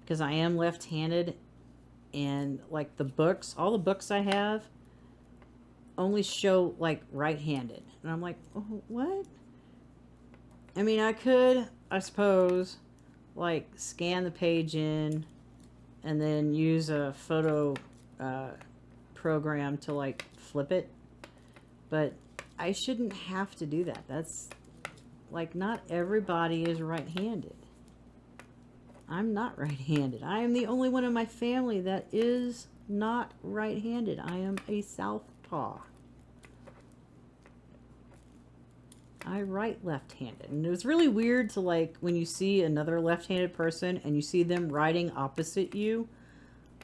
Because I am left-handed. And like the books, all the books I have only show like right-handed. And I'm like, oh, what? I mean, I could, I suppose, like scan the page in and then use a photo program to like flip it. But I shouldn't have to do that. That's like, not everybody is right-handed. I'm not right-handed. I am the only one in my family that is not right-handed. I am a southpaw. I write left-handed. And it was really weird to like, when you see another left-handed person and you see them writing opposite you.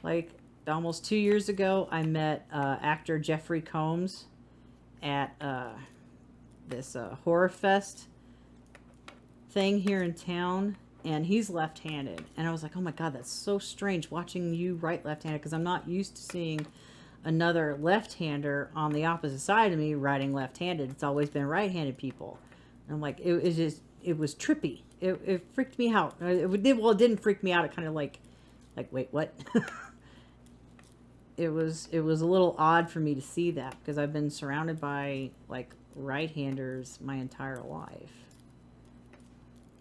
Like, almost 2 years ago, I met actor Jeffrey Combs at this horror fest thing here in town. And he's left-handed. And I was like, oh my God, that's so strange watching you write left-handed, because I'm not used to seeing another left-hander on the opposite side of me writing left-handed. It's always been right-handed people. And I'm like, it was trippy. It freaked me out. It didn't freak me out. It kind of like, wait, what? It was a little odd for me to see that, because I've been surrounded by like right-handers my entire life.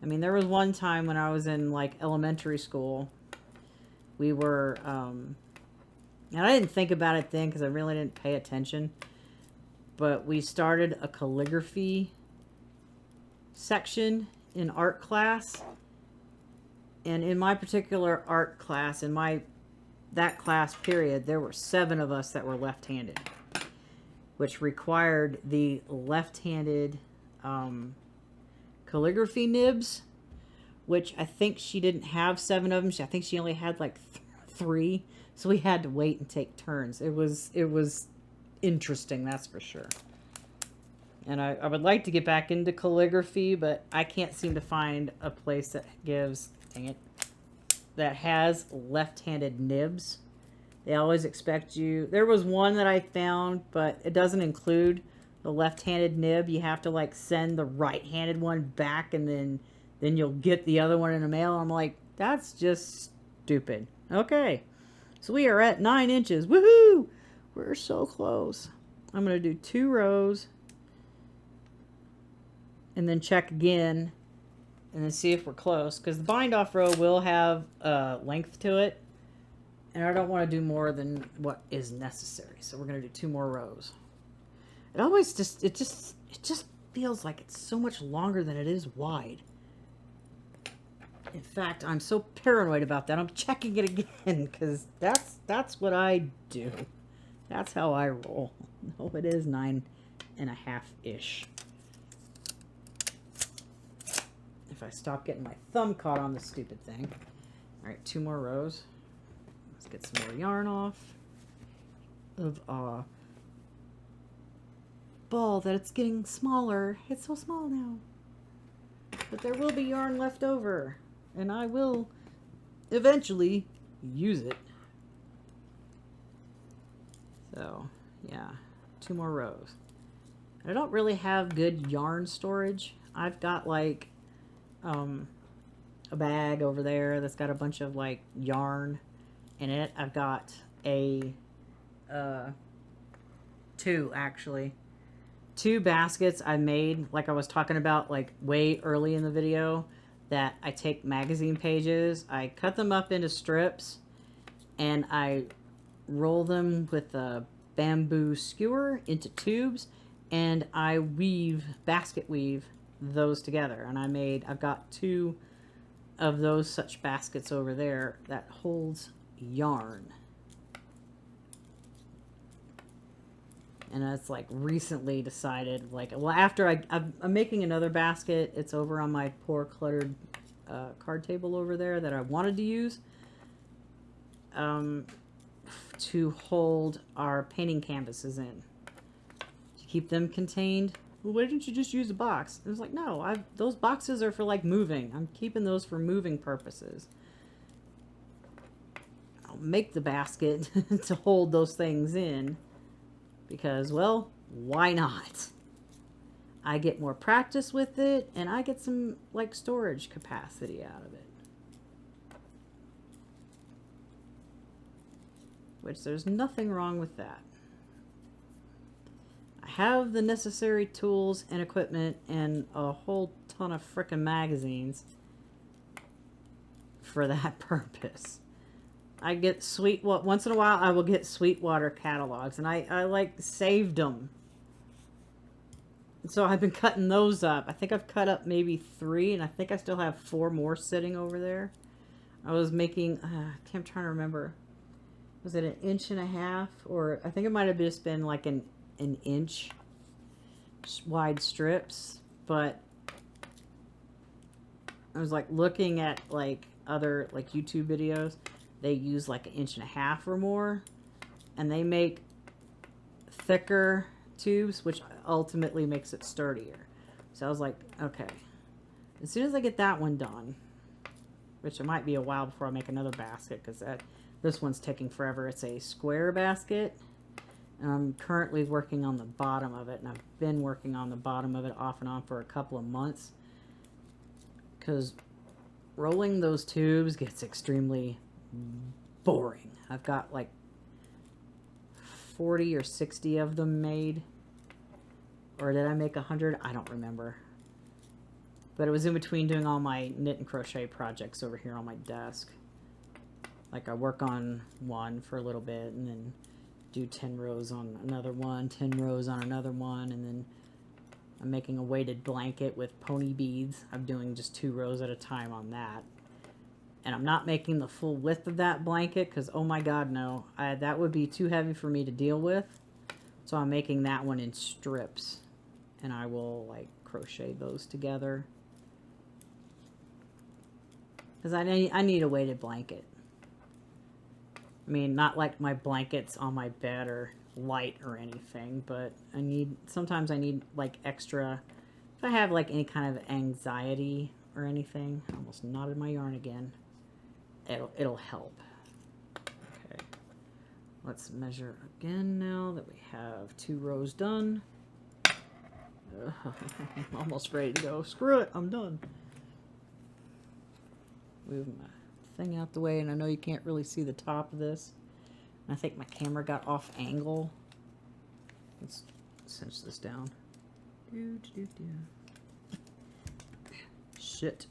I mean, there was one time when I was in like elementary school, we were, and I didn't think about it then because I really didn't pay attention, but we started a calligraphy section in art class. And in my particular art class, that class period, there were 7 of us that were left-handed, which required the left-handed calligraphy nibs, which I think she didn't have 7 of them. I think she only had like 3, so we had to wait and take turns. It was interesting, that's for sure. And I would like to get back into calligraphy, but I can't seem to find a place that gives, dang it, that has left-handed nibs. They always expect you. There was one that I found, but it doesn't include the left-handed nib. You have to like send the right-handed one back, and then you'll get the other one in the mail. I'm like, that's just stupid. Okay, so we are at 9 inches. Woohoo! We're so close. I'm gonna do 2 rows and then check again and then see if we're close, because the bind off row will have length to it, and I don't want to do more than what is necessary. So we're gonna do 2 more rows. It always it just feels like it's so much longer than it is wide. In fact, I'm so paranoid about that. I'm checking it again, because that's what I do. That's how I roll. Oh, it is 9.5-ish. If I stop getting my thumb caught on this stupid thing. All right, 2 more rows. Let's get some more yarn off of ball that it's getting smaller. It's so small now. But there will be yarn left over, and I will eventually use it. So, yeah, 2 more rows. I don't really have good yarn storage. I've got like a bag over there that's got a bunch of like yarn in it. I've got a 2 actually. 2 baskets I made, like I was talking about like way early in the video, that I take magazine pages, I cut them up into strips, and I roll them with a bamboo skewer into tubes, and I basket weave those together. And I've got 2 of those such baskets over there that holds yarn. And it's like recently decided, like, well, after I'm making another basket. It's over on my poor cluttered card table over there that I wanted to use to hold our painting canvases in, to keep them contained. Well, why didn't you just use a box? It was like, no, those boxes are for like moving. I'm keeping those for moving purposes. I'll make the basket to hold those things in. Because, well, why not? I get more practice with it, and I get some, like, storage capacity out of it. Which, there's nothing wrong with that. I have the necessary tools and equipment and a whole ton of frickin' magazines for that purpose. I get once in a while I will get Sweetwater catalogs, and I like saved them. So I've been cutting those up. I think I've cut up maybe 3, and I think I still have 4 more sitting over there. I was making, I'm trying to remember. Was it 1.5 inches? Or I think it might have just been like an inch wide strips. But I was like looking at like other like YouTube videos. They use like 1.5 inches or more, and they make thicker tubes, which ultimately makes it sturdier. So I was like, okay, as soon as I get that one done, which it might be a while before I make another basket, because this one's taking forever. It's a square basket, and I'm currently working on the bottom of it, and I've been working on the bottom of it off and on for a couple of months, because rolling those tubes gets extremely boring. I've got like 40 or 60 of them made, or did I make 100? I don't remember, but it was in between doing all my knit and crochet projects over here on my desk. Like I work on one for a little bit, and then do 10 rows on another one, 10 rows on another one, and then I'm making a weighted blanket with pony beads. I'm doing just 2 rows at a time on that. And I'm not making the full width of that blanket because, oh my god, no. That would be too heavy for me to deal with. So I'm making that one in strips. And I will, like, crochet those together. Because I need a weighted blanket. I mean, not like my blankets on my bed are light or anything. But sometimes I need, like, extra. If I have, like, any kind of anxiety or anything. I almost knotted my yarn again. It'll help. Okay, let's measure again now that we have 2 rows done. I'm almost ready to go. Screw it, I'm done. Move my thing out the way, and I know you can't really see the top of this. I think my camera got off angle. Let's cinch this down. Shit.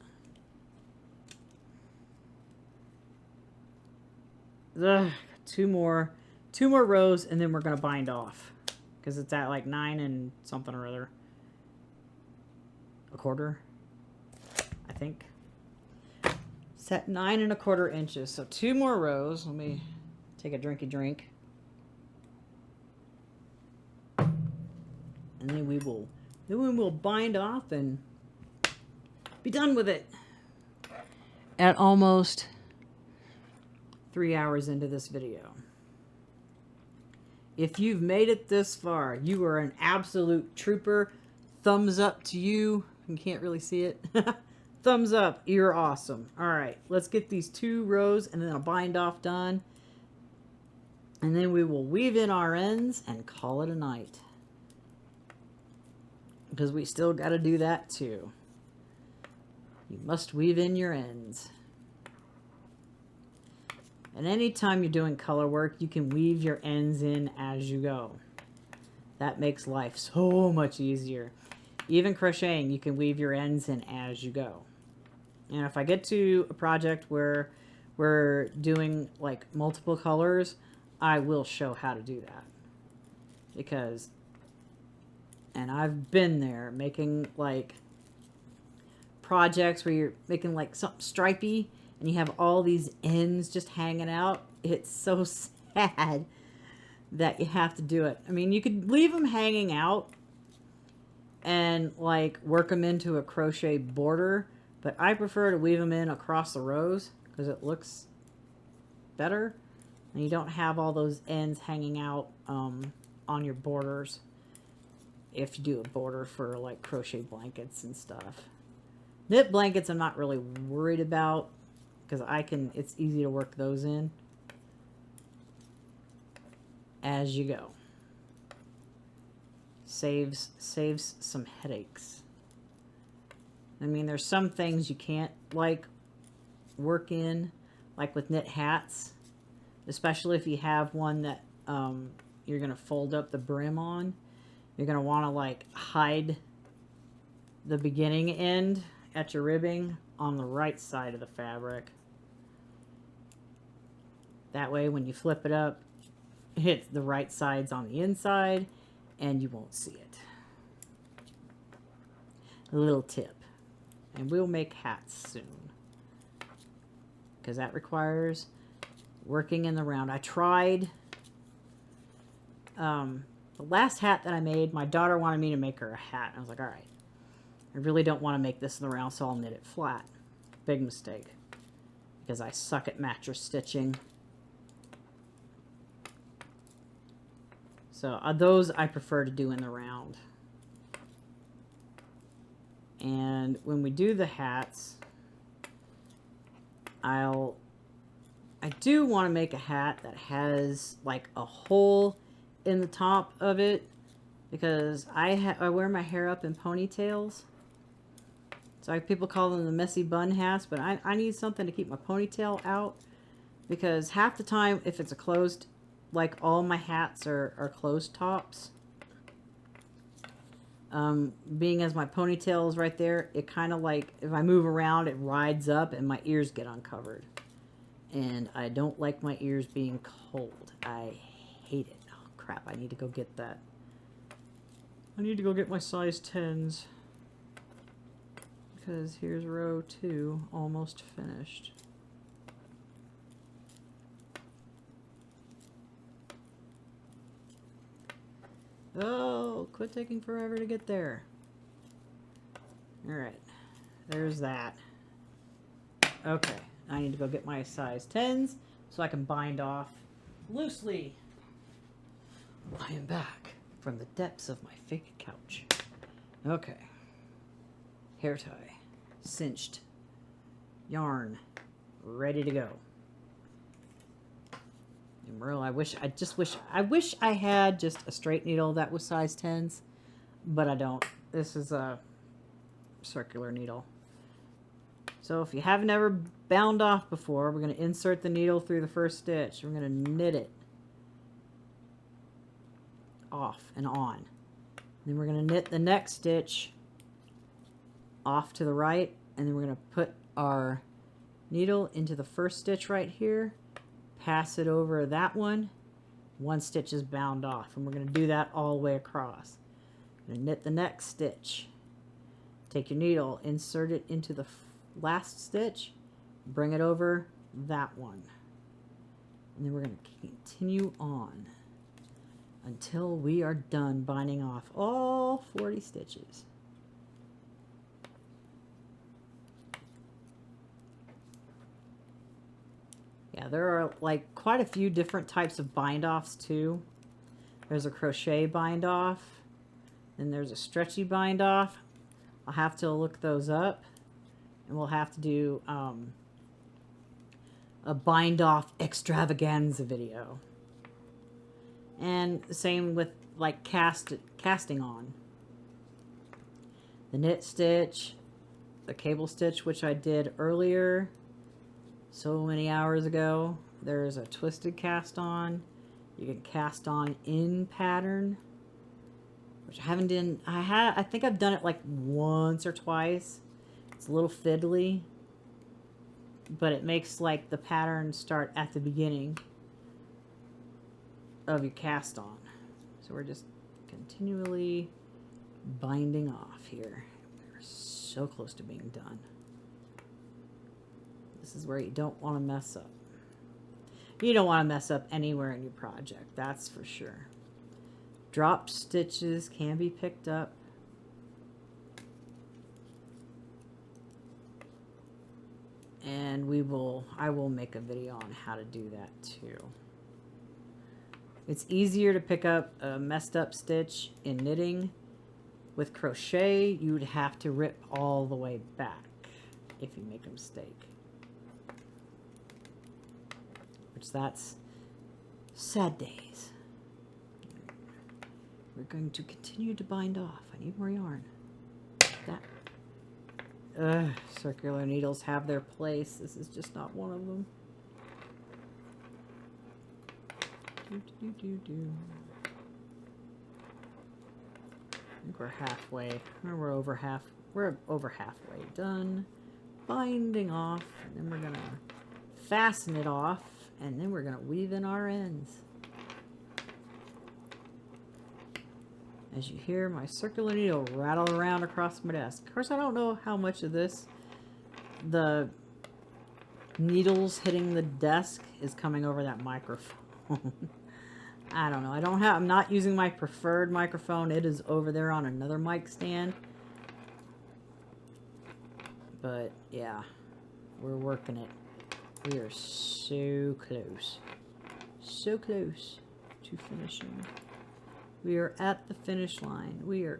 Ugh, two more rows, and then we're gonna bind off because it's at like 9 and something or other, a quarter, I think. It's at 9 1/4 inches, so 2 more rows. Let me take a drink, and then we will bind off and be done with it. At almost 3 hours into this video. If you've made it this far, you are an absolute trooper. Thumbs up to you. You can't really see it. Thumbs up. You're awesome. All right, let's get these 2 rows and then a bind off done. And then we will weave in our ends and call it a night. Because we still got to do that too. You must weave in your ends. And anytime you're doing color work, you can weave your ends in as you go. That makes life so much easier. Even crocheting, you can weave your ends in as you go. And if I get to a project where we're doing like multiple colors, I will show how to do that. Because, and I've been there making like projects where you're making like something stripy and you have all these ends just hanging out. It's so sad that you have to do it. I mean, you could leave them hanging out and like work them into a crochet border, but I prefer to weave them in across the rows because it looks better and you don't have all those ends hanging out on your borders if you do a border for like crochet blankets and stuff. Knit blankets I'm not really worried about because it's easy to work those in as you go. Saves some headaches. I mean, there's some things you can't like work in, like with knit hats, especially if you have one that you're gonna fold up the brim on. You're gonna want to like hide the beginning end at your ribbing on the right side of the fabric. That way when you flip it up, it hits the right sides on the inside and you won't see it. A little tip. And we'll make hats soon, because that requires working in the round. I tried the last hat that I made, my daughter wanted me to make her a hat. I was like, all right, I really don't want to make this in the round, so I'll knit it flat. Big mistake, because I suck at mattress stitching. So those I prefer to do in the round. And when we do the hats, I do want to make a hat that has like a hole in the top of it, because I wear my hair up in ponytails. So people call them the messy bun hats, but I need something to keep my ponytail out, because half the time if it's a closed, like all my hats are closed tops. Being as my ponytail is right there, it kind of like, if I move around, it rides up and my ears get uncovered. And I don't like my ears being cold. I hate it. Oh crap, I need to go get that. I need to go get my size 10s. Because here's row 2, almost finished. Oh, quit taking forever to get there. Alright, there's that. Okay, I need to go get my size 10s so I can bind off loosely. I am back from the depths of my fake couch. Okay. Hair tie, cinched, yarn, ready to go. Real, I wish I had just a straight needle that was size 10s, but I don't. This is a circular needle. So if you have never bound off before, we're going to insert the needle through the first stitch. We're going to knit it off and on. Then we're going to knit the next stitch off to the right, and then we're going to put our needle into the first stitch right here. Pass it over that one stitch is bound off, and we're going to do that all the way across. We're going to knit the next stitch, take your needle, insert it into the last stitch, bring it over that one, and then we're going to continue on until we are done binding off all 40 stitches. Yeah, there are like quite a few different types of bind offs too. There's a crochet bind off, then there's a stretchy bind off. I'll have to look those up, and we'll have to do a bind off extravaganza video. And same with like casting on. The knit stitch, the cable stitch, which I did earlier so many hours ago. There's a twisted cast on. You can cast on in pattern. which I haven't done. I think I've done it like once or twice. It's a little fiddly, but it makes like the pattern start at the beginning of your cast on. So we're just continually binding off here. We're so close to being done. This is where you don't want to mess up. You don't want to mess up anywhere in your project, that's for sure. Drop stitches can be picked up. And I will make a video on how to do that too. It's easier to pick up a messed up stitch in knitting. With crochet, you would have to rip all the way back if you make a mistake. Which that's sad days. We're going to continue to bind off. I need more yarn. That. Circular needles have their place. This is just not one of them. I think we're halfway. We're over halfway done. Binding off, and then we're gonna fasten it off, and then we're gonna weave in our ends. As you hear my circular needle rattle around across my desk. Of course, I don't know how much of this, the needles hitting the desk, is coming over that microphone. I don't know. I'm not using my preferred microphone. It is over there on another mic stand. But yeah, we're working it. We are so close. So close to finishing. We are at the finish line. We are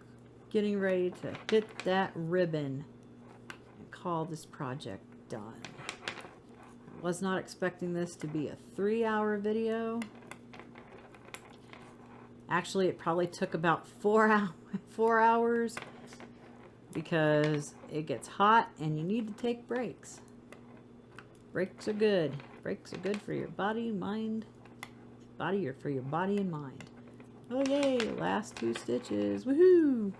getting ready to hit that ribbon and call this project done. I was not expecting this to be a 3-hour video. Actually, it probably took about 4 hours because it gets hot and you need to take breaks. Breaks are good. Breaks are good for your body, mind, or for your body and mind. Oh yay, last 2 stitches. Woohoo!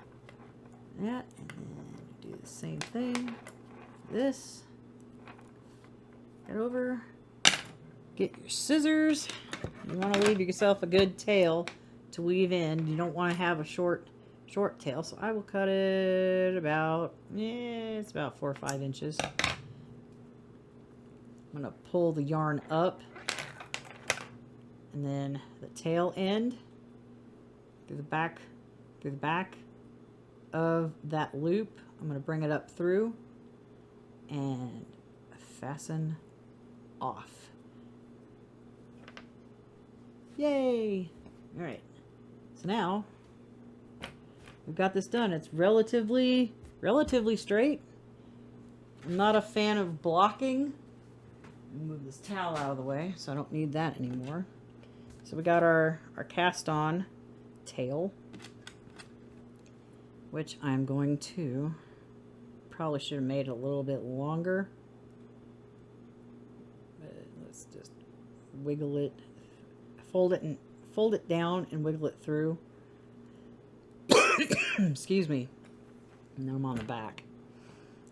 That, and then do the same thing. This. Get over. Get your scissors. You want to leave yourself a good tail to weave in. You don't want to have a short tail, so I will cut it about, it's about 4 or 5 inches. I'm going to pull the yarn up, and then the tail end through the back of that loop. I'm going to bring it up through and fasten off. Yay! All right. So now we've got this done. It's relatively straight. I'm not a fan of blocking. Move this towel out of the way so I don't need that anymore. So we got our cast on tail, which I'm going to, probably should have made it a little bit longer, but let's just wiggle it, fold it down and wiggle it through. Excuse me. And then I'm on the back.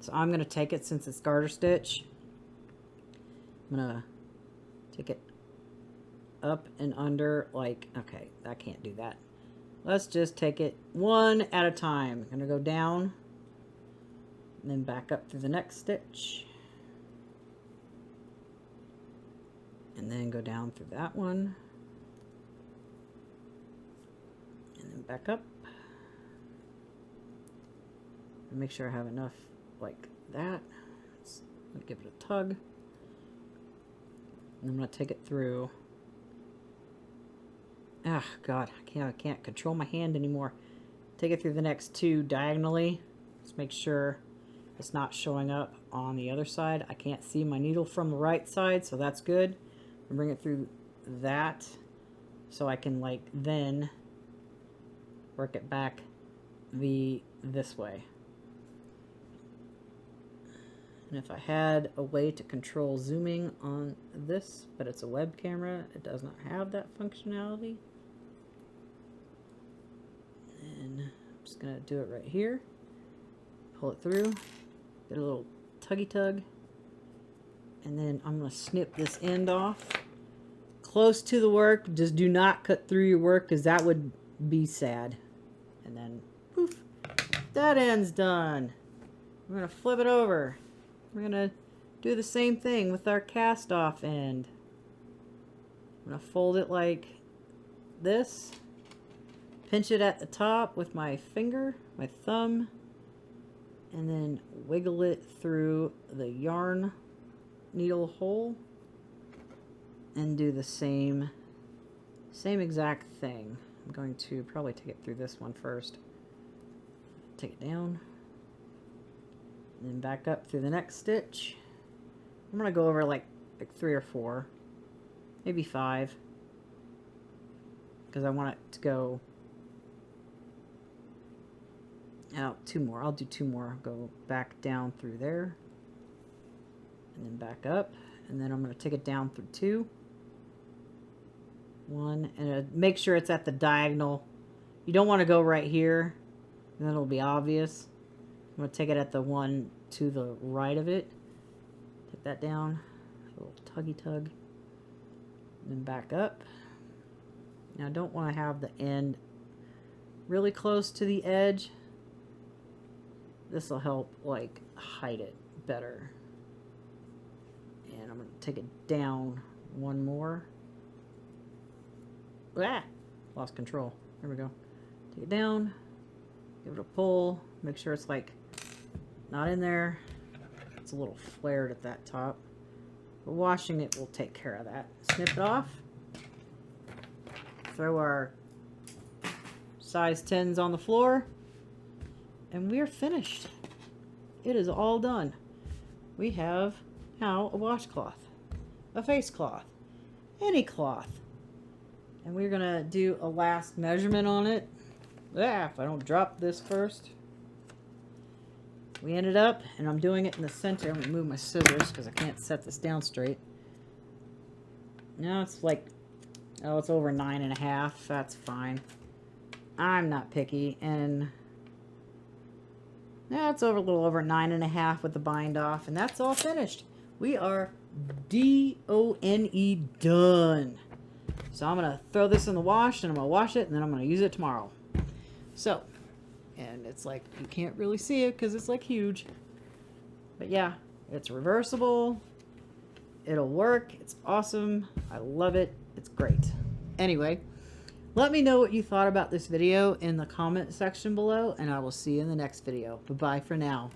So I'm going to take it, since it's garter stitch, I'm going to take it up and under, like, okay, I can't do that. Let's just take it one at a time. I'm going to go down and then back up through the next stitch. And then go down through that one. And then back up. And make sure I have enough like that. Let me give it a tug. And I'm going to take it through. Ah, God, I can't control my hand anymore. Take it through the next 2 diagonally. Just make sure it's not showing up on the other side. I can't see my needle from the right side, so that's good. And bring it through that so I can, like, then work it back this way. And if I had a way to control zooming on this, but it's a web camera, it does not have that functionality. then I'm just gonna do it right here. Pull it through, get a little tuggy tug, and then I'm gonna snip this end off. Close to the work, just do not cut through your work because that would be sad. And then poof, that end's done. We're gonna flip it over. We're gonna do the same thing with our cast off end. I'm gonna fold it like this, pinch it at the top with my finger, my thumb, and then wiggle it through the yarn needle hole and do the same exact thing. I'm going to probably take it through this one first. Take it down, and then back up through the next stitch. I'm gonna go over like 3 or 4, maybe 5, because I want it to go out 2 more. I'll do 2 more. Go back down through there, and then back up, and then I'm gonna take it down through 2. 1, and make sure it's at the diagonal. You don't want to go right here, then it'll be obvious. I'm going to take it at the one to the right of it. Take that down, a little tuggy tug, and then back up. Now I don't want to have the end really close to the edge. This will help like hide it better. And I'm going to take it down 1 more. Ah, lost control. There we go. Take it down, give it a pull, make sure it's like not in there. It's a little flared at that top, but washing it will take care of that. Snip it off, throw our size 10s on the floor, and we're finished. It is all done. We have now a washcloth, a face cloth, any cloth. And we're gonna do a last measurement on it. If I don't drop this first. We ended up, and I'm doing it in the center. I'm gonna move my scissors because I can't set this down straight. Now it's like, oh, it's over 9.5. That's fine. I'm not picky. And now it's over a little over 9.5 with the bind off, and that's all finished. We are D-O-N-E done. So I'm going to throw this in the wash, and I'm going to wash it, and then I'm going to use it tomorrow. So, and it's like, you can't really see it because it's like huge. But yeah, it's reversible. It'll work. It's awesome. I love it. It's great. Anyway, let me know what you thought about this video in the comment section below, and I will see you in the next video. Bye-bye for now.